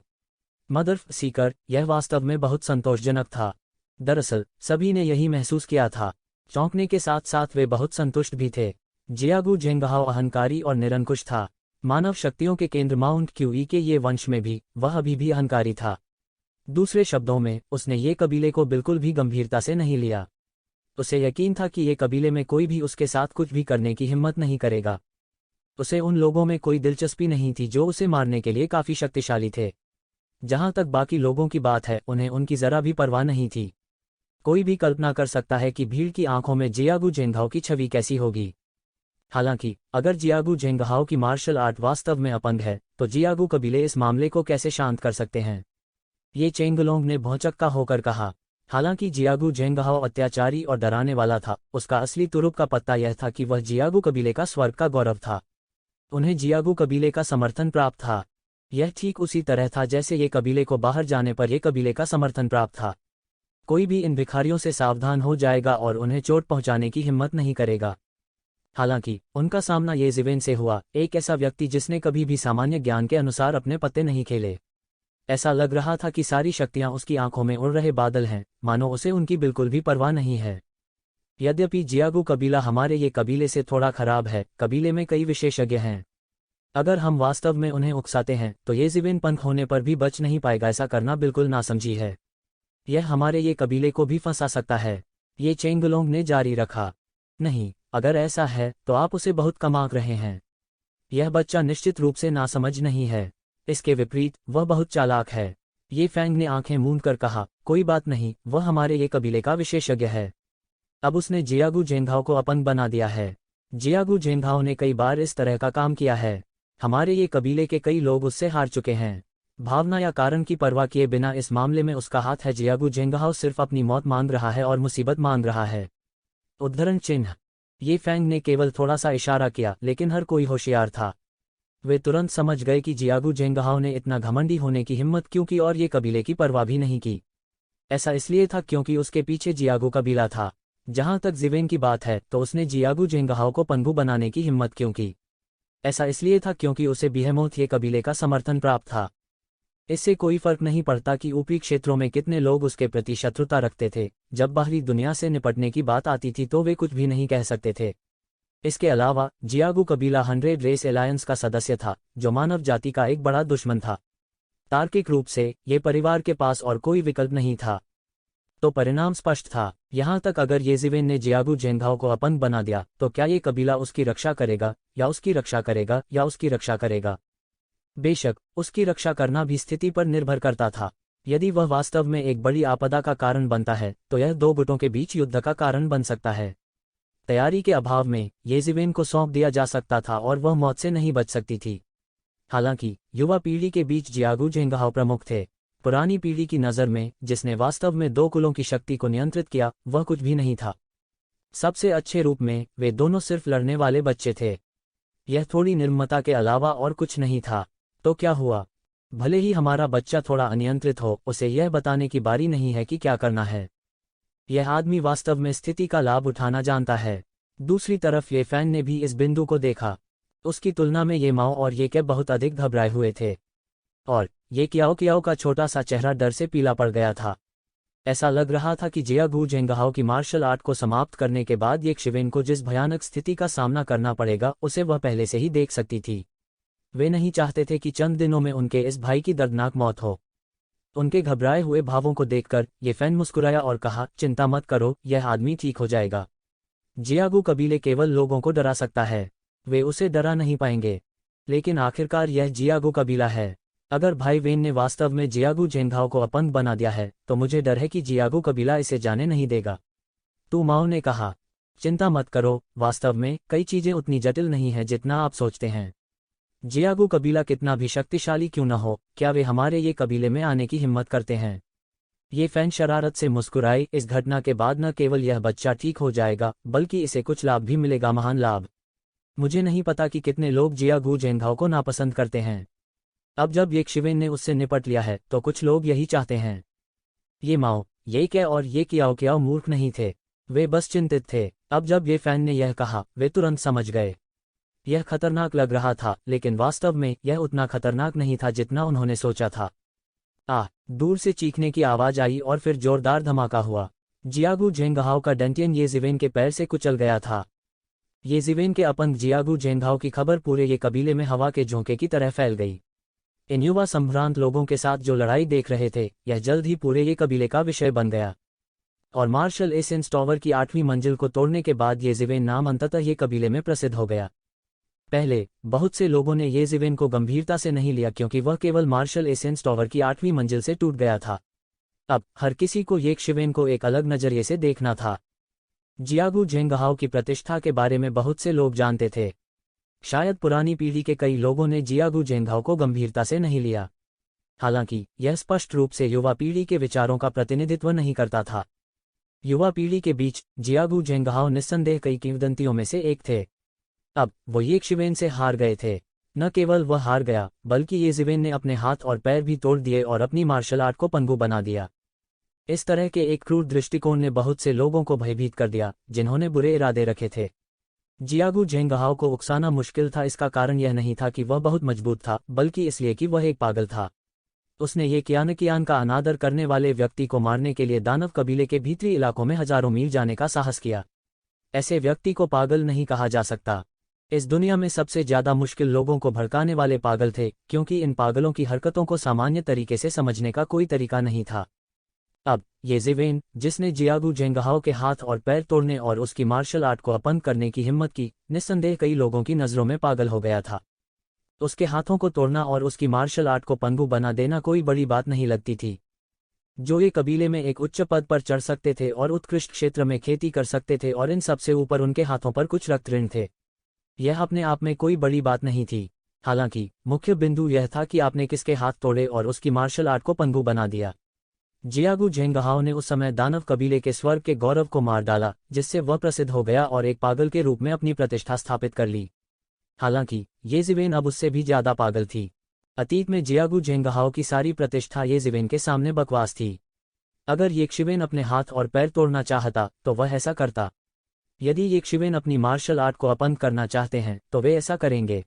मदर सीकर, यह वास्तव में बहुत संतोषजनक था। दरअसल सभी ने यही महसूस किया था। चौंकने के साथ साथ वे बहुत संतुष्ट भी थे। जियागू जेंगहाओ अहंकारी और निरंकुश था। मानव शक्तियों के केंद्र माउंट क्यूई के ये वंश में भी वह अभी भी अहंकारी था। दूसरे शब्दों में, उसने ये कबीले को बिल्कुल भी गंभीरता से नहीं लिया। उसे यकीन था कि ये कबीले में कोई भी उसके साथ कुछ भी करने की हिम्मत नहीं करेगा। उसे उन लोगों में कोई दिलचस्पी नहीं थी जो उसे मारने के लिए काफी शक्तिशाली थे। जहां तक बाकी लोगों की बात है, उन्हें उनकी जरा भी परवाह नहीं थी। कोई भी कल्पना कर सकता है कि भीड़ की आंखों में जियागू जेंघाओ की छवि कैसी होगी। हालांकि अगर जियागू जेंघाओ की मार्शल आर्ट वास्तव में अपंग है, तो जियागू कबीले इस मामले को कैसे शांत कर सकते हैं? ये चेंगलोंग ने भौचक्का होकर कहा। हालांकि जियागू जेंगहाओ अत्याचारी और डराने वाला था, उसका असली तुरुप का पत्ता यह था कि वह जियागू कबीले का स्वर्ग का गौरव था। उन्हें जियागू कबीले का समर्थन प्राप्त था। यह ठीक उसी तरह था जैसे ये कबीले को बाहर जाने पर ये कबीले का समर्थन प्राप्त था। कोई भी इन भिखारियों से सावधान हो जाएगा और उन्हें चोट पहुंचाने की हिम्मत नहीं करेगा। हालांकि उनका सामना ये जिवेन से हुआ, एक ऐसा व्यक्ति जिसने कभी भी सामान्य ज्ञान के अनुसार अपने पत्ते नहीं खेले। ऐसा लग रहा था कि सारी शक्तियां उसकी आंखों में उड़ रहे बादल हैं, मानो उसे उनकी बिल्कुल भी परवाह नहीं है। यद्यपि जियागू कबीला हमारे ये कबीले से थोड़ा खराब है, कबीले में कई विशेषज्ञ हैं। अगर हम वास्तव में उन्हें उकसाते हैं तो ये जिवेन पंख होने पर भी बच नहीं पाएगा। ऐसा करना बिल्कुल नासमझी है। यह हमारे ये कबीले को भी फंसा सकता है। ये चेंगलोंग ने जारी रखा। नहीं, अगर ऐसा है तो आप उसे बहुत कम आंक रहे हैं। यह बच्चा निश्चित रूप से नासमझ नहीं है। इसके विपरीत वह बहुत चालाक है। ये फैंग ने आंखें मूंद कर कहा, कोई बात नहीं, वह हमारे ये कबीले का विशेषज्ञ है। अब उसने जियागू जेंघाओ को अपंग बना दिया है। जियागू जेंघाओ ने कई बार इस तरह का काम किया है। हमारे ये कबीले के कई लोग उससे हार चुके हैं। भावना या कारण की परवाह किए बिना इस मामले में उसका हाथ है। जियागू जेंघाओ सिर्फ अपनी मौत मांग रहा है और मुसीबत मांग रहा है। उद्धरण चिन्ह। ये फैंग ने केवल थोड़ा सा इशारा किया, लेकिन हर कोई होशियार था। वे तुरंत समझ गए कि जियागू जेंगहाओ ने इतना घमंडी होने की हिम्मत क्यों की और ये कबीले की परवाह भी नहीं की। ऐसा इसलिए था क्योंकि उसके पीछे जियागू कबीला था। जहां तक जिवेन की बात है तो उसने जियागू जेंगहाओ को पंगु बनाने की हिम्मत क्यों की? ऐसा इसलिए था क्योंकि उसे बिहेमोथ ये कबीले का समर्थन प्राप्त था। इससे कोई फर्क नहीं पड़ता कि ऊपरी क्षेत्रों में कितने लोग उसके प्रति शत्रुता रखते थे, जब बाहरी दुनिया से निपटने की बात आती थी तो वे कुछ भी नहीं कह सकते थे। इसके अलावा जियागू कबीला 100 रेस एलायंस का सदस्य था, जो मानव जाति का एक बड़ा दुश्मन था। तार्किक रूप से ये परिवार के पास और कोई विकल्प नहीं था। तो परिणाम स्पष्ट था। यहां तक अगर ये जिवेन ने जियागू जेंघाओ को अपंग बना दिया तो क्या ये कबीला उसकी रक्षा करेगा या उसकी रक्षा करेगा या उसकी रक्षा करेगा? बेशक उसकी रक्षा करना भी स्थिति पर निर्भर करता था। यदि वह वास्तव में एक बड़ी आपदा का कारण बनता है तो यह दो गुटों के बीच युद्ध का कारण बन सकता है। तैयारी के अभाव में ये जिवेन को सौंप दिया जा सकता था और वह मौत से नहीं बच सकती थी। हालांकि युवा पीढ़ी के बीच जियागू जेंघाओ प्रमुख थे। पुरानी पीढ़ी की नज़र में जिसने वास्तव में दो कुलों की शक्ति को नियंत्रित किया, वह कुछ भी नहीं था। सबसे अच्छे रूप में वे दोनों सिर्फ लड़ने वाले बच्चे थे। यह थोड़ी निर्ममता के अलावा और कुछ नहीं था। तो क्या हुआ? भले ही हमारा बच्चा थोड़ा अनियंत्रित हो, उसे यह बताने की बारी नहीं है कि क्या करना है। यह आदमी वास्तव में स्थिति का लाभ उठाना जानता है। दूसरी तरफ ये फैन ने भी इस बिंदु को देखा। उसकी तुलना में ये माओ और ये कैब बहुत अधिक घबराए हुए थे, और ये कियाओ का छोटा सा चेहरा डर से पीला पड़ गया था। ऐसा लग रहा था कि जियागू जेंघाओ की मार्शल आर्ट को समाप्त करने के बाद ये शिवेन को जिस भयानक स्थिति का सामना करना पड़ेगा, उसे वह पहले से ही देख सकती थी। वे नहीं चाहते थे कि चंद दिनों में उनके इस भाई की दर्दनाक मौत हो। उनके घबराए हुए भावों को देखकर ये फैन मुस्कुराया और कहा, चिंता मत करो, यह आदमी ठीक हो जाएगा। जियागू कबीले केवल लोगों को डरा सकता है, वे उसे डरा नहीं पाएंगे। लेकिन आखिरकार यह जियागू कबीला है। अगर भाई वेन ने वास्तव में जियागू जेंघाओ को अपंग बना दिया है तो मुझे डर है कि जियागू कबीला इसे जाने नहीं देगा। तू माओ ने कहा, चिंता मत करो, वास्तव में कई चीजें उतनी जटिल नहीं हैं जितना आप सोचते हैं। जियागू कबीला कितना भी शक्तिशाली क्यों न हो, क्या वे हमारे ये कबीले में आने की हिम्मत करते हैं? ये फैन शरारत से मुस्कुराई। इस घटना के बाद न केवल यह बच्चा ठीक हो जाएगा, बल्कि इसे कुछ लाभ भी मिलेगा, महान लाभ। मुझे नहीं पता कि कितने लोग जियागू जेंघाओ को नापसंद करते हैं। अब जब ये शिवेन ने उससे निपट लिया है तो कुछ लोग यही चाहते हैं। ये माओ, ये क्या और ये कियाओ मूर्ख नहीं थे, वे बस चिंतित थे। अब जब ये फैन ने यह कहा, वे तुरंत समझ गए। यह खतरनाक लग रहा था, लेकिन वास्तव में यह उतना खतरनाक नहीं था जितना उन्होंने सोचा था। दूर से चीखने की आवाज आई और फिर जोरदार धमाका हुआ। जियागू जेंघाओ का डंटियन ये जिवेन के पैर से कुचल गया था। ये जिवेन के अपंग जियागू जेंघाओ की खबर पूरे ये कबीले में हवा के झोंके की तरह फैल गई। इन युवा संभ्रांत लोगों के साथ जो लड़ाई देख रहे थे, यह जल्द ही पूरे ये कबीले का विषय बन गया। और मार्शल एसेंस टावर की 8वीं मंजिल को तोड़ने के बाद ये जिवेन नाम अंततः ये कबीले में प्रसिद्ध हो गया। पहले बहुत से लोगों ने ये जिवेन को गंभीरता से नहीं लिया क्योंकि वह केवल मार्शल एसेंस टावर की 8वीं मंजिल से टूट गया था। अब हर किसी को ये शिवेन को एक अलग नजरिए से देखना था। जियागू जेंघाओ की प्रतिष्ठा के बारे में बहुत से लोग जानते थे। शायद पुरानी पीढ़ी के कई लोगों ने जियागू जेंघाओ को गंभीरता से नहीं लिया। हालांकि यह स्पष्ट रूप से युवा पीढ़ी के विचारों का प्रतिनिधित्व नहीं करता था। युवा पीढ़ी के बीच जियागू जेंघाओ निस्संदेह कई किंवदंतियों में से एक थे। अब वो ये शिवेन से हार गए थे। न केवल वह हार गया, बल्कि ये जिवेन ने अपने हाथ और पैर भी तोड़ दिए और अपनी मार्शल आर्ट को पंगु बना दिया। इस तरह के एक क्रूर दृष्टिकोण ने बहुत से लोगों को भयभीत कर दिया, जिन्होंने बुरे इरादे रखे थे। जियागू जेंघाओ को उकसाना मुश्किल था। इसका कारण यह नहीं था कि वह बहुत मजबूत था, बल्कि इसलिए कि वह एक पागल था। उसने ये कियान का अनादर करने वाले व्यक्ति को मारने के लिए दानव कबीले के भीतरी इलाकों में हजारों मील जाने का साहस किया। ऐसे व्यक्ति को पागल नहीं कहा जा सकता। इस दुनिया में सबसे ज्यादा मुश्किल लोगों को भड़काने वाले पागल थे, क्योंकि इन पागलों की हरकतों को सामान्य तरीके से समझने का कोई तरीका नहीं था। अब ये जिवेन, जिसने जियागू जेंघाओ के हाथ और पैर तोड़ने और उसकी मार्शल आर्ट को अपंग करने की हिम्मत की, निस्संदेह कई लोगों की नज़रों में पागल हो गया था। उसके हाथों को तोड़ना और उसकी मार्शल आर्ट को पंगु बना देना कोई बड़ी बात नहीं लगती थी। जो ये कबीले में एक उच्च पद पर चढ़ सकते थे और उत्कृष्ट क्षेत्र में खेती कर सकते थे, और इन सबसे ऊपर उनके हाथों पर कुछ रक्त ऋण थे। यह अपने आप में कोई बड़ी बात नहीं थी। हालांकि मुख्य बिंदु यह था कि आपने किसके हाथ तोड़े और उसकी मार्शल आर्ट को पंगु बना दिया। जियागू जेंघाओ ने उस समय दानव कबीले के स्वर्ग के गौरव को मार डाला, जिससे वह प्रसिद्ध हो गया और एक पागल के रूप में अपनी प्रतिष्ठा स्थापित कर ली। हालांकि ये जिवेन अब उससे भी ज्यादा पागल थी। अतीत में जियागू जेंघाओ की सारी प्रतिष्ठा ये जिवेन के सामने बकवास थी। अगर ये शिवेन अपने हाथ और पैर तोड़ना चाहता तो वह ऐसा करता। यदि ये शिवेन अपनी मार्शल आर्ट को अपंग करना चाहते हैं तो वे ऐसा करेंगे।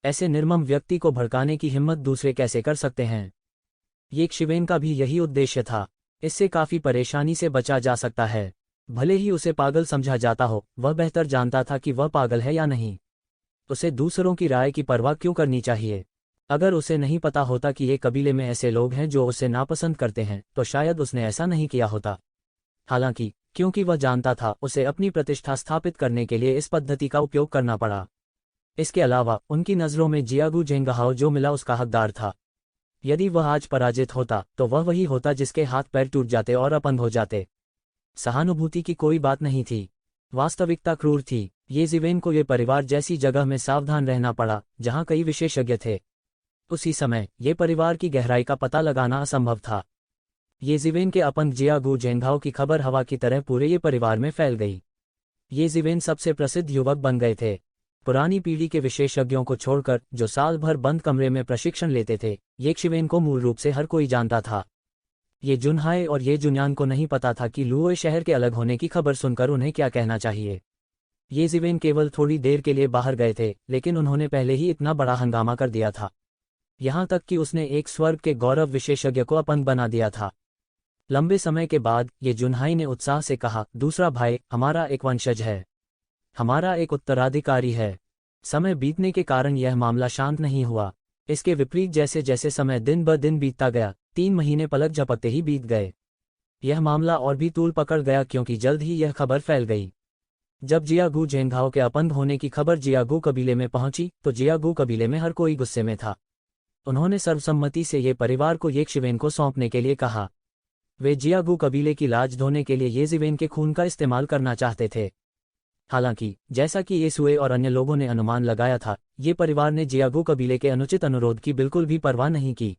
ऐसे निर्मम व्यक्ति को भड़काने की हिम्मत दूसरे कैसे कर सकते हैं? ये शिवेन का भी यही उद्देश्य था। इससे काफी परेशानी से बचा जा सकता है। भले ही उसे पागल समझा जाता हो, वह बेहतर जानता था कि वह पागल है या नहीं। उसे दूसरों की राय की परवाह क्यों करनी चाहिए? अगर उसे नहीं पता होता कि ये कबीले में ऐसे लोग हैं जो उसे नापसंद करते हैं, तो शायद उसने ऐसा नहीं किया होता। हालांकि क्योंकि वह जानता था, उसे अपनी प्रतिष्ठा स्थापित करने के लिए इस पद्धति का उपयोग करना पड़ा। इसके अलावा उनकी नज़रों में जियागू जेंघाओ जो मिला उसका हकदार था। यदि वह आज पराजित होता तो वह वही होता जिसके हाथ पैर टूट जाते और अपंग हो जाते। सहानुभूति की कोई बात नहीं थी। वास्तविकता क्रूर थी। ये जिवेन को ये परिवार जैसी जगह में सावधान रहना पड़ा जहां कई विशेषज्ञ थे। उसी समय ये परिवार की गहराई का पता लगाना असंभव था। ये जिवेन के अपंग जियागू जेंघाओ की खबर हवा की तरह पूरे ये परिवार में फैल गई। ये जिवेन सबसे प्रसिद्ध युवक बन गए थे। पुरानी पीढ़ी के विशेषज्ञों को छोड़कर, जो साल भर बंद कमरे में प्रशिक्षण लेते थे, ये शिवेन को मूल रूप से हर कोई जानता था। ये जुनहाए और ये जुन्यान को नहीं पता था कि लुओय शहर के अलग होने की खबर सुनकर उन्हें क्या कहना चाहिए। ये जिवेन केवल थोड़ी देर के लिए बाहर गए थे, लेकिन उन्होंने पहले ही इतना बड़ा हंगामा कर दिया था। यहाँ तक कि उसने एक स्वर्ग के गौरव विशेषज्ञ को अपंग बना दिया था। लंबे समय के बाद ये जुनहाई ने उत्साह से कहा, दूसरा भाई, हमारा एक वंशज है, हमारा एक उत्तराधिकारी है। समय बीतने के कारण यह मामला शांत नहीं हुआ। इसके विपरीत जैसे जैसे समय दिन ब दिन बीतता गया, 3 महीने पलक झपकते ही बीत गए। यह मामला और भी तूल पकड़ गया क्योंकि जल्द ही यह खबर फैल गई। जब जियागू जेंघाओ के अपंग होने की खबर जियागू कबीले में पहुंची तो जियागू कबीले में हर कोई गुस्से में था। उन्होंने सर्वसम्मति से ये परिवार को ये शिवेन को सौंपने के लिए कहा। वे जियागू कबीले की लाज धोने के लिए ये जिवेन के खून का इस्तेमाल करना चाहते थे। हालांकि जैसा कि येसुए और अन्य लोगों ने अनुमान लगाया था, ये परिवार ने जियागो कबीले के अनुचित अनुरोध की बिल्कुल भी परवाह नहीं की।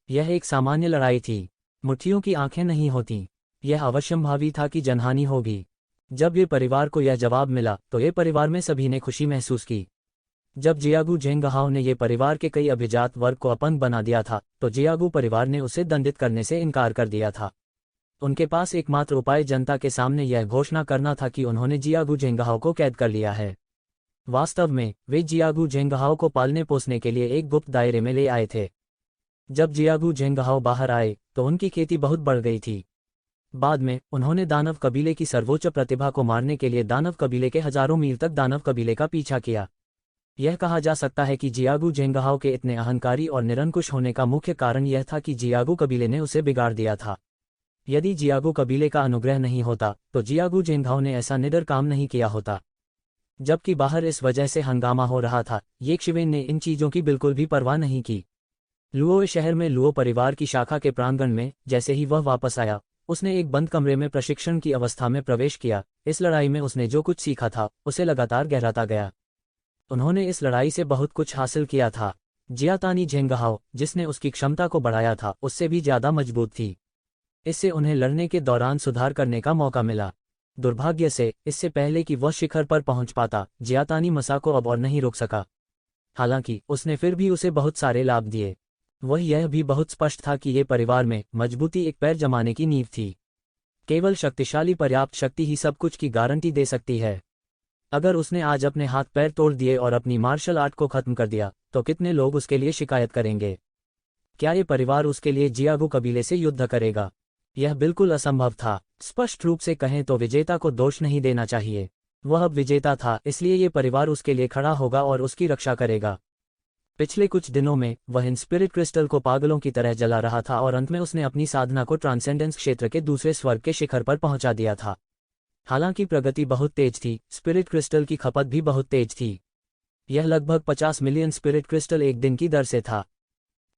यह एक सामान्य लड़ाई थी। मुठियों की आंखें नहीं होती। यह अवश्यंभावी था कि जनहानि होगी। जब ये परिवार को यह जवाब मिला तो ये परिवार में सभी ने खुशी महसूस की। जब जियागू झेंगहाओ ने ये परिवार के कई अभिजात वर्ग को अपंग बना दिया था, तो जियागू परिवार ने उसे दंडित करने से इनकार कर दिया था। उनके पास एकमात्र उपाय जनता के सामने यह घोषणा करना था कि उन्होंने जियागू झेंगहाओ को कैद कर लिया है। वास्तव में वे जियागू झेंगहाओ को पालने पोसने के लिए एक गुप्त दायरे में ले आए थे। जब जियागू झेंगहाओ बाहर आए तो उनकी खेती बहुत बढ़ गई थी। बाद में उन्होंने दानव कबीले की सर्वोच्च प्रतिभा को मारने के लिए दानव कबीले के हजारों मील तक दानव कबीले का पीछा किया। यह कहा जा सकता है कि जियागू झेंगहाओ के इतने अहंकारी और निरंकुश होने का मुख्य कारण यह था कि जियागू कबीले ने उसे बिगाड़ दिया था। यदि जियागू कबीले का अनुग्रह नहीं होता तो जियागू झेंगहाओ ने ऐसा निडर काम नहीं किया होता। जबकि बाहर इस वजह से हंगामा हो रहा था, येशिवेन ने इन चीजों की बिल्कुल भी परवाह नहीं की। लुओ शहर में लुओ परिवार की शाखा के प्रांगण में जैसे ही वह वापस आया, उसने एक बंद कमरे में प्रशिक्षण की अवस्था में प्रवेश किया। इस लड़ाई में उसने जो कुछ सीखा था उसे लगातार गहराता गया। उन्होंने इस लड़ाई से बहुत कुछ हासिल किया था। जियातानी झेंगहाओ, जिसने उसकी क्षमता को बढ़ाया था, उससे भी ज्यादा मजबूत थी। इससे उन्हें लड़ने के दौरान सुधार करने का मौका मिला। दुर्भाग्य से इससे पहले कि वह शिखर पर पहुंच पाता, जियातानी मसा को अब और नहीं रोक सका। हालांकि उसने फिर भी उसे बहुत सारे लाभ दिए। वह यह भी बहुत स्पष्ट था कि ये परिवार में मजबूती एक पैर जमाने की नींव थी। केवल शक्तिशाली पर्याप्त शक्ति ही सब कुछ की गारंटी दे सकती है। अगर उसने आज अपने हाथ पैर तोड़ दिए और अपनी मार्शल आर्ट को खत्म कर दिया, तो कितने लोग उसके लिए शिकायत करेंगे? क्या ये परिवार उसके लिए जियागू कबीले से युद्ध करेगा? यह बिल्कुल असंभव था। स्पष्ट रूप से कहें तो विजेता को दोष नहीं देना चाहिए। वह अब विजेता था, इसलिए ये परिवार उसके लिए खड़ा होगा और उसकी रक्षा करेगा। पिछले कुछ दिनों में वह इन स्पिरिट क्रिस्टल को पागलों की तरह जला रहा था और अंत में उसने अपनी साधना को ट्रांसेंडेंस क्षेत्र के दूसरे स्वर्ग के शिखर पर पहुंचा दिया था। हालांकि प्रगति बहुत तेज थी, स्पिरिट क्रिस्टल की खपत भी बहुत तेज थी। यह लगभग 50 मिलियन स्पिरिट क्रिस्टल एक दिन की दर से था।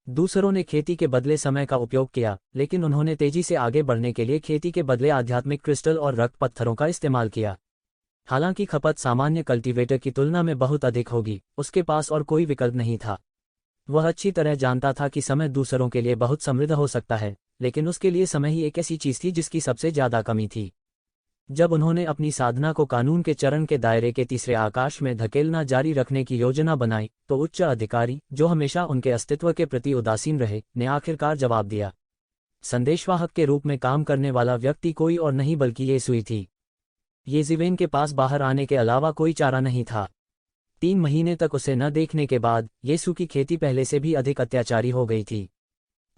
दूसरों ने खेती के बदले समय का उपयोग किया, लेकिन उन्होंने तेजी से आगे बढ़ने के लिए खेती के बदले आध्यात्मिक क्रिस्टल और रक्त पत्थरों का इस्तेमाल किया। हालांकि खपत सामान्य कल्टीवेटर की तुलना में बहुत अधिक होगी, उसके पास और कोई विकल्प नहीं था। वह अच्छी तरह जानता था कि समय दूसरों के लिए बहुत समृद्ध हो सकता है, लेकिन उसके लिए समय ही एक ऐसी चीज थी जिसकी सबसे ज्यादा कमी थी। जब उन्होंने अपनी साधना को कानून के चरण के दायरे के तीसरे आकाश में धकेलना जारी रखने की योजना बनाई, तो उच्च अधिकारी, जो हमेशा उनके अस्तित्व के प्रति उदासीन रहे, ने आखिरकार जवाब दिया। संदेशवाहक के रूप में काम करने वाला व्यक्ति कोई और नहीं बल्कि येसुई थी। येजिवेन के पास बाहर आने के अलावा कोई चारा नहीं था। 3 महीने तक उसे न देखने के बाद येसु की खेती पहले से भी अधिक अत्याचारी हो गई थी।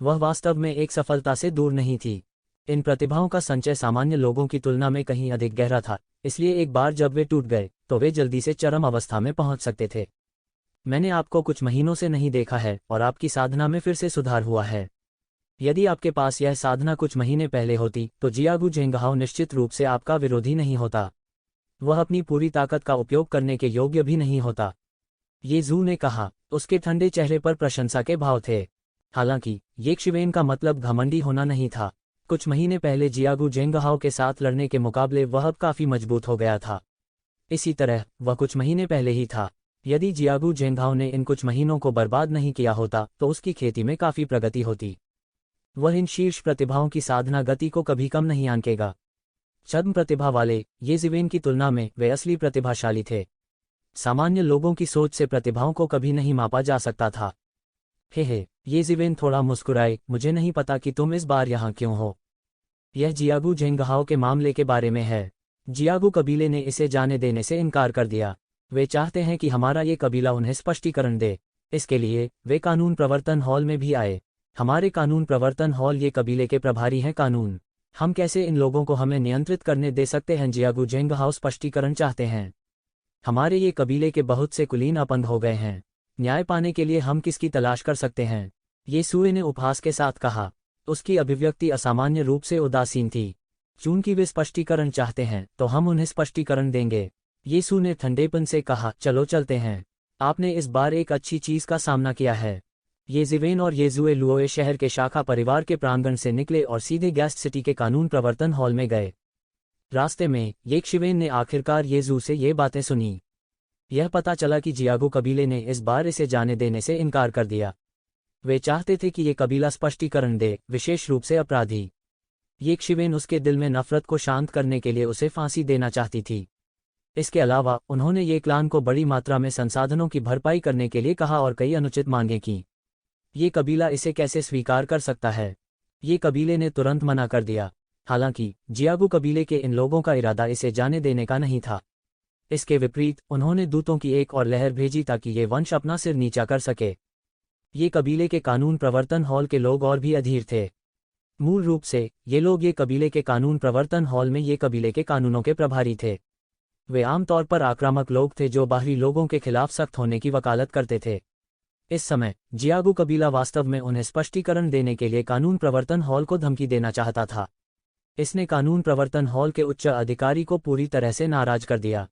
वह वास्तव में एक सफलता से दूर नहीं थी। इन प्रतिभाओं का संचय सामान्य लोगों की तुलना में कहीं अधिक गहरा था, इसलिए एक बार जब वे टूट गए तो वे जल्दी से चरम अवस्था में पहुंच सकते थे। मैंने आपको कुछ महीनों से नहीं देखा है और आपकी साधना में फिर से सुधार हुआ है। यदि आपके पास यह साधना कुछ महीने पहले होती तो जियागू झेंगहाओ निश्चित रूप से आपका विरोधी नहीं होता। वह अपनी पूरी ताकत का उपयोग करने के योग्य भी नहीं होता। ये जू ने कहा। उसके ठंडे चेहरे पर प्रशंसा के भाव थे। हालांकि येशिवेन का मतलब घमंडी होना नहीं था। कुछ महीने पहले जियागू झेंगहाओ के साथ लड़ने के मुकाबले वह अब काफी मजबूत हो गया था। इसी तरह वह कुछ महीने पहले ही था। यदि जियागू झेंगहाओ ने इन कुछ महीनों को बर्बाद नहीं किया होता तो उसकी खेती में काफी प्रगति होती। वह इन शीर्ष प्रतिभाओं की साधना गति को कभी कम नहीं आंकेगा। छद्म प्रतिभा वाले येजिवेन की तुलना में वे असली प्रतिभाशाली थे। सामान्य लोगों की सोच से प्रतिभाओं को कभी नहीं मापा जा सकता था। हे येजिवेन थोड़ा मुस्कुराए, मुझे नहीं पता कि तुम इस बार यहाँ क्यों हो। यह जियागू झेंगहाओ के मामले के बारे में है। जियागू कबीले ने इसे जाने देने से इनकार कर दिया। वे चाहते हैं कि हमारा ये कबीला उन्हें स्पष्टीकरण दे। इसके लिए वे कानून प्रवर्तन हॉल में भी आए। हमारे कानून प्रवर्तन हॉल ये कबीले के प्रभारी हैं कानून। हम कैसे इन लोगों को हमें नियंत्रित करने दे सकते हैं? जियागू झेंगहाओ स्पष्टीकरण चाहते हैं। हमारे ये कबीले के बहुत से कुलीन अपंग हो गए हैं। न्याय पाने के लिए हम किसकी तलाश कर सकते हैं? येसुए ने उपहास के साथ कहा। उसकी अभिव्यक्ति असामान्य रूप से उदासीन थी। चूंकि वे स्पष्टीकरण चाहते हैं तो हम उन्हें स्पष्टीकरण देंगे। येसु ने ठंडेपन से कहा, चलो चलते हैं। आपने इस बार एक अच्छी चीज का सामना किया है। येजिवेन और येजुए लुओए शहर के शाखा परिवार के प्रांगण से निकले और सीधे गैस्ट सिटी के कानून प्रवर्तन हॉल में गए। रास्ते में येशिवेन ने आखिरकार येजू से ये बातें सुनी। यह पता चला कि जियागो कबीले ने इस बार इसे जाने देने से इनकार कर दिया। वे चाहते थे कि ये कबीला स्पष्टीकरण दे, विशेष रूप से अपराधी। येशिवेन उसके दिल में नफरत को शांत करने के लिए उसे फांसी देना चाहती थी। इसके अलावा उन्होंने ये क्लान को बड़ी मात्रा में संसाधनों की भरपाई करने के लिए कहा और कई अनुचित मांगें की। ये कबीला इसे कैसे स्वीकार कर सकता है? ये कबीले ने तुरंत मना कर दिया। हालांकि जियागो कबीले के इन लोगों का इरादा इसे जाने देने का नहीं था। इसके विपरीत उन्होंने दूतों की एक और लहर भेजी ताकि ये वंश अपना सिर नीचा कर सके। ये कबीले के कानून प्रवर्तन हॉल के लोग और भी अधीर थे। मूल रूप से ये लोग ये कबीले के कानून प्रवर्तन हॉल में ये कबीले के कानूनों के प्रभारी थे। वे आमतौर पर आक्रामक लोग थे जो बाहरी लोगों के खिलाफ सख्त होने की वकालत करते थे। इस समय जियागो कबीला वास्तव में उन्हें स्पष्टीकरण देने के लिए कानून प्रवर्तन हॉल को धमकी देना चाहता था। इसने कानून प्रवर्तन हॉल के उच्च अधिकारी को पूरी तरह से नाराज कर दिया।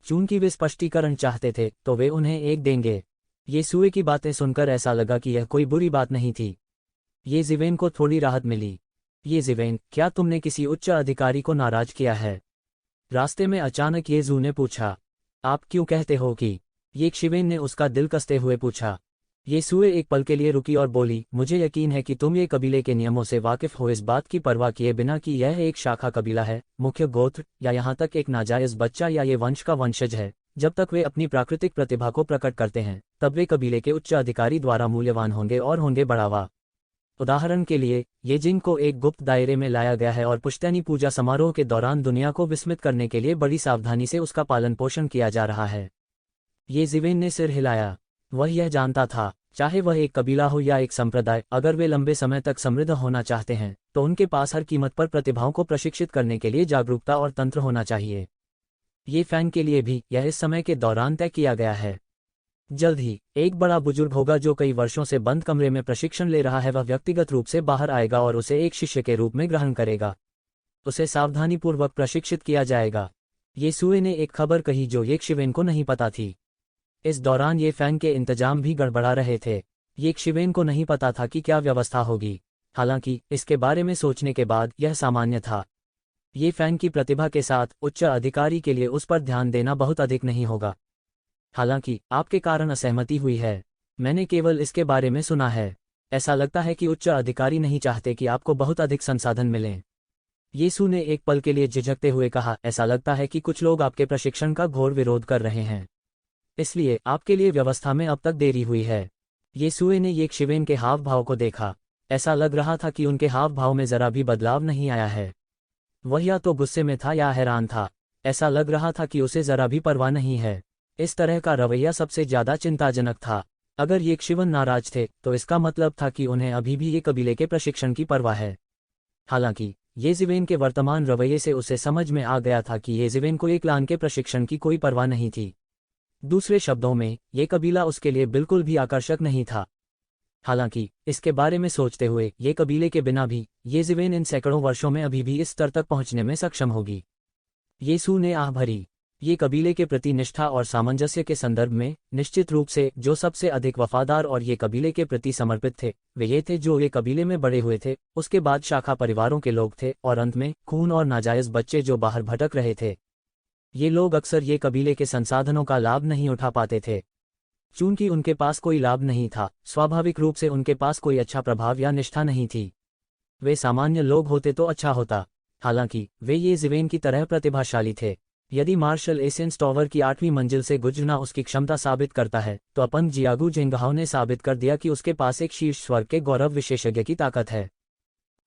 चूंकि वे स्पष्टीकरण चाहते थे तो वे उन्हें एक देंगे। येशुए की बातें सुनकर ऐसा लगा कि यह कोई बुरी बात नहीं थी। येशिवेन को थोड़ी राहत मिली। येशिवेन, क्या तुमने किसी उच्च अधिकारी को नाराज किया है? रास्ते में अचानक येजू ने पूछा। आप क्यों कहते हो कि? येशिवेन ने उसका दिल कसते हुए पूछा। येशुए एक पल के लिए रुकी और बोली, मुझे यकीन है कि तुम ये कबीले के नियमों से वाकिफ हो, इस बात की परवाह किए बिना कि यह एक शाखा कबीला है, मुख्य गोत्र या यहाँ तक एक नाजायज बच्चा या ये वंश का वंशज है। जब तक वे अपनी प्राकृतिक प्रतिभा को प्रकट करते हैं तब वे कबीले के उच्च अधिकारी द्वारा मूल्यवान होंगे और होंगे बढ़ावा। उदाहरण के लिए, ये जिन को एक गुप्त दायरे में लाया गया है और पुश्तैनी पूजा समारोह के दौरान दुनिया को विस्मित करने के लिए बड़ी सावधानी से उसका पालन पोषण किया जा रहा है। येशिवेन ने सिर हिलाया। वह यह जानता था, चाहे वह एक कबीला हो या एक संप्रदाय, अगर वे लंबे समय तक समृद्ध होना चाहते हैं तो उनके पास हर कीमत पर प्रतिभाओं को प्रशिक्षित करने के लिए जागरूकता और तंत्र होना चाहिए। ये फैन के लिए भी यह इस समय के दौरान तय किया गया है। जल्द ही एक बड़ा बुजुर्ग होगा जो कई वर्षों से बंद कमरे में प्रशिक्षण ले रहा है। वह व्यक्तिगत रूप से बाहर आएगा और उसे एक शिष्य के रूप में ग्रहण करेगा। उसे सावधानीपूर्वक प्रशिक्षित किया जाएगा। येशुए ने एक खबर कही जो येशिवेन को नहीं पता थी। इस दौरान ये फैन के इंतजाम भी गड़बड़ा रहे थे। येशिवेन को नहीं पता था कि क्या व्यवस्था होगी। हालांकि इसके बारे में सोचने के बाद यह सामान्य था। ये फैन की प्रतिभा के साथ उच्च अधिकारी के लिए उस पर ध्यान देना बहुत अधिक नहीं होगा। हालांकि आपके कारण असहमति हुई है। मैंने केवल इसके बारे में सुना है। ऐसा लगता है कि उच्च अधिकारी नहीं चाहते कि आपको बहुत अधिक संसाधन मिलें। येशु ने एक पल के लिए झिझकते हुए कहा, ऐसा लगता है कि कुछ लोग आपके प्रशिक्षण का घोर विरोध कर रहे हैं, इसलिए आपके लिए व्यवस्था में अब तक देरी हुई है। येशुए ने येशिवेन के हाव भाव को देखा। ऐसा लग रहा था कि उनके हाव भाव में जरा भी बदलाव नहीं आया है। वह या तो गुस्से में था या हैरान था। ऐसा लग रहा था कि उसे जरा भी परवाह नहीं है। इस तरह का रवैया सबसे ज्यादा चिंताजनक था। अगर येशिवेन नाराज थे तो इसका मतलब था कि उन्हें अभी भी ये कबीले के प्रशिक्षण की परवाह है। हालांकि येशिवेन के वर्तमान रवैये से उसे समझ में आ गया था कि येशिवेन को एक क्लान के प्रशिक्षण की कोई परवाह नहीं थी। दूसरे शब्दों में, ये कबीला उसके लिए बिल्कुल भी आकर्षक नहीं था। हालांकि इसके बारे में सोचते हुए ये कबीले के बिना भी येशिवेन इन सैकड़ों वर्षों में अभी भी इस स्तर तक पहुंचने में सक्षम होगी। येशु ने आह भरी। ये कबीले के प्रति निष्ठा और सामंजस्य के संदर्भ में निश्चित रूप से जो सबसे अधिक वफादार और ये कबीले के प्रति समर्पित थे वे ये थे जो ये कबीले में बड़े हुए थे। उसके बाद शाखा परिवारों के लोग थे और अंत में खून और नाजायज बच्चे जो बाहर भटक रहे थे। ये लोग अक्सर ये कबीले के संसाधनों का लाभ नहीं उठा पाते थे। चूंकि उनके पास कोई लाभ नहीं था, स्वाभाविक रूप से उनके पास कोई अच्छा प्रभाव या निष्ठा नहीं थी। वे सामान्य लोग होते तो अच्छा होता। हालांकि वे येशिवेन की तरह प्रतिभाशाली थे। यदि मार्शल एसेंस टॉवर की 8वीं मंजिल से गुजरना उसकी क्षमता साबित करता है तो अपन जियागो जिंगहाओ ने साबित कर दिया कि उसके पास एक शीर्ष स्वर्ग के गौरव विशेषज्ञ की ताकत है।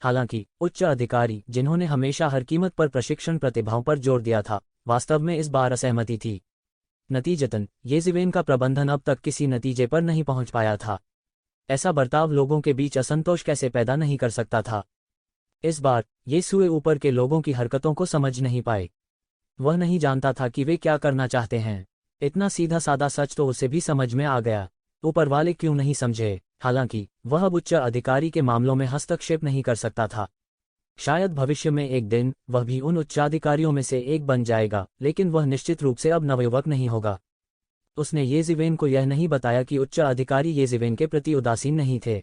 हालांकि उच्च अधिकारी जिन्होंने हमेशा हर कीमत पर प्रशिक्षण प्रतिभाओं पर जोर दिया था, वास्तव में इस बार असहमति थी। नतीजतन येशिवेन का प्रबंधन अब तक किसी नतीजे पर नहीं पहुंच पाया था। ऐसा बर्ताव लोगों के बीच असंतोष कैसे पैदा नहीं कर सकता था। इस बार येशुए ऊपर के लोगों की हरकतों को समझ नहीं पाए। वह नहीं जानता था कि वे क्या करना चाहते हैं। इतना सीधा सादा सच तो उसे भी समझ में आ गया। ऊपर वाले क्यों नहीं समझे? हालांकि वह अब उच्च अधिकारी के मामलों में हस्तक्षेप नहीं कर सकता था। शायद भविष्य में एक दिन वह भी उन उच्चाधिकारियों में से एक बन जाएगा, लेकिन वह निश्चित रूप से अब नवयुवक नहीं होगा। उसने येशिवेन को यह नहीं बताया कि उच्च अधिकारी येशिवेन के प्रति उदासीन नहीं थे।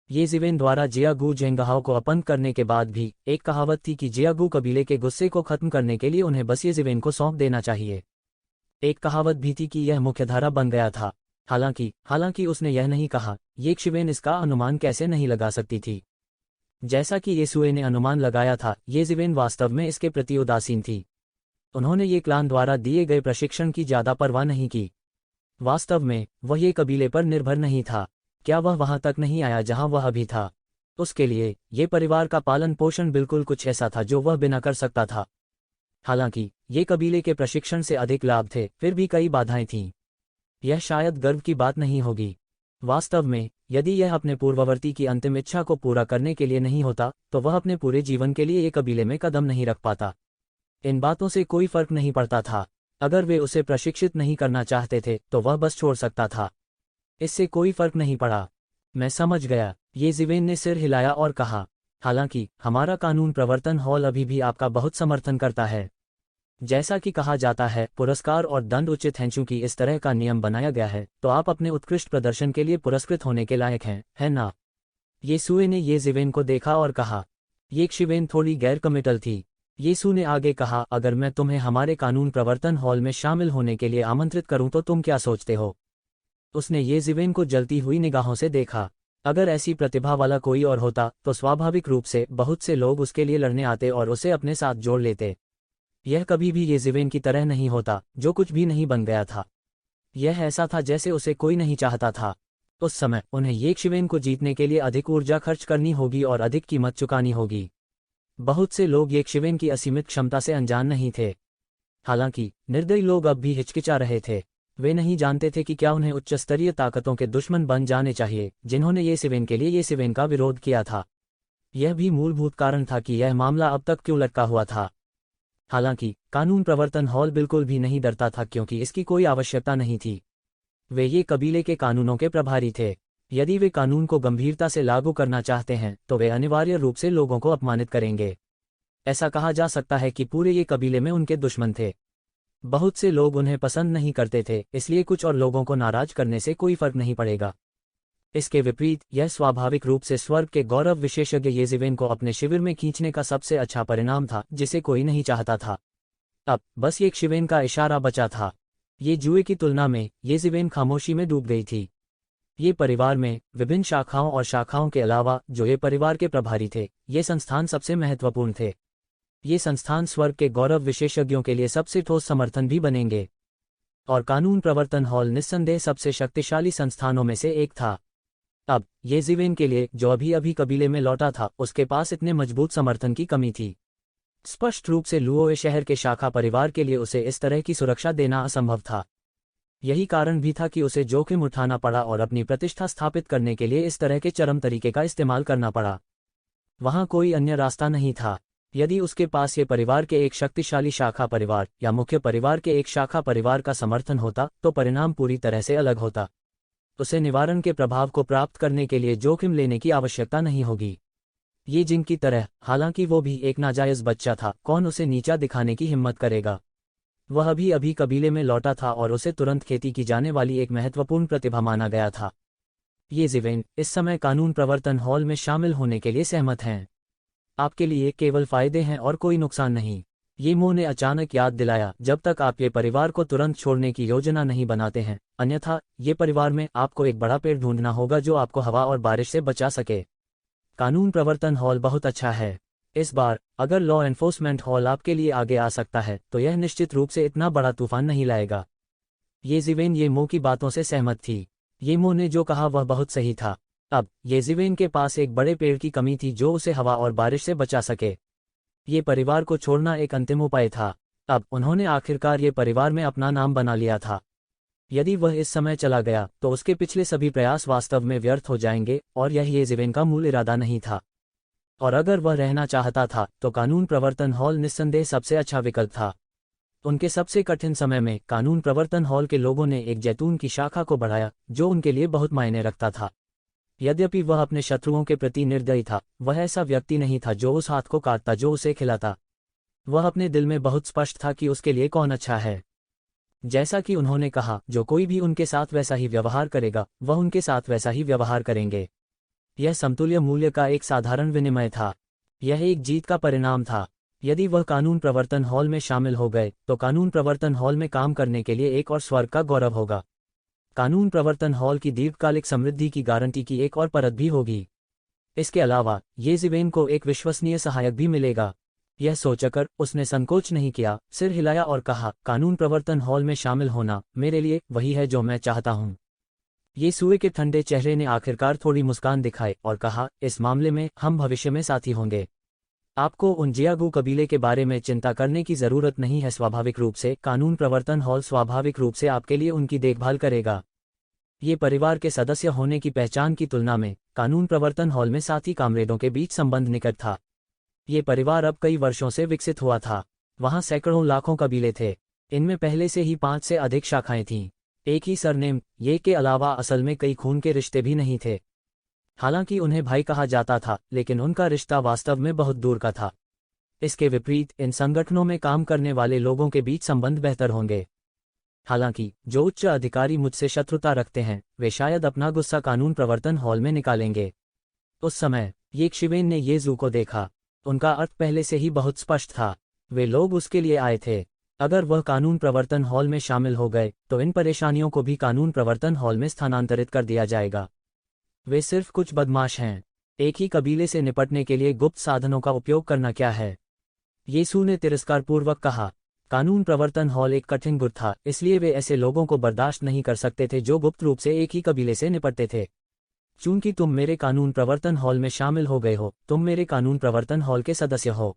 ये जिवेन द्वारा जियागू जेंगहाओ को अपंग करने के बाद भी एक कहावत थी कि जियागू कबीले के गुस्से को खत्म करने के लिए उन्हें बस ये जिवेन को सौंप देना चाहिए। एक कहावत भी थी कि यह मुख्यधारा बन गया था। हालांकि उसने यह नहीं कहा, ये शिवेन इसका अनुमान कैसे नहीं लगा सकती थी। जैसा कि येसुए ने अनुमान लगाया था, ये जिवेन वास्तव में इसके प्रति उदासीन थी। उन्होंने ये क्लान द्वारा दिए गए प्रशिक्षण की ज्यादा परवाह नहीं की। वास्तव में वह ये कबीले पर निर्भर नहीं था। क्या वह वहां तक नहीं आया जहां वह अभी था? उसके लिए ये परिवार का पालन पोषण बिल्कुल कुछ ऐसा था जो वह बिना कर सकता था। हालांकि ये कबीले के प्रशिक्षण से अधिक लाभ थे, फिर भी कई बाधाएं थीं। यह शायद गर्व की बात नहीं होगी। वास्तव में यदि यह अपने पूर्ववर्ती की अंतिम इच्छा को पूरा करने के लिए नहीं होता, तो वह अपने पूरे जीवन के लिए एक कबीले में कदम नहीं रख पाता। इन बातों से कोई फर्क नहीं पड़ता था। अगर वे उसे प्रशिक्षित नहीं करना चाहते थे तो वह बस छोड़ सकता था। इससे कोई फर्क नहीं पड़ा। मैं समझ गया, ये जिवेन ने सिर हिलाया और कहा। हालांकि हमारा कानून प्रवर्तन हॉल अभी भी आपका बहुत समर्थन करता है। जैसा कि कहा जाता है, पुरस्कार और दंड उचित हैं। चूंकि इस तरह का नियम बनाया गया है तो आप अपने उत्कृष्ट प्रदर्शन के लिए पुरस्कृत होने के लायक हैं, है ना? येसुए ने ये जिवेन को देखा और कहा। ये शिवेन थोड़ी गैर कमिटल थी। येसु ने आगे कहा, अगर मैं तुम्हें हमारे कानून प्रवर्तन हॉल में शामिल होने के लिए आमंत्रित करूं तो तुम क्या सोचते हो? उसने ये जिवेन को जलती हुई निगाहों से देखा। अगर ऐसी प्रतिभा वाला कोई और होता तो स्वाभाविक रूप से बहुत से लोग उसके लिए लड़ने आते और उसे अपने साथ जोड़ लेते। यह कभी भी ये जिवेन की तरह नहीं होता, जो कुछ भी नहीं बन गया था। यह ऐसा था जैसे उसे कोई नहीं चाहता था। उस समय उन्हें ये शिवेन को जीतने के लिए अधिक ऊर्जा खर्च करनी होगी और अधिक कीमत चुकानी होगी। बहुत से लोग ये शिवेन की असीमित क्षमता से अनजान नहीं थे। हालांकि निर्दयी लोग अब भी हिचकिचा रहे थे। वे नहीं जानते थे कि क्या उन्हें उच्च स्तरीय ताकतों के दुश्मन बन जाने चाहिए जिन्होंने ये शिवेन के लिए ये शिवेन का विरोध किया था। यह भी मूलभूत कारण था कि यह मामला अब तक क्यों लटका हुआ था। हालांकि कानून प्रवर्तन हॉल बिल्कुल भी नहीं डरता था, क्योंकि इसकी कोई आवश्यकता नहीं थी। वे ये कबीले के कानूनों के प्रभारी थे। यदि वे कानून को गंभीरता से लागू करना चाहते हैं तो वे अनिवार्य रूप से लोगों को अपमानित करेंगे। ऐसा कहा जा सकता है कि पूरे ये कबीले में उनके दुश्मन थे। बहुत से लोग उन्हें पसंद नहीं करते थे, इसलिए कुछ और लोगों को नाराज करने से कोई फर्क नहीं पड़ेगा। इसके विपरीत यह स्वाभाविक रूप से स्वर्ग के गौरव विशेषज्ञ ये जिवेन को अपने शिविर में खींचने का सबसे अच्छा परिणाम था, जिसे कोई नहीं चाहता था। अब बस एक शिवेन का इशारा बचा था। ये जुए की तुलना में ये जिवेन खामोशी में डूब गई थी। ये परिवार में विभिन्न शाखाओं और शाखाओं के अलावा जो ये परिवार के प्रभारी थे, ये संस्थान सबसे महत्वपूर्ण थे। ये संस्थान स्वर्ग के गौरव विशेषज्ञों के लिए सबसे ठोस समर्थन भी बनेंगे। और कानून प्रवर्तन हॉल निस्संदेह सबसे शक्तिशाली संस्थानों में से एक था। अब ये जिवेन के लिए, जो अभी अभी कबीले में लौटा था, उसके पास इतने मजबूत समर्थन की कमी थी। स्पष्ट रूप से लुओए शहर के शाखा परिवार के लिए उसे इस तरह की सुरक्षा देना असंभव था। यही कारण भी था कि उसे जोखिम उठाना पड़ा और अपनी प्रतिष्ठा स्थापित करने के लिए इस तरह के चरम तरीके का इस्तेमाल करना पड़ा। वहां कोई अन्य रास्ता नहीं था। यदि उसके पास ये परिवार के एक शक्तिशाली शाखा परिवार या मुख्य परिवार के एक शाखा परिवार का समर्थन होता तो परिणाम पूरी तरह से अलग होता। उसे निवारण के प्रभाव को प्राप्त करने के लिए जोखिम लेने की आवश्यकता नहीं होगी। ये जिंग की तरह, हालांकि वो भी एक नाजायज बच्चा था, कौन उसे नीचा दिखाने की हिम्मत करेगा? वह अभी अभी कबीले में लौटा था और उसे तुरंत खेती की जाने वाली एक महत्वपूर्ण प्रतिभा माना गया था। ये जिवेन इस समय कानून प्रवर्तन हॉल में शामिल होने के लिए सहमत हैं। आपके लिए केवल फायदे हैं और कोई नुकसान नहीं। ये मो ने अचानक याद दिलाया, जब तक आप ये परिवार को तुरंत छोड़ने की योजना नहीं बनाते हैं, अन्यथा ये परिवार में आपको एक बड़ा पेड़ ढूंढना होगा जो आपको हवा और बारिश से बचा सके। कानून प्रवर्तन हॉल बहुत अच्छा है। इस बार अगर लॉ एनफोर्समेंट हॉल आपके लिए आगे आ सकता है तो यह निश्चित रूप से इतना बड़ा तूफान नहीं लाएगा। ये जिवेन ये मो की बातों से सहमत थी। ये मो ने जो कहा वह बहुत सही था। अब ये जिवेन के पास एक बड़े पेड़ की कमी थी जो उसे हवा और बारिश से बचा सके। ये परिवार को छोड़ना एक अंतिम उपाय था। अब उन्होंने आखिरकार ये परिवार में अपना नाम बना लिया था। यदि वह इस समय चला गया तो उसके पिछले सभी प्रयास वास्तव में व्यर्थ हो जाएंगे, और यह ये जिवेन का मूल इरादा नहीं था। और अगर वह रहना चाहता था तो कानून प्रवर्तन हॉल निस्संदेह सबसे अच्छा विकल्प था। उनके सबसे कठिन समय में कानून प्रवर्तन हॉल के लोगों ने एक जैतून की शाखा को बढ़ाया जो उनके लिए बहुत मायने रखता था। यद्यपि वह अपने शत्रुओं के प्रति निर्दयी था, वह ऐसा व्यक्ति नहीं था जो उस हाथ को काटता जो उसे खिलाता। वह अपने दिल में बहुत स्पष्ट था कि उसके लिए कौन अच्छा है। जैसा कि उन्होंने कहा, जो कोई भी उनके साथ वैसा ही व्यवहार करेगा वह उनके साथ वैसा ही व्यवहार करेंगे। यह समतुल्य मूल्य का एक साधारण विनिमय था। यह एक जीत का परिणाम था। यदि वह कानून प्रवर्तन हॉल में शामिल हो गए तो कानून प्रवर्तन हॉल में काम करने के लिए एक और स्वर्ग का गौरव होगा। कानून प्रवर्तन हॉल की दीर्घकालिक समृद्धि की गारंटी की एक और परत भी होगी। इसके अलावा ये ज़िवेन को एक विश्वसनीय सहायक भी मिलेगा। यह सोचकर उसने संकोच नहीं किया, सिर हिलाया और कहा, कानून प्रवर्तन हॉल में शामिल होना मेरे लिए वही है जो मैं चाहता हूँ। यीशुए के ठंडे चेहरे ने आखिरकार थोड़ी मुस्कान दिखाई और कहा, इस मामले में हम भविष्य में साथी होंगे। आपको उन जियागू कबीले के बारे में चिंता करने की जरूरत नहीं है। स्वाभाविक रूप से कानून प्रवर्तन हॉल स्वाभाविक रूप से आपके लिए उनकी देखभाल करेगा। ये परिवार के सदस्य होने की पहचान की तुलना में कानून प्रवर्तन हॉल में साथी कामरेडों के बीच संबंध निकट था। ये परिवार अब कई वर्षों से विकसित हुआ था। वहां सैकड़ों लाखों कबीले थे। इनमें पहले से ही 5 से अधिक शाखाएं थीं। एक ही सरनेम, ये के अलावा असल में कई खून के रिश्ते भी नहीं थे। हालांकि उन्हें भाई कहा जाता था, लेकिन उनका रिश्ता वास्तव में बहुत दूर का था। इसके विपरीत इन संगठनों में काम करने वाले लोगों के बीच संबंध बेहतर होंगे। हालांकि जो उच्च अधिकारी मुझसे शत्रुता रखते हैं वे शायद अपना गुस्सा कानून प्रवर्तन हॉल में निकालेंगे। उस समय येशिवेन ने येजू को देखा। उनका अर्थ पहले से ही बहुत स्पष्ट था। वे लोग उसके लिए आए थे। अगर वह कानून प्रवर्तन हॉल में शामिल हो गए तो इन परेशानियों को भी कानून प्रवर्तन हॉल में स्थानांतरित कर दिया जाएगा। वे सिर्फ कुछ बदमाश हैं। एक ही कबीले से निपटने के लिए गुप्त साधनों का उपयोग करना क्या है? यीशु ने तिरस्कारपूर्वक कहा। कानून प्रवर्तन हॉल एक कठिन गुट था, इसलिए वे ऐसे लोगों को बर्दाश्त नहीं कर सकते थे जो गुप्त रूप से एक ही कबीले से निपटते थे। चूंकि तुम मेरे कानून प्रवर्तन हॉल में शामिल हो गए हो, तुम मेरे कानून प्रवर्तन हॉल के सदस्य हो।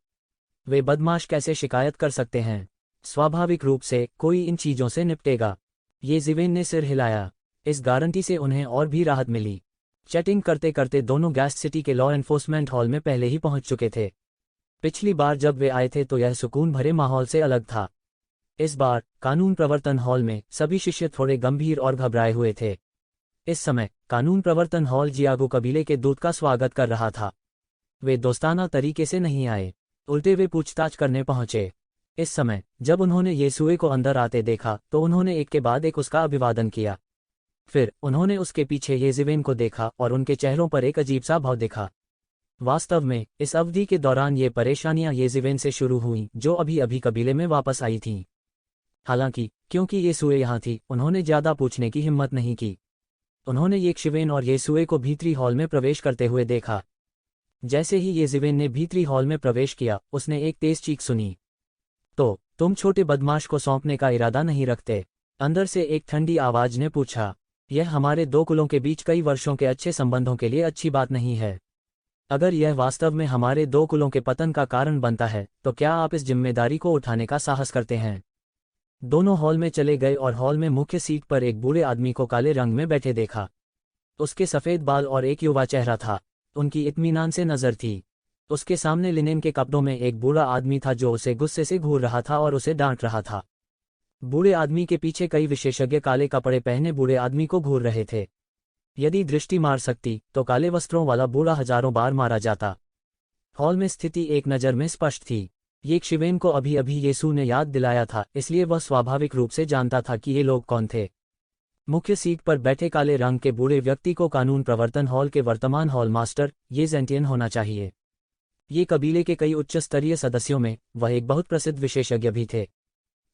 वे बदमाश कैसे शिकायत कर सकते हैं? स्वाभाविक रूप से कोई इन चीजों से निपटेगा। ये ज़िवेन ने सिर हिलाया। इस गारंटी से उन्हें और भी राहत मिली। चैटिंग करते करते दोनों गैस सिटी के लॉ एनफोर्समेंट हॉल में पहले ही पहुंच चुके थे। पिछली बार जब वे आए थे तो यह सुकून भरे माहौल से अलग था। इस बार कानून प्रवर्तन हॉल में सभी शिष्य थोड़े गंभीर और घबराए हुए थे। इस समय कानून प्रवर्तन हॉल जियागो कबीले के दूत का स्वागत कर रहा था। वे दोस्ताना तरीके से नहीं आए, उल्टे वे पूछताछ करने पहुंचे। इस समय जब उन्होंने येसुए को अंदर आते देखा तो उन्होंने एक के बाद एक उसका अभिवादन किया। फिर उन्होंने उसके पीछे येज़िवेन को देखा और उनके चेहरों पर एक अजीब सा भाव दिखा। वास्तव में इस अवधि के दौरान ये परेशानियां येज़िवेन से शुरू हुईं जो अभी अभी कबीले में वापस आई थीं। हालांकि क्योंकि येसुए यहाँ थी, उन्होंने ज्यादा पूछने की हिम्मत नहीं की। उन्होंने येशिवेन और येसुए को भीतरी हॉल में प्रवेश करते हुए देखा। जैसे ही येज़िवेन ने भीतरी हॉल में प्रवेश किया, उसने एक तेज चीख सुनी। तो तुम छोटे बदमाश को सौंपने का इरादा नहीं रखते? अंदर से एक ठंडी आवाज ने पूछा। यह हमारे दो कुलों के बीच कई वर्षों के अच्छे संबंधों के लिए अच्छी बात नहीं है। अगर यह वास्तव में हमारे दो कुलों के पतन का कारण बनता है तो क्या आप इस जिम्मेदारी को उठाने का साहस करते हैं? दोनों हॉल में चले गए और हॉल में मुख्य सीट पर एक बूढ़े आदमी को काले रंग में बैठे देखा। उसके सफेद बाल और एक युवा चेहरा था। उनकी इत्मीनान से नजर थी। उसके सामने लिनेन के कपड़ों में एक बूढ़ा आदमी था जो उसे गुस्से से घूर रहा था और उसे डांट रहा था। बूढ़े आदमी के पीछे कई विशेषज्ञ काले कपड़े पहने बूढ़े आदमी को घूर रहे थे। यदि दृष्टि मार सकती तो काले वस्त्रों वाला बूढ़ा हजारों बार मारा जाता। हॉल में स्थिति एक नज़र में स्पष्ट थी। येशिवेन को अभी अभी येसू ने याद दिलाया था, इसलिए वह स्वाभाविक रूप से जानता था कि ये लोग कौन थे। मुख्य सीट पर बैठे काले रंग के बूढ़े व्यक्ति को कानून प्रवर्तन हॉल के वर्तमान हॉल मास्टर ये ज़ेंटियन होना चाहिए। ये कबीले के कई उच्च स्तरीय सदस्यों में वह एक बहुत प्रसिद्ध विशेषज्ञ भी थे।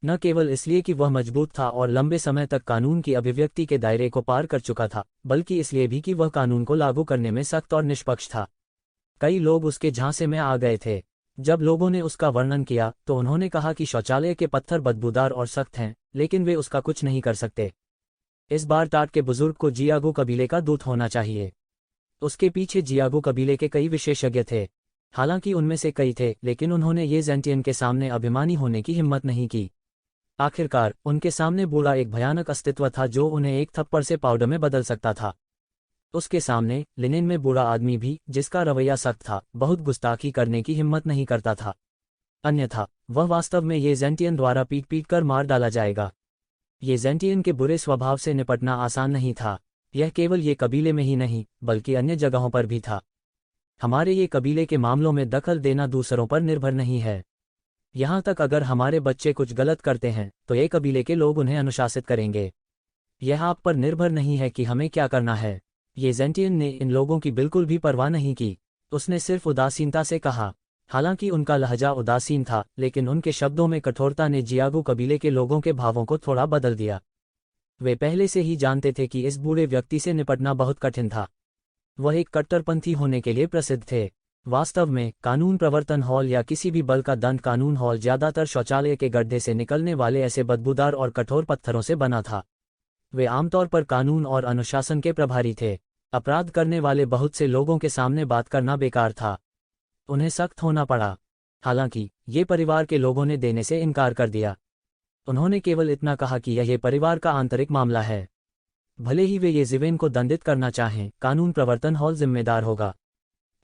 न केवल इसलिए कि वह मजबूत था और लंबे समय तक कानून की अभिव्यक्ति के दायरे को पार कर चुका था, बल्कि इसलिए भी कि वह कानून को लागू करने में सख्त और निष्पक्ष था। कई लोग उसके झांसे में आ गए थे। जब लोगों ने उसका वर्णन किया तो उन्होंने कहा कि शौचालय के पत्थर बदबूदार और सख्त हैं, लेकिन वे उसका कुछ नहीं कर सकते। इस बार टाट के बुजुर्ग को जियागो कबीले का दूत होना चाहिए। उसके पीछे जियागो कबीले के कई विशेषज्ञ थे। हालांकि उनमें से कई थे, लेकिन उन्होंने ये ज़ेंटियन के सामने अभिमानी होने की हिम्मत नहीं की। आखिरकार उनके सामने बूढ़ा एक भयानक अस्तित्व था जो उन्हें एक थप्पड़ से पाउडर में बदल सकता था। उसके सामने लिनेन में बूढ़ा आदमी भी, जिसका रवैया सख्त था, बहुत गुस्ताखी करने की हिम्मत नहीं करता था। अन्यथा वह वास्तव में ये ज़ेंटियन द्वारा पीट पीट कर मार डाला जाएगा। ये ज़ेंटियन के बुरे स्वभाव से निपटना आसान नहीं था। यह केवल ये कबीले में ही नहीं बल्कि अन्य जगहों पर भी था। हमारे ये कबीले के मामलों में दखल देना दूसरों पर निर्भर नहीं है। यहाँ तक अगर हमारे बच्चे कुछ गलत करते हैं तो ये कबीले के लोग उन्हें अनुशासित करेंगे। यह आप पर निर्भर नहीं है कि हमें क्या करना है। ये जेंटियन ने इन लोगों की बिल्कुल भी परवाह नहीं की। उसने सिर्फ उदासीनता से कहा। हालांकि उनका लहजा उदासीन था, लेकिन उनके शब्दों में कठोरता ने जियागू कबीले के लोगों के भावों को थोड़ा बदल दिया। वे पहले से ही जानते थे कि इस बूढ़े व्यक्ति से निपटना बहुत कठिन था। वह एक कट्टरपंथी होने के लिए प्रसिद्ध थे। वास्तव में कानून प्रवर्तन हॉल या किसी भी बल का दंड कानून हॉल ज्यादातर शौचालय के गड्ढे से निकलने वाले ऐसे बदबूदार और कठोर पत्थरों से बना था। वे आमतौर पर कानून और अनुशासन के प्रभारी थे। अपराध करने वाले बहुत से लोगों के सामने बात करना बेकार था। उन्हें सख्त होना पड़ा। हालांकि ये परिवार के लोगों ने देने से इनकार कर दिया। उन्होंने केवल इतना कहा कि यह परिवार का आंतरिक मामला है। भले ही वे येज़िवेन को दंडित करना चाहें, कानून प्रवर्तन हॉल जिम्मेदार होगा।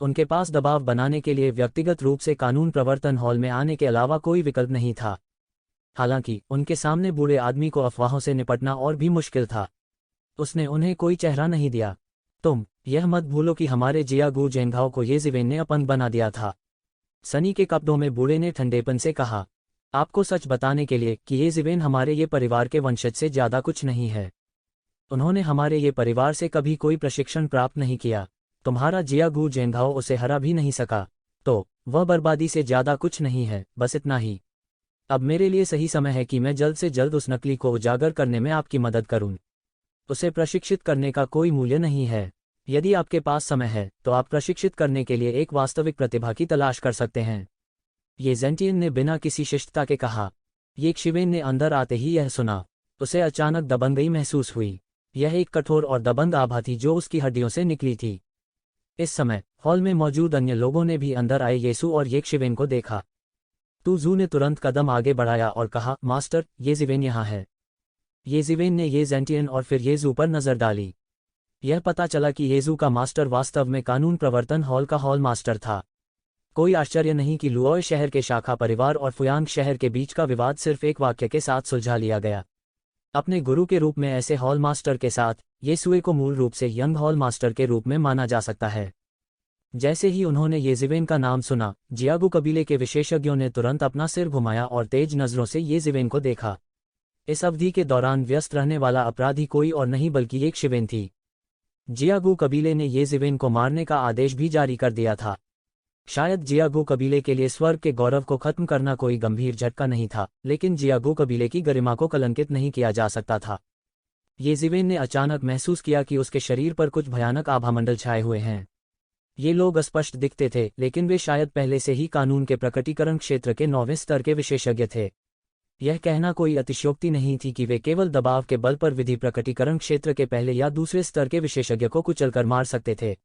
उनके पास दबाव बनाने के लिए व्यक्तिगत रूप से कानून प्रवर्तन हॉल में आने के अलावा कोई विकल्प नहीं था। हालांकि उनके सामने बूढ़े आदमी को अफवाहों से निपटना और भी मुश्किल था। उसने उन्हें कोई चेहरा नहीं दिया। तुम यह मत भूलो कि हमारे जियागू जेंघाओ को येज़िवेन ने अपंग बना दिया था। सनी के कपड़ों में बूढ़े ने ठंडेपन से कहा। आपको सच बताने के लिए कि येज़िवेन हमारे ये परिवार के वंशज से ज्यादा कुछ नहीं है। उन्होंने हमारे ये परिवार से कभी कोई प्रशिक्षण प्राप्त नहीं किया। तुम्हारा जियागू जेंघाओ उसे हरा भी नहीं सका। तो वह बर्बादी से ज्यादा कुछ नहीं है, बस इतना ही। अब मेरे लिए सही समय है कि मैं जल्द से जल्द उस नकली को उजागर करने में आपकी मदद करूं। उसे प्रशिक्षित करने का कोई मूल्य नहीं है। यदि आपके पास समय है तो आप प्रशिक्षित करने के लिए एक वास्तविक प्रतिभा की तलाश कर सकते हैं। ये जेंटियन ने बिना किसी शिष्टता के कहा। ये शिवेन ने अंदर आते ही यह सुना। उसे अचानक दबंगई महसूस हुई। यह एक कठोर और दबंग आभा थी जो उसकी हड्डियों से निकली थी। इस समय हॉल में मौजूद अन्य लोगों ने भी अंदर आए येसु और येशिवेन को देखा। तूजू ने तुरंत कदम आगे बढ़ाया और कहा, मास्टर, येज़िवेन यहाँ है। येज़िवेन ने ये जेंटियन और फिर येजू पर नजर डाली। यह पता चला कि येजू का मास्टर वास्तव में कानून प्रवर्तन हॉल का हॉल मास्टर था। कोई आश्चर्य नहीं कि लुओय शहर के शाखा परिवार और फुयांग शहर के बीच का विवाद सिर्फ एक वाक्य के साथ सुलझा लिया गया। अपने गुरु के रूप में ऐसे हॉल मास्टर के साथ येसुए को मूल रूप से यंग हॉल मास्टर के रूप में माना जा सकता है। जैसे ही उन्होंने येज़िवेन का नाम सुना, जियागू कबीले के विशेषज्ञों ने तुरंत अपना सिर घुमाया और तेज नजरों से येज़िवेन को देखा। इस अवधि के दौरान व्यस्त रहने वाला अपराधी कोई और नहीं बल्कि येशिवेन थी। जियागू कबीले ने येज़िवेन को मारने का आदेश भी जारी कर दिया था। शायद जियागू कबीले के लिए स्वर्ग के गौरव को खत्म करना कोई गंभीर झटका नहीं था, लेकिन जियागू कबीले की गरिमा को कलंकित नहीं किया जा सकता था। येज़िवेन ने अचानक महसूस किया कि उसके शरीर पर कुछ भयानक आभामंडल छाए हुए हैं। ये लोग अस्पष्ट दिखते थे, लेकिन वे शायद पहले से ही कानून के प्रकटीकरण क्षेत्र के 9वें स्तर के विशेषज्ञ थे। यह कहना कोई अतिशयोक्ति नहीं थी कि वे केवल दबाव के बल पर विधि प्रकटीकरण क्षेत्र के पहले या दूसरे स्तर के विशेषज्ञ को कुचलकर मार सकते थे।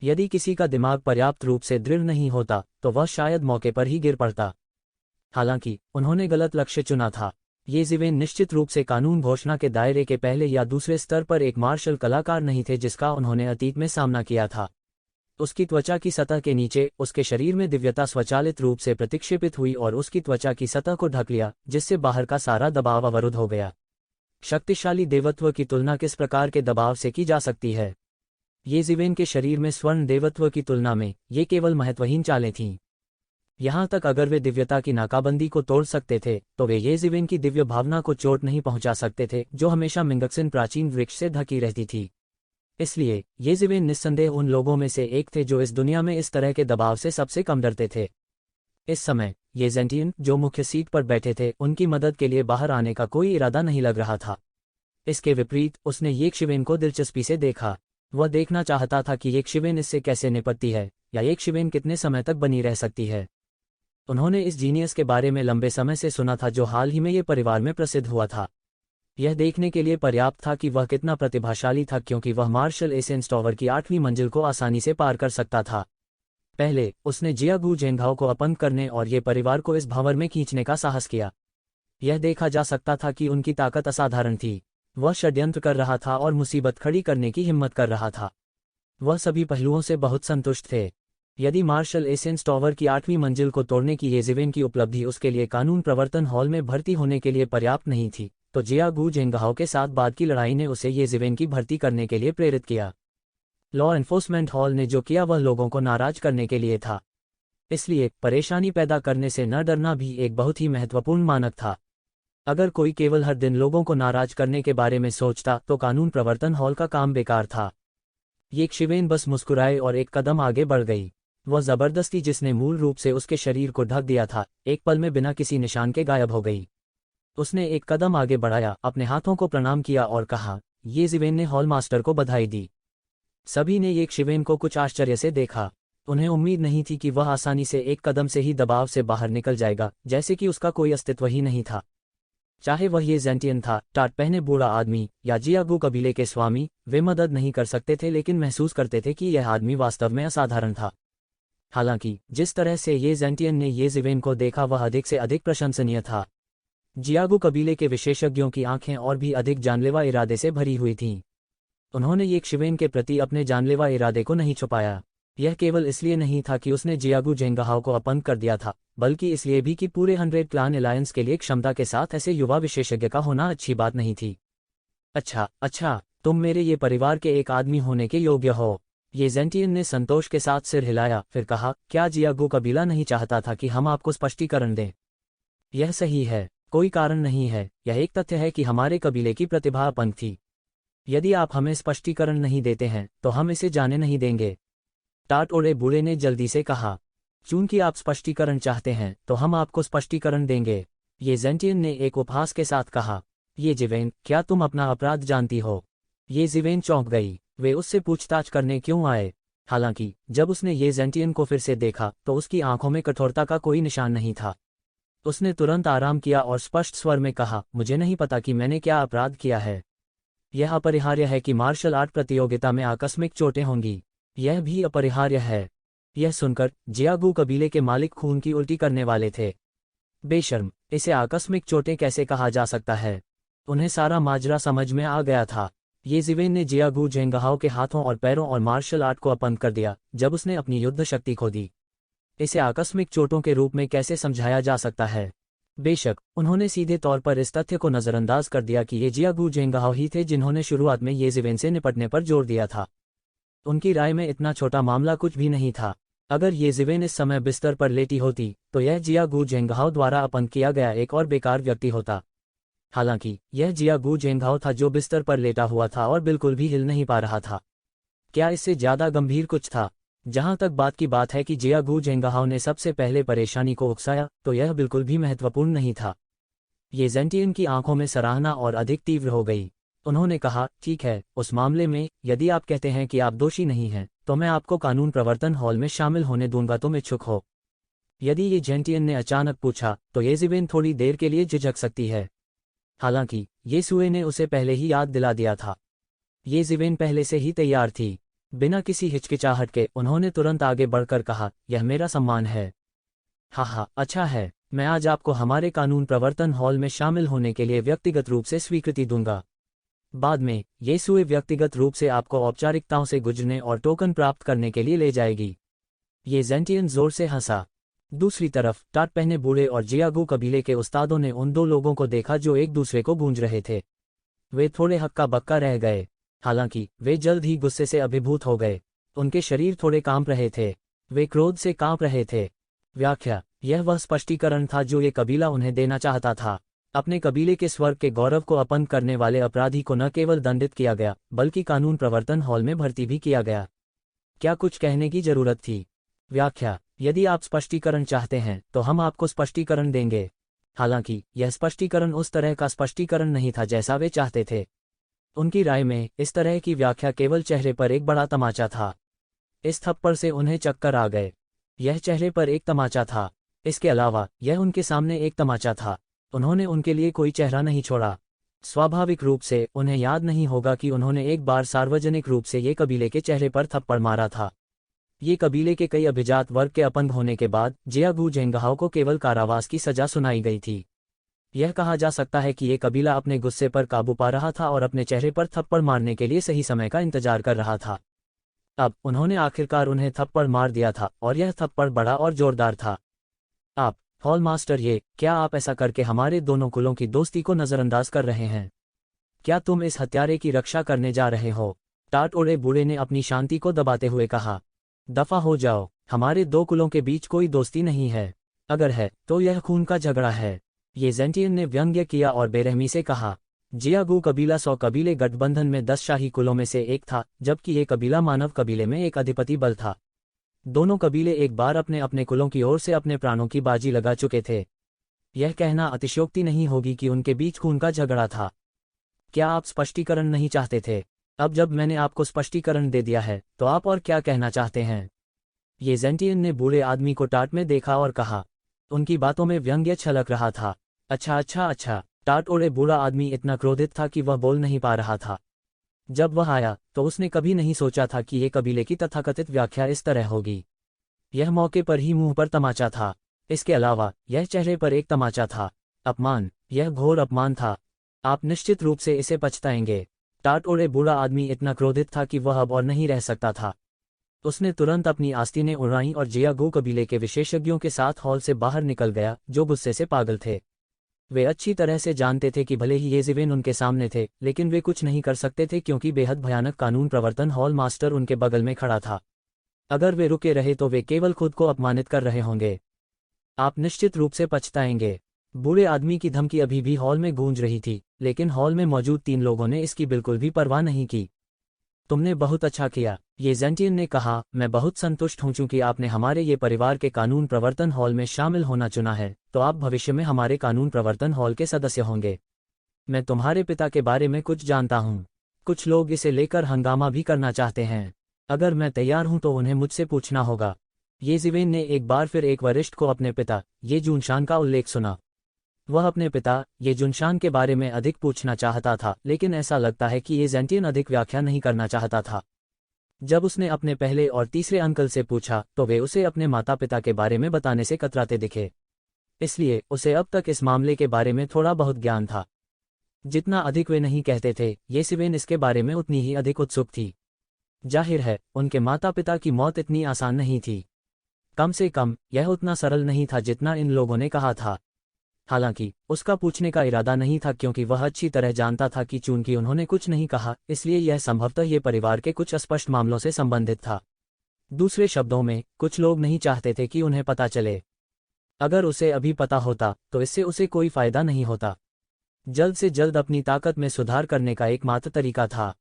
यदि किसी का दिमाग पर्याप्त रूप से दृढ़ नहीं होता तो वह शायद मौके पर ही गिर पड़ता। हालांकि उन्होंने गलत लक्ष्य चुना था। येज़िवेन निश्चित रूप से कानून घोषणा के दायरे के पहले या दूसरे स्तर पर एक मार्शल कलाकार नहीं थे जिसका उन्होंने अतीत में सामना किया था। उसकी त्वचा की सतह के नीचे उसके शरीर में दिव्यता स्वचालित रूप से प्रतिक्षेपित हुई और उसकी त्वचा की सतह को ढक लिया, जिससे बाहर का सारा दबाव अवरुद्ध हो गया। शक्तिशाली देवत्व की तुलना किस प्रकार के दबाव से की जा सकती है? येज़िवेन के शरीर में स्वर्ण देवत्व की तुलना में ये केवल महत्वहीन चालें थीं। यहाँ तक अगर वे दिव्यता की नाकाबंदी को तोड़ सकते थे तो वे येज़िवेन की दिव्य भावना को चोट नहीं पहुंचा सकते थे, जो हमेशा मिंगक्सिन प्राचीन वृक्ष से ढकी रहती थी। इसलिए येज़िवेन निस्संदेह उन लोगों में से एक थे जो इस दुनिया में इस तरह के दबाव से सबसे कम डरते थे। इस समय ये जेंटियन, जो मुख्य सीट पर बैठे थे, उनकी मदद के लिए बाहर आने का कोई इरादा नहीं लग रहा था। इसके विपरीत उसने येशिवेन को दिलचस्पी से देखा। वह देखना चाहता था कि येशिवेन इससे कैसे निपटती है, या येशिवेन कितने समय तक बनी रह सकती है। उन्होंने इस जीनियस के बारे में लंबे समय से सुना था जो हाल ही में ये परिवार में प्रसिद्ध हुआ था। यह देखने के लिए पर्याप्त था कि वह कितना प्रतिभाशाली था, क्योंकि वह मार्शल एसेंस टॉवर की 8वीं मंजिल को आसानी से पार कर सकता था। पहले उसने जियागू जेंघाओ को अपंग करने और ये परिवार को इस भंवर में खींचने का साहस किया। यह देखा जा सकता था कि उनकी ताकत असाधारण थी। वह षड्यंत्र कर रहा था और मुसीबत खड़ी करने की हिम्मत कर रहा था। वह सभी पहलुओं से बहुत संतुष्ट थे। यदि मार्शल एसेंस टॉवर की 8वीं मंजिल को तोड़ने की येज़िवेन की उपलब्धि उसके लिए कानून प्रवर्तन हॉल में भर्ती होने के लिए पर्याप्त नहीं थी, तो जियागू जेंघाओ के साथ बाद की लड़ाई ने उसे येज़िवेन की भर्ती करने के लिए प्रेरित किया। लॉ एन्फोर्समेंट हॉल ने जो किया वह लोगों को नाराज करने के लिए था। इसलिए परेशानी पैदा करने से न डरना भी एक बहुत ही महत्वपूर्ण मानक था। अगर कोई केवल हर दिन लोगों को नाराज करने के बारे में सोचता तो कानून प्रवर्तन हॉल का काम बेकार था। ये शिवेन बस मुस्कुराए और एक कदम आगे बढ़ गई। वह जबरदस्ती जिसने मूल रूप से उसके शरीर को ढक दिया था, एक पल में बिना किसी निशान के गायब हो गई। उसने एक कदम आगे बढ़ाया, अपने हाथों को प्रणाम किया और कहा, ये जिवेन ने हॉल मास्टर को बधाई दी। सभी ने ये शिवेन को कुछ आश्चर्य से देखा। उन्हें उम्मीद नहीं थी कि वह आसानी से एक कदम से ही दबाव से बाहर निकल जाएगा, जैसे कि उसका कोई अस्तित्व ही नहीं था। चाहे वह ये जेंटियन था, टाट पहने बूढ़ा आदमी, या जियागू कबीले के स्वामी, वे मदद नहीं कर सकते थे लेकिन महसूस करते थे कि यह आदमी वास्तव में असाधारण था। हालांकि जिस तरह से ये जेंटियन ने ये जिवेन को देखा वह अधिक से अधिक प्रशंसनीय था। जियागू कबीले के विशेषज्ञों की आंखें और भी अधिक जानलेवा इरादे से भरी हुई थीं। उन्होंने ये शिवेन के प्रति अपने जानलेवा इरादे को नहीं छुपाया। यह केवल इसलिए नहीं था कि उसने जियागू जेंगहाओ को अपंग कर दिया था, बल्कि इसलिए भी कि पूरे 100 क्लान अलायंस के लिए क्षमता के साथ ऐसे युवा विशेषज्ञ का होना अच्छी बात नहीं थी। अच्छा, तुम मेरे ये परिवार के एक आदमी होने के योग्य हो। ये जेंटियन ने संतोष के साथ सिर हिलाया, फिर कहा, क्या जियागू कबीला नहीं चाहता था कि हम आपको स्पष्टीकरण दें? यह सही है, कोई कारण नहीं है, यह एक तथ्य है कि हमारे कबीले की प्रतिभा अपंग थी। यदि आप हमें स्पष्टीकरण नहीं देते हैं तो हम इसे जाने नहीं देंगे। टाट ओड़े बूढ़े ने जल्दी से कहा, चूंकि आप स्पष्टीकरण चाहते हैं तो हम आपको स्पष्टीकरण देंगे। ये जेंटियन ने एक उपहास के साथ कहा, ये जिवेन, क्या तुम अपना अपराध जानती हो? ये जिवेन चौंक गई। वे उससे पूछताछ करने क्यों आए? हालांकि जब उसने ये जेंटियन को फिर से देखा तो उसकी आंखों में कठोरता का कोई निशान नहीं था। उसने तुरंत आराम किया और स्पष्ट स्वर में कहा, मुझे नहीं पता कि मैंने क्या अपराध किया है। यह अपरिहार्य है कि मार्शल आर्ट प्रतियोगिता में आकस्मिक चोटें होंगी। यह भी अपरिहार्य है। यह सुनकर जियागू कबीले के मालिक खून की उल्टी करने वाले थे। बेशर्म, इसे आकस्मिक चोटें कैसे कहा जा सकता है? उन्हें सारा माजरा समझ में आ गया था। ये जिवेन ने जियागू जेंगहाओ के हाथों और पैरों और मार्शल आर्ट को अपंग कर दिया जब उसने अपनी युद्ध शक्ति खो दी। इसे आकस्मिक चोटों के रूप में कैसे समझाया जा सकता है? बेशक, उन्होंने सीधे तौर पर इस तथ्य को नज़रअंदाज कर दिया कि ये जियागू जेंगहाओ ही थे जिन्होंने शुरुआत में ये जिवेन से निपटने पर जोर दिया था। उनकी राय में इतना छोटा मामला कुछ भी नहीं था। अगर ये जिवेन इस समय बिस्तर पर लेटी होती तो यह जियागू जेंगहाओ द्वारा अपंग किया गया एक और बेकार व्यक्ति होता। हालांकि यह जियागू जेंगहाओ था जो बिस्तर पर लेटा हुआ था और बिल्कुल भी हिल नहीं पा रहा था। क्या इससे ज्यादा गंभीर कुछ था? जहां तक बात की बात है कि जियागू जेंगहाओ ने सबसे पहले परेशानी को उकसाया, तो यह बिल्कुल भी महत्वपूर्ण नहीं था। ये जेंटियन की आंखों में सराहना और अधिक तीव्र हो गई। उन्होंने कहा, ठीक है, उस मामले में यदि आप कहते हैं कि आप दोषी नहीं हैं तो मैं आपको कानून प्रवर्तन हॉल में शामिल होने दूंगा। तुम इच्छुक हो? यदि ये जेंटियन ने अचानक पूछा तो ये जिवेन थोड़ी देर के लिए झिझक सकती है। हालांकि ये सुए ने उसे पहले ही याद दिला दिया था। ये जिवेन पहले से ही तैयार थी। बिना किसी हिचकिचाहट के उन्होंने तुरंत आगे बढ़कर कहा, यह मेरा सम्मान है। हाँ, अच्छा है, मैं आज आपको हमारे कानून प्रवर्तन हॉल में शामिल होने के लिए व्यक्तिगत रूप से स्वीकृति दूंगा। बाद में ये सुए व्यक्तिगत रूप से आपको औपचारिकताओं से गुजरने और टोकन प्राप्त करने के लिए ले जाएगी। ये जेंटियन जोर से हंसा। दूसरी तरफ टाट पहने बूढ़े और जियागू कबीले के उस्तादों ने उन दो लोगों को देखा जो एक दूसरे को गूंज रहे थे। वे थोड़े हक्का बक्का रह गए। हालांकि वे जल्द ही गुस्से से अभिभूत हो गए। उनके शरीर थोड़े कांप रहे थे। वे क्रोध से कांप रहे थे। व्याख्या, यह वह स्पष्टीकरण था जो ये कबीला उन्हें देना चाहता था। अपने कबीले के स्वर्ग के गौरव को अपंग करने वाले अपराधी को न केवल दंडित किया गया बल्कि कानून प्रवर्तन हॉल में भर्ती भी किया गया। क्या कुछ कहने की जरूरत थी? व्याख्या, यदि आप स्पष्टीकरण चाहते हैं तो हम आपको स्पष्टीकरण देंगे। हालांकि यह स्पष्टीकरण उस तरह का स्पष्टीकरण नहीं था जैसा वे चाहते थे। उनकी राय में इस तरह की व्याख्या केवल चेहरे पर एक बड़ा तमाचा था। इस थप्पड़ से उन्हें चक्कर आ गए। यह चेहरे पर एक तमाचा था। इसके अलावा यह उनके सामने एक तमाचा था। उन्होंने उनके लिए कोई चेहरा नहीं छोड़ा। स्वाभाविक रूप से उन्हें याद नहीं होगा कि उन्होंने एक बार सार्वजनिक रूप से ये कबीले के चेहरे पर थप्पड़ मारा था। ये कबीले के कई अभिजात वर्ग के अपंग होने के बाद जियागू जेंगहाओ को केवल कारावास की सजा सुनाई गई थी। यह कहा जा सकता है कि ये कबीला अपने गुस्से पर काबू पा रहा था और अपने चेहरे पर थप्पड़ मारने के लिए सही समय का इंतजार कर रहा था। अब उन्होंने आखिरकार उन्हें थप्पड़ मार दिया था और यह थप्पड़ बड़ा और जोरदार था। आप हॉल मास्टर, क्या आप ऐसा करके हमारे दोनों कुलों की दोस्ती को नजरअंदाज कर रहे हैं? क्या तुम इस हत्यारे की रक्षा करने जा रहे हो? टाट ओड़े बूढ़े ने अपनी शांति को दबाते हुए कहा, दफा हो जाओ, हमारे दो कुलों के बीच कोई दोस्ती नहीं है। अगर है तो यह खून का झगड़ा है। ये जेंटियन ने व्यंग्य किया और बेरहमी से कहा, जियागु कबीला 100 कबीले गठबंधन में 10 शाही कुलों में से एक था, जबकि ये कबीला मानव कबीले में एक अधिपति बल था। दोनों कबीले एक बार अपने अपने कुलों की ओर से अपने प्राणों की बाजी लगा चुके थे। यह कहना अतिशयोक्ति नहीं होगी कि उनके बीच खून का झगड़ा था। क्या आप स्पष्टीकरण नहीं चाहते थे? अब जब मैंने आपको स्पष्टीकरण दे दिया है, तो आप और क्या कहना चाहते हैं? ये जेंटियन ने बूढ़े आदमी को टाट में देखा और कहा। उनकी बातों में व्यंग्य छलक रहा था। अच्छा। टाट ओढ़े बूढ़ा आदमी इतना क्रोधित था कि वह बोल नहीं पा रहा था। जब वह आया तो उसने कभी नहीं सोचा था कि ये कबीले की तथाकथित व्याख्या इस तरह होगी। यह मौके पर ही मुंह पर तमाचा था। इसके अलावा यह चेहरे पर एक तमाचा था। अपमान, यह घोर अपमान था। आप निश्चित रूप से इसे पछताएंगे। टाट ओढ़े बूढ़ा आदमी इतना क्रोधित था कि वह अब और नहीं रह सकता था। उसने तुरंत अपनी आस्तीनें उड़ाईं और जियागु कबीले के विशेषज्ञों के साथ हॉल से बाहर निकल गया, जो गुस्से से पागल थे। वे अच्छी तरह से जानते थे कि भले ही ये ज़िवेन उनके सामने थे, लेकिन वे कुछ नहीं कर सकते थे क्योंकि बेहद भयानक कानून प्रवर्तन हॉल मास्टर उनके बगल में खड़ा था। अगर वे रुके रहे तो वे केवल खुद को अपमानित कर रहे होंगे। आप निश्चित रूप से पछताएंगे। बूढ़े आदमी की धमकी अभी भी हॉल में गूंज रही थी, लेकिन हॉल में मौजूद 3 लोगों ने इसकी बिल्कुल भी परवाह नहीं की। तुमने बहुत अच्छा किया, ये जेंटियन ने कहा। मैं बहुत संतुष्ट हूं चूंकि आपने हमारे ये परिवार के कानून प्रवर्तन हॉल में शामिल होना चुना है, तो आप भविष्य में हमारे कानून प्रवर्तन हॉल के सदस्य होंगे। मैं तुम्हारे पिता के बारे में कुछ जानता हूं। कुछ लोग इसे लेकर हंगामा भी करना चाहते हैं। अगर मैं तैयार हूं तो उन्हें मुझसे पूछना होगा। ये ज़िवेन ने एक बार फिर एक वरिष्ठ को अपने पिता ये जुनशान का उल्लेख सुना। वह अपने पिता ये जुनशान के बारे में अधिक पूछना चाहता था, लेकिन ऐसा लगता है कि ये जेंटियन अधिक व्याख्या नहीं करना चाहता था। जब उसने अपने पहले और तीसरे अंकल से पूछा तो वे उसे अपने माता पिता के बारे में बताने से कतराते दिखे। इसलिए उसे अब तक इस मामले के बारे में थोड़ा बहुत ज्ञान था। जितना अधिक वे नहीं कहते थे, ये ज़िवेन इसके बारे में उतनी ही अधिक उत्सुक थी। जाहिर है, उनके माता पिता की मौत इतनी आसान नहीं थी। कम से कम यह उतना सरल नहीं था जितना इन लोगों ने कहा था। हालांकि उसका पूछने का इरादा नहीं था, क्योंकि वह अच्छी तरह जानता था कि चूंकि उन्होंने कुछ नहीं कहा, इसलिए यह संभवतः ये परिवार के कुछ अस्पष्ट मामलों से संबंधित था। दूसरे शब्दों में, कुछ लोग नहीं चाहते थे कि उन्हें पता चले। अगर उसे अभी पता होता तो इससे उसे कोई फायदा नहीं होता। जल्द से जल्द अपनी ताकत में सुधार करने का एकमात्र तरीका था।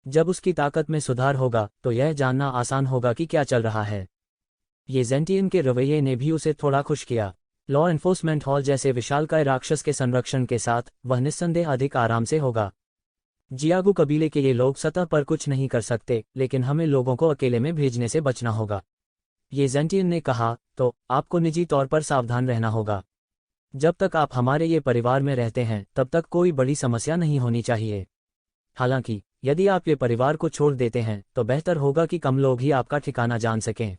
जब उसकी ताकत में सुधार होगा तो यह जानना आसान होगा कि क्या चल रहा है। ये जेंटियन के रवैये ने भी उसे थोड़ा खुश किया। लॉ एन्फोर्समेंट हॉल जैसे विशालकाय राक्षस के संरक्षण के साथ वह निस्संदेह अधिक आराम से होगा। जियागु कबीले के ये लोग सतह पर कुछ नहीं कर सकते, लेकिन हमें लोगों को अकेले में भेजने से बचना होगा। ये जेंटियन ने कहा, तो आपको निजी तौर पर सावधान रहना होगा। जब तक आप हमारे ये परिवार में रहते हैं तब तक कोई बड़ी समस्या नहीं होनी चाहिए। हालांकि यदि आप ये परिवार को छोड़ देते हैं तो बेहतर होगा कि कम लोग ही आपका ठिकाना जान सकें।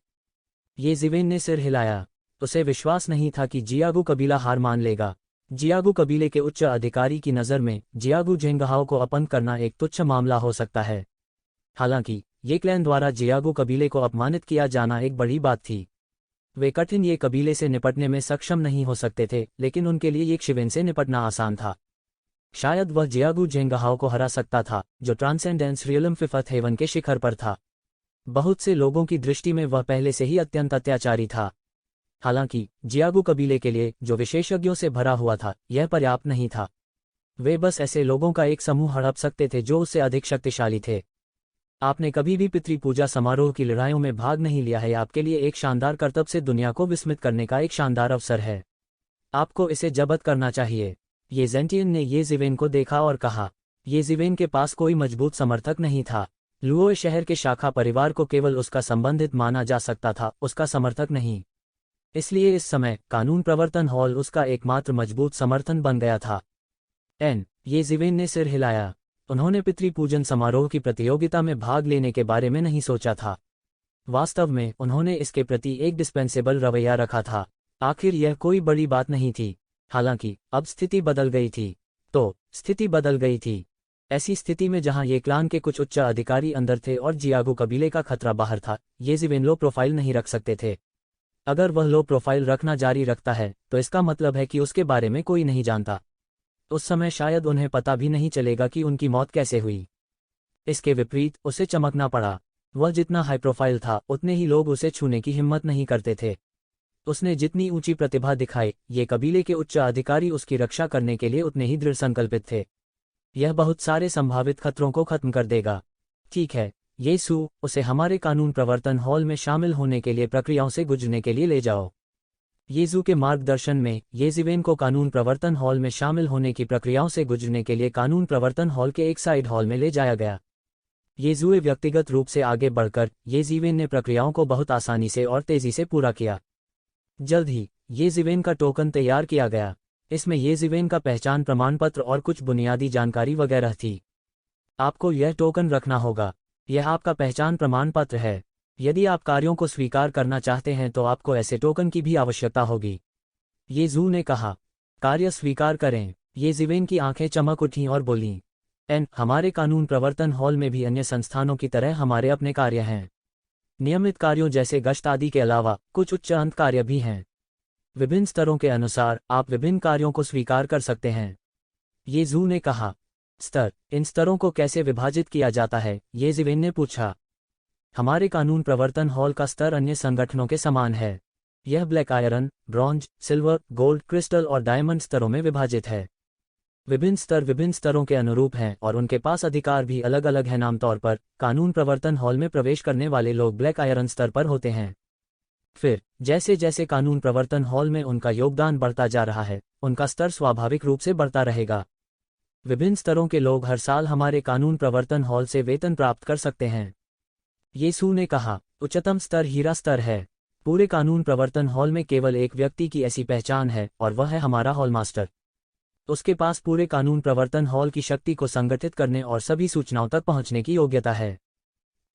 ये ज़िवेन ने सिर हिलाया। उसे विश्वास नहीं था कि जियागु कबीला हार मान लेगा। जियागु कबीले के उच्च अधिकारी की नज़र में जियागु झेंगहाओ को अपमान करना एक तुच्छ मामला हो सकता है। हालांकि ये क्लैन द्वारा जियागु कबीले को अपमानित किया जाना एक बड़ी बात थी। वे कठिन ये कबीले से निपटने में सक्षम नहीं हो सकते थे, लेकिन उनके लिए ये शिवेन से निपटना आसान था। शायद वह जियागु झेंगहाओ को हरा सकता था, जो ट्रांसेंडेंस रियलम फिफ्थ हेवन के शिखर पर था। बहुत से लोगों की दृष्टि में वह पहले से ही अत्यंत अत्याचारी था। हालांकि जियागु कबीले के लिए, जो विशेषज्ञों से भरा हुआ था, यह पर्याप्त नहीं था। वे बस ऐसे लोगों का एक समूह हड़प सकते थे जो उससे अधिक शक्तिशाली थे। आपने कभी भी पितृ पूजा समारोह की लड़ाइयों में भाग नहीं लिया है। आपके लिए एक शानदार कर्तव्य से दुनिया को विस्मित करने का एक शानदार अवसर है। आपको इसे जब्त करना चाहिए। ये जेंटियन ने ये ज़िवेन को देखा और कहा। ये ज़िवेन के पास कोई मजबूत समर्थक नहीं था। लुओय शहर के शाखा परिवार को केवल उसका संबंधित माना जा सकता था, उसका समर्थक नहीं। इसलिए इस समय कानून प्रवर्तन हॉल उसका एकमात्र मजबूत समर्थन बन गया था। ये ज़िवेन ने सिर हिलाया। उन्होंने पितृ पूजन समारोह की प्रतियोगिता में भाग लेने के बारे में नहीं सोचा था। वास्तव में उन्होंने इसके प्रति एक डिस्पेंसेबल रवैया रखा था। आखिर यह कोई बड़ी बात नहीं थी। हालांकि अब स्थिति बदल गई थी। स्थिति बदल गई थी। ऐसी स्थिति में जहां ये क्लान के कुछ उच्च अधिकारी अंदर थे और जियागु कबीले का खतरा बाहर था, ये ज़िवेन लो प्रोफाइल नहीं रख सकते थे। अगर वह लो प्रोफाइल रखना जारी रखता है तो इसका मतलब है कि उसके बारे में कोई नहीं जानता। उस समय शायद उन्हें पता भी नहीं चलेगा कि उनकी मौत कैसे हुई। इसके विपरीत उसे चमकना पड़ा। वह जितना हाई प्रोफाइल था, उतने ही लोग उसे छूने की हिम्मत नहीं करते थे। उसने जितनी ऊंची प्रतिभा दिखाई, ये कबीले के उच्च अधिकारी उसकी रक्षा करने के लिए उतने ही दृढ़ संकल्पित थे। यह बहुत सारे संभावित खतरों को खत्म कर देगा। ठीक है, यीशु, उसे हमारे कानून प्रवर्तन हॉल में शामिल होने के लिए प्रक्रियाओं से गुजरने के लिए ले जाओ। यीशु के मार्गदर्शन में येज़िवेन को कानून प्रवर्तन हॉल में शामिल होने की प्रक्रियाओं से गुजरने के लिए कानून प्रवर्तन हॉल के एक साइड हॉल में ले जाया गया। यीशुए व्यक्तिगत रूप से आगे बढ़कर येज़िवेन ने प्रक्रियाओं को बहुत आसानी से और तेजी से पूरा किया। जल्द ही येज़िवेन का टोकन तैयार किया गया। इसमें येज़िवेन का पहचान प्रमाण पत्र और कुछ बुनियादी जानकारी वगैरह थी। आपको यह टोकन रखना होगा। यह आपका पहचान प्रमाण पत्र है। यदि आप कार्यों को स्वीकार करना चाहते हैं तो आपको ऐसे टोकन की भी आवश्यकता होगी। यीशु ने कहा, कार्य स्वीकार करें। येज़िवेन की आंखें चमक उठीं और बोलीं, हमारे कानून प्रवर्तन हॉल में भी अन्य संस्थानों की तरह हमारे अपने कार्य हैं। नियमित कार्यों जैसे गश्त आदि के अलावा कुछ उच्च अंत कार्य भी हैं। विभिन्न स्तरों के अनुसार आप विभिन्न कार्यों को स्वीकार कर सकते हैं। यीशु ने कहा, स्तर, इन स्तरों को कैसे विभाजित किया जाता है? येज़िवेन ने पूछा। हमारे कानून प्रवर्तन हॉल का स्तर अन्य संगठनों के समान है। यह black iron, bronze, silver, gold, crystal और डायमंड स्तरों में विभाजित है। विभिन्न स्तर विभिन्न स्तरों के अनुरूप हैं और उनके पास अधिकार भी अलग अलग हैं। आमतौर पर कानून प्रवर्तन हॉल में प्रवेश करने वाले लोग ब्लैक आयरन स्तर पर होते हैं। फिर जैसे जैसे कानून प्रवर्तन हॉल में उनका योगदान बढ़ता जा रहा है, उनका स्तर स्वाभाविक रूप से बढ़ता रहेगा। विभिन्न स्तरों के लोग हर साल हमारे कानून प्रवर्तन हॉल से वेतन प्राप्त कर सकते हैं। यीशु ने कहा, उच्चतम स्तर हीरा स्तर है। पूरे कानून प्रवर्तन हॉल में केवल एक व्यक्ति की ऐसी पहचान है और वह है हमारा हॉल मास्टर। उसके पास पूरे कानून प्रवर्तन हॉल की शक्ति को संगठित करने और सभी सूचनाओं तक पहुंचने की योग्यता है।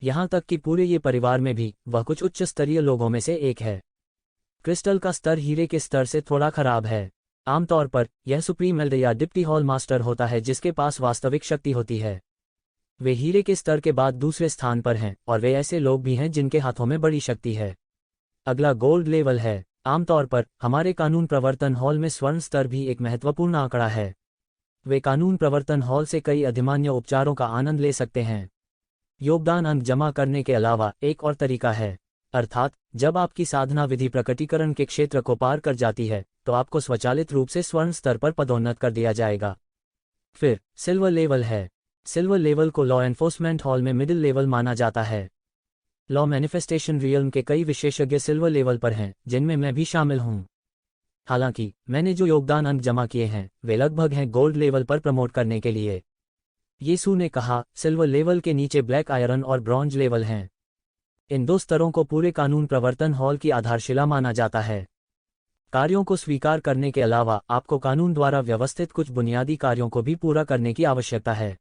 यहां तक कि पूरे ये परिवार में भी वह कुछ उच्च स्तरीय लोगों में से एक है। क्रिस्टल का स्तर हीरे के स्तर से थोड़ा खराब है। आमतौर पर यह सुप्रीम एल्डर या डिप्टी हॉल मास्टर होता है जिसके पास वास्तविक शक्ति होती है। वे हीरे के स्तर के बाद दूसरे स्थान पर हैं और वे ऐसे लोग भी हैं जिनके हाथों में बड़ी शक्ति है। अगला गोल्ड लेवल है। आमतौर पर हमारे कानून प्रवर्तन हॉल में स्वर्ण स्तर भी एक महत्वपूर्ण आंकड़ा है। वे कानून प्रवर्तन हॉल से कई अधिमान्य उपचारों का आनंद ले सकते हैं। योगदान अंक जमा करने के अलावा एक और तरीका है, अर्थात जब आपकी साधना विधि प्रकटीकरण के क्षेत्र को पार कर जाती है तो आपको स्वचालित रूप से स्वर्ण स्तर पर पदोन्नत कर दिया जाएगा। फिर सिल्वर लेवल है। सिल्वर लेवल को लॉ एनफोर्समेंट हॉल में मिडिल लेवल माना जाता है। लॉ मैनिफेस्टेशन रियल्म के कई विशेषज्ञ सिल्वर लेवल पर हैं, जिनमें मैं भी शामिल हूं। हालांकि मैंने जो योगदान अंक जमा किए हैं वे लगभग हैं गोल्ड लेवल पर प्रमोट करने के लिए। यीशु ने कहा, सिल्वर लेवल के नीचे ब्लैक आयरन और ब्रॉन्ज लेवल हैं। इन दो स्तरों को पूरे कानून प्रवर्तन हॉल की आधारशिला माना जाता है। कार्यों को स्वीकार करने के अलावा आपको कानून द्वारा व्यवस्थित कुछ बुनियादी कार्यों को भी पूरा करने की आवश्यकता है।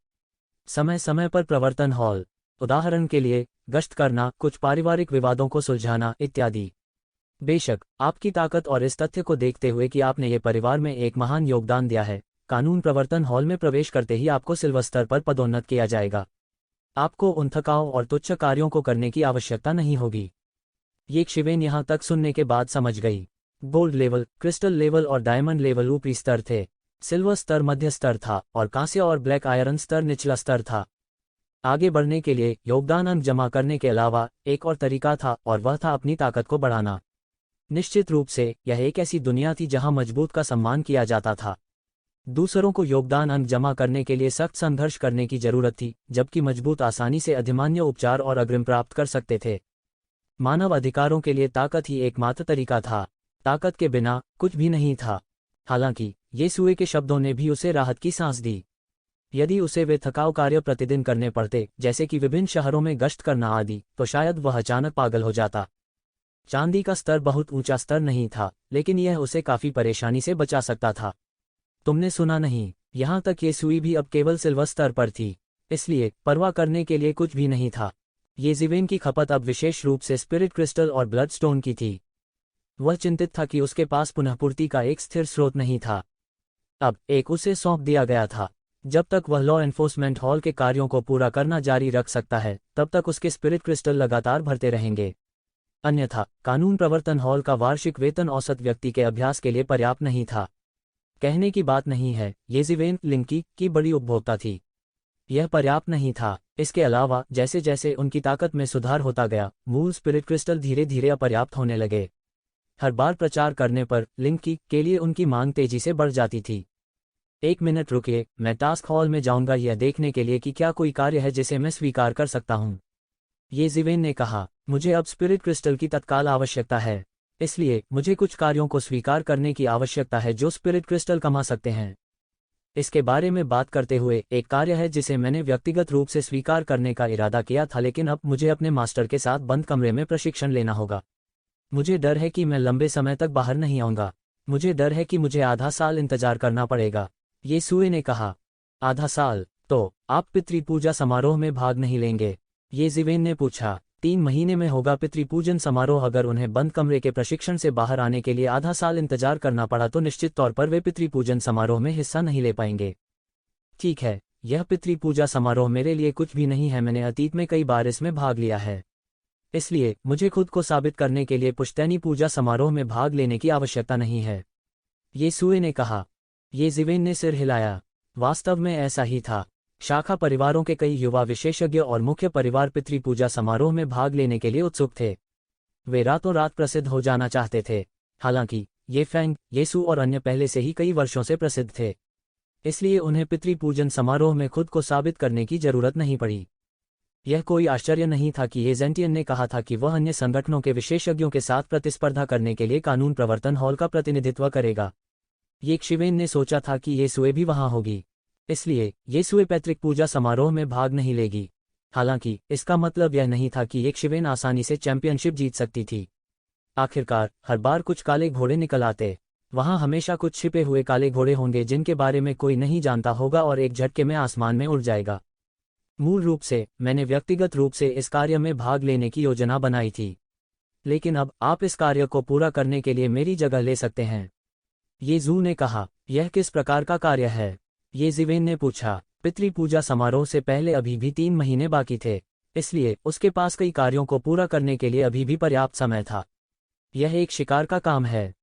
समय समय पर प्रवर्तन हॉल, उदाहरण के लिए गश्त करना, कुछ पारिवारिक विवादों को सुलझाना इत्यादि। बेशक आपकी ताकत और इस तथ्य को देखते हुए कि आपने ये परिवार में एक महान योगदान दिया है, कानून प्रवर्तन हॉल में प्रवेश करते ही आपको सिल्वर स्तर पर पदोन्नत किया जाएगा। आपको उन थकाऊ और तुच्छ कार्यों को करने की आवश्यकता नहीं होगी। येशिवेन यहाँ तक सुनने के बाद समझ गई। गोल्ड लेवल, क्रिस्टल लेवल और डायमंड लेवल ऊपरी स्तर थे। सिल्वर स्तर मध्य स्तर था और कांस्य और ब्लैक आयरन स्तर निचला स्तर था। आगे बढ़ने के लिए योगदान अंक जमा करने के अलावा एक और तरीका था और वह था अपनी ताकत को बढ़ाना। निश्चित रूप से यह एक ऐसी दुनिया थी जहां मजबूत का सम्मान किया जाता था। दूसरों को योगदान अंक जमा करने के लिए सख्त संघर्ष करने की जरूरत थी, जबकि मजबूत आसानी से अधिमान्य उपचार और अग्रिम प्राप्त कर सकते थे। मानव अधिकारों के लिए ताकत ही एकमात्र तरीका था। ताकत के बिना कुछ भी नहीं था। हालांकि येशुए के शब्दों ने भी उसे राहत की सांस दी। यदि उसे वे थकाऊ कार्य प्रतिदिन करने पड़ते, जैसे कि विभिन्न शहरों में गश्त करना आदि, तो शायद वह अचानक पागल हो जाता। चांदी का स्तर बहुत ऊंचा स्तर नहीं था, लेकिन यह उसे काफी परेशानी से बचा सकता था। तुमने सुना नहीं, यहाँ तक येशुई भी अब केवल सिल्वर स्तर पर थी, इसलिए परवाह करने के लिए कुछ भी नहीं था। येशिवेन की खपत अब विशेष रूप से स्पिरिट क्रिस्टल और ब्लड स्टोन की थी। वह चिंतित था कि उसके पास पुनःपूर्ति का एक स्थिर स्रोत नहीं था। अब एक उसे सौंप दिया गया था। जब तक वह लॉ एनफोर्समेंट हॉल के कार्यों को पूरा करना जारी रख सकता है, तब तक उसके स्पिरिट क्रिस्टल लगातार भरते रहेंगे। अन्यथा कानून प्रवर्तन हॉल का वार्षिक वेतन औसत व्यक्ति के अभ्यास के लिए पर्याप्त नहीं था। कहने की बात नहीं है, येशिवेन लिंकी की बड़ी उपभोक्ता थी। यह पर्याप्त नहीं था। इसके अलावा जैसे जैसे उनकी ताकत में सुधार होता गया, मूल स्पिरिट क्रिस्टल धीरे धीरे अपर्याप्त होने लगे। हर बार प्रचार करने पर लिंकी के लिए उनकी मांग तेजी से बढ़ जाती थी। एक मिनट रुकिए, मैं टास्क हॉल में जाऊंगा यह देखने के लिए कि क्या कोई कार्य है जिसे मैं स्वीकार कर सकता हूं। ये ज़िवेन ने कहा, मुझे अब स्पिरिट क्रिस्टल की तत्काल आवश्यकता है, इसलिए मुझे कुछ कार्यों को स्वीकार करने की आवश्यकता है जो स्पिरिट क्रिस्टल कमा सकते हैं। इसके बारे में बात करते हुए, एक कार्य है जिसे मैंने व्यक्तिगत रूप से स्वीकार करने का इरादा किया था, लेकिन अब मुझे अपने मास्टर के साथ बंद कमरे में प्रशिक्षण लेना होगा। मुझे डर है कि मैं लंबे समय तक बाहर नहीं आऊंगा। मुझे डर है कि मुझे आधा साल इंतजार करना पड़ेगा। ये सुए ने कहा। आधा साल? तो आप पितृ पूजा समारोह में भाग नहीं लेंगे? ये ज़िवेन ने पूछा। 3 महीने में होगा पितृ पूजन समारोह। अगर उन्हें बंद कमरे के प्रशिक्षण से बाहर आने के लिए आधा साल इंतजार करना पड़ा तो निश्चित तौर पर वे पितृ पूजन समारोह में हिस्सा नहीं ले पाएंगे। ठीक है, यह पितृ पूजा समारोह मेरे लिए कुछ भी नहीं है। मैंने अतीत में कई बार इसमें भाग लिया है, इसलिए मुझे खुद को साबित करने के लिए पुश्तैनी पूजा समारोह में भाग लेने की आवश्यकता नहीं है। ये सुए ने कहा। ये ज़िवेन ने सिर हिलाया। वास्तव में ऐसा ही था। शाखा परिवारों के कई युवा विशेषज्ञ और मुख्य परिवार पितृ पूजा समारोह में भाग लेने के लिए उत्सुक थे। वे रातों रात प्रसिद्ध हो जाना चाहते थे। हालांकि ये फेंग, येसु और अन्य पहले से ही कई वर्षों से प्रसिद्ध थे, इसलिए उन्हें पितृ पूजन समारोह में खुद को साबित करने की जरूरत नहीं पड़ी। यह कोई आश्चर्य नहीं था कि ये जेंटियन ने कहा था कि वह अन्य संगठनों के विशेषज्ञों के साथ प्रतिस्पर्धा करने के लिए कानून प्रवर्तन हॉल का प्रतिनिधित्व करेगा। ये शिवेन ने सोचा था कि येसुए भी वहां होगी, इसलिए येसुए पैतृक पूजा समारोह में भाग नहीं लेगी। हालांकि इसका मतलब यह नहीं था कि शिवेन आसानी से चैंपियनशिप जीत सकती थी। आखिरकार हर बार कुछ काले घोड़े निकल आते। वहां हमेशा कुछ छिपे हुए काले घोड़े होंगे जिनके बारे में कोई नहीं जानता होगा और एक झटके में आसमान में उड़ जाएगा। मूल रूप से मैंने व्यक्तिगत रूप से इस कार्य में भाग लेने की योजना बनाई थी, लेकिन अब आप इस कार्य को पूरा करने के लिए मेरी जगह ले सकते हैं। ये जू ने कहा। यह किस प्रकार का कार्य है? ये ज़िवेन ने पूछा। पितृ पूजा समारोह से पहले अभी भी 3 महीने बाकी थे, इसलिए उसके पास कई कार्यों को पूरा करने के लिए अभी भी पर्याप्त समय था। यह एक शिकार का काम है।